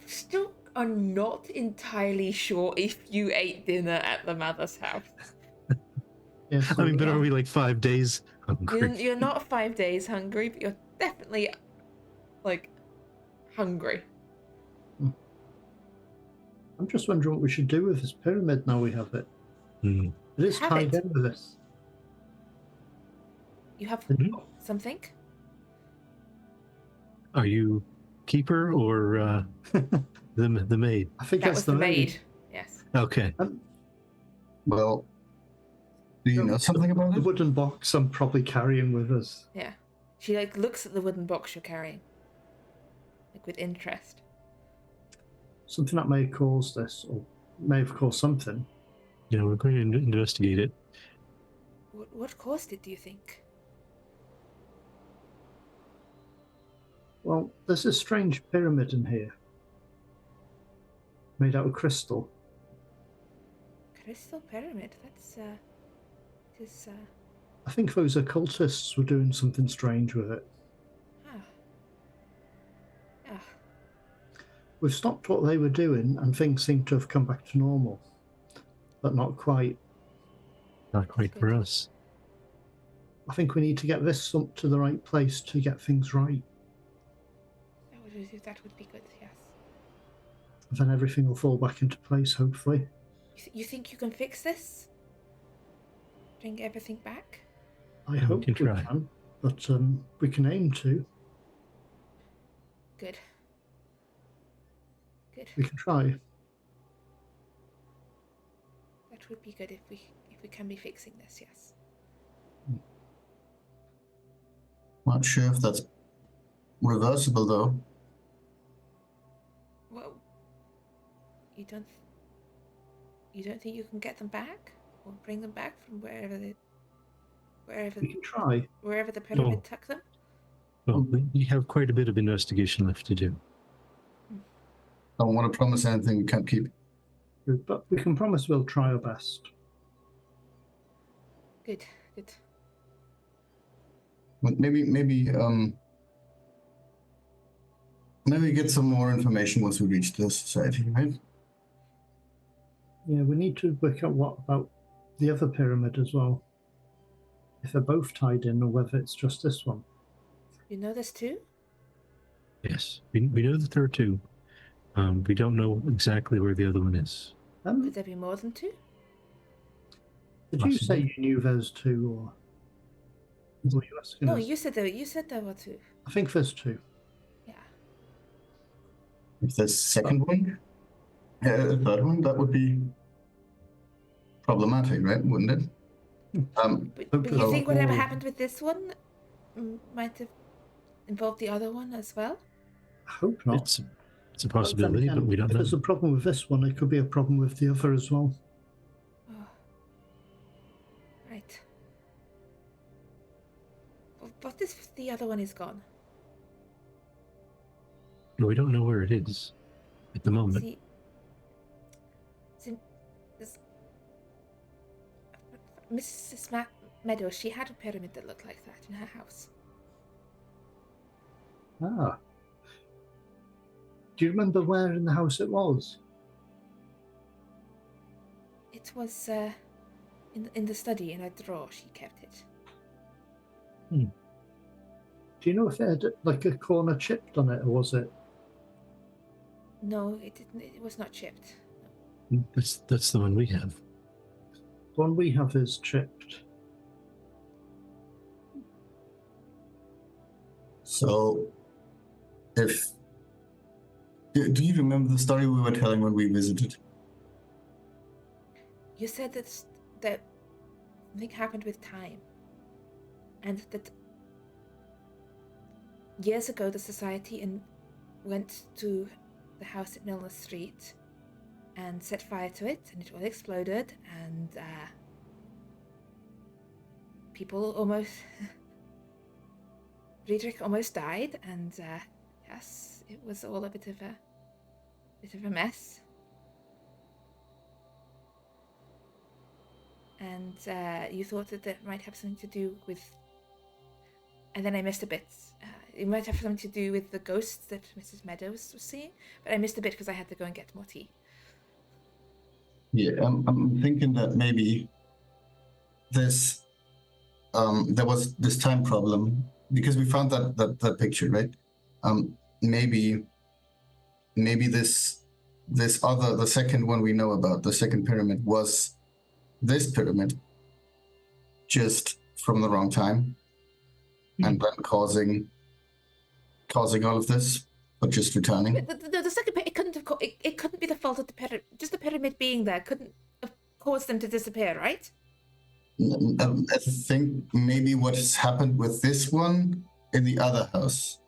still are not entirely sure if you ate dinner at the mother's house. Yes, I mean, but Yeah. are we like 5 days hungry? You're not 5 days hungry, but you're definitely like hungry. I'm just wondering what we should do with this pyramid now we have it. Hmm. It is Have tied it. in with this. You have Mhm. something? Are you keeper or the maid? I think That that's was the maid. Yes. Okay. Well, do you know something about The it? wooden box I'm probably carrying with us. Yeah. She like looks at the wooden box you're carrying. Like with interest. Something that may have caused this, or may have caused something. You know, we're going to investigate it. What caused it, do you think? Well, there's a strange pyramid in here. Made out of crystal. Crystal pyramid. That's I think those occultists were doing something strange with it. ah. Ah. We've stopped what they were doing and things seem to have come back to normal. But not quite. Not quite good. for us. I think we need to get this up to the right place to get things right. That would be good, yes. Then everything will fall back into place, hopefully. You think you can fix this? Bring everything back? I hope we can try. can, but we can aim to. Good. Good. We can try. That would be good if we can be fixing this, yes. Not sure if that's reversible though. Well, you don't think you can get them back or bring them back from wherever We can try. wherever the pyramid No. took them? Well, we have quite a bit of investigation left to do. Don't want to promise anything we can't keep. But we can promise we'll try our best. Good, good. But maybe get some more information once we reach the society, right? Yeah, we need to work out what about the other pyramid as well. If they're both tied in or whether it's just this one. You know this too? Yes, we know that there are 2. We don't know exactly where the other one is. Could there be more than 2? Did you say Possibly. you knew there's 2 or were you asking No, us? you said there were 2. I think there's 2. Yeah. If there's a second one, a third one, that would be problematic, right? Wouldn't it? But you so- think whatever happened with this one might have involved the other one as well? I hope not. It's a possibility, but we don't If know. there's a problem with this one, it could be a problem with the other as well. Oh. Right. What if the other one is gone? We don't know where it is at the moment. See, Mrs. Meadows, she had a pyramid that looked like that in her house. Ah. Do you remember where in the house it was? It was in the study in a drawer. She kept it. Do you know if it had like a corner chipped on it, or was it? No, it didn't. It was not chipped. That's the one we have. The one we have is chipped. So, if do you remember the story we were telling when we visited? You said that something happened with time, and that years ago the society went to the house at Milner Street and set fire to it, and it all exploded, and people almost Friedrich almost died, and yes, it was all a bit of a mess. And you thought that might have something to do with, and then I missed a bit. It might have something to do with the ghosts that Mrs. Meadows was seeing, but I missed a bit because I had to go and get more tea. Yeah, I'm thinking that maybe this there was this time problem because we found that picture, right? Maybe this other, the second one we know about, the second pyramid, was this pyramid, just from the wrong time, and then causing all of this, but just returning. The second pyramid, it couldn't be the fault of the pyramid. Just the pyramid being there couldn't have caused them to disappear, right? I think maybe what has happened with this one in the other house.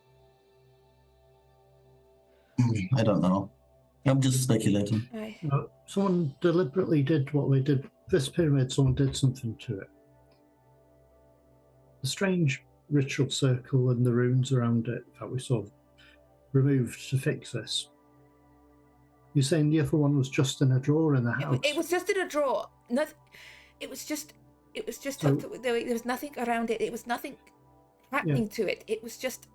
I don't know. I'm just speculating. Someone deliberately did what they did. This pyramid, someone did something to it. The strange ritual circle and the runes around it that we saw removed to fix this. You're saying the other one was just in a drawer in the house? It was just in a drawer. It was just So, there was nothing around it. It was nothing happening to it. It was just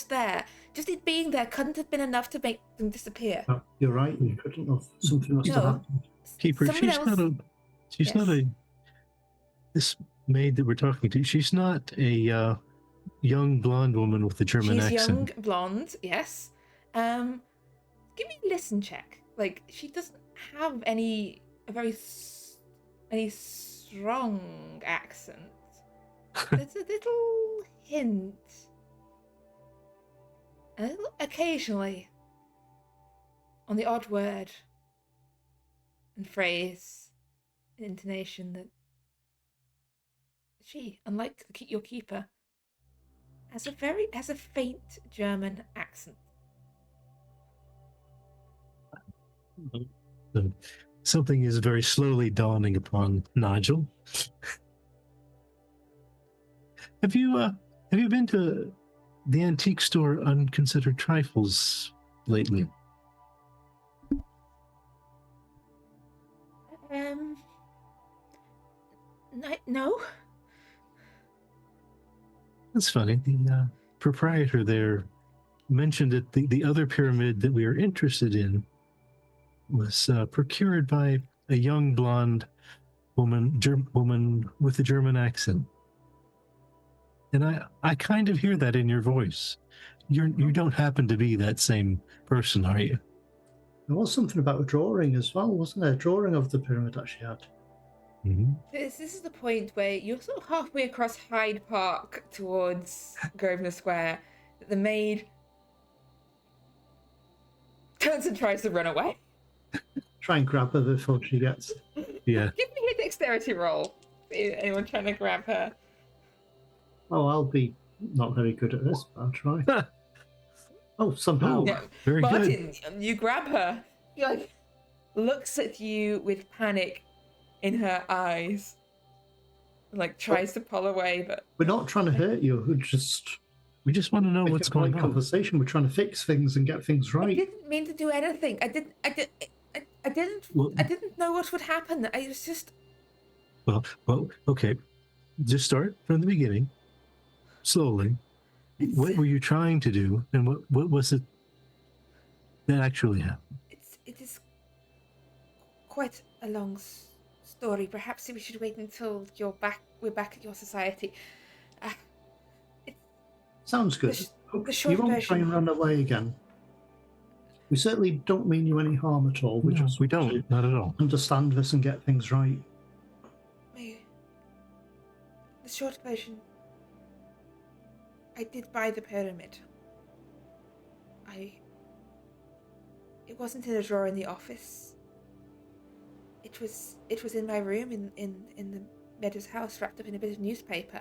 there. Just it being there couldn't have been enough to make them disappear. no, you're right. You couldn't have. Something must have happened. Keeper, she's not a this maid that we're talking to. She's not a young blonde woman with a German accent. She's young, blonde, yes. Give me a listen check. Like, she doesn't have any strong accent. There's a little hint. Occasionally. On the odd word and phrase, intonation that she, unlike your keeper, has a faint German accent. Something is very slowly dawning upon Nigel. Have you been to the antique store Unconsidered Trifles lately? No. That's funny. The proprietor there mentioned that the other pyramid that we are interested in was procured by a young blonde woman with a German accent. And I kind of hear that in your voice. You don't happen to be that same person, are you? There was something about a drawing as well, wasn't there? A drawing of the pyramid that she had. Mm-hmm. This is the point where you're sort of halfway across Hyde Park towards Grosvenor Square. The maid turns and tries to run away. Try and grab her before she gets. Yeah. Give me a dexterity roll. Anyone trying to grab her? Oh, I'll be not very good at this, but I'll try. Oh, somehow. Yeah. Very Martin, good. you grab her. She looks at you with panic in her eyes. Tries to pull away, but We're not trying to hurt you. We just want to know what's going on. Conversation. We're trying to fix things and get things right. I didn't mean to do anything. I didn't know what would happen. I was just. Well, okay. Just start from the beginning, slowly. What were you trying to do, and what was it that actually happened? It is quite a long story. Perhaps we should wait until we're back at your society. Sounds good. The short You won't try version. and run away again. We certainly don't mean you any harm at all. We No, just we want don't. Not at all. to understand this and get things right. The short version, I did buy the pyramid. It wasn't in a drawer in the office. It was in my room in the Meadows house, wrapped up in a bit of newspaper.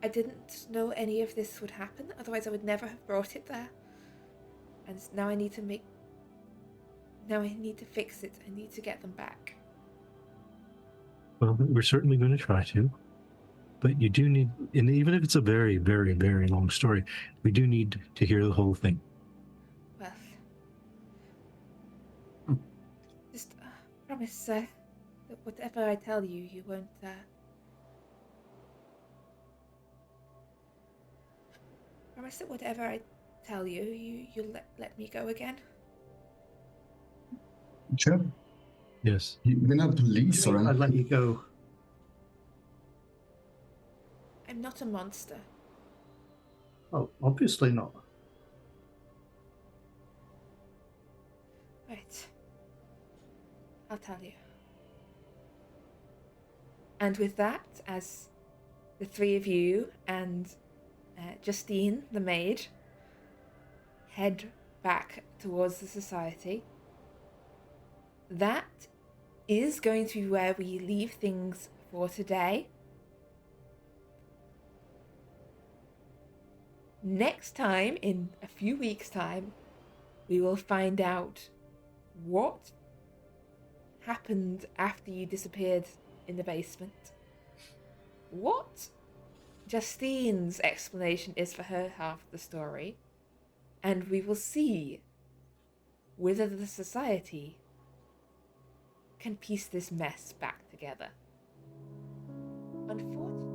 I didn't know any of this would happen, otherwise I would never have brought it there. And now I need to fix it. I need to get them back. Well, we're certainly going to try to. But you do need, and even if it's a very, very, very long story, we do need to hear the whole thing. Well, just promise that whatever I tell you, you won't. Promise that whatever I tell you, you'll let me go again. Sure. Yes. We're not police or I'd anything. let you go. I'm not a monster. Oh, obviously not. Right. I'll tell you. And with that, as the three of you and Justine, the maid, head back towards the society, that is going to be where we leave things for today. Next time, in a few weeks' time, we will find out what happened after you disappeared in the basement. What Justine's explanation is for her half of the story. And we will see whether the society can piece this mess back together. Unfortunately,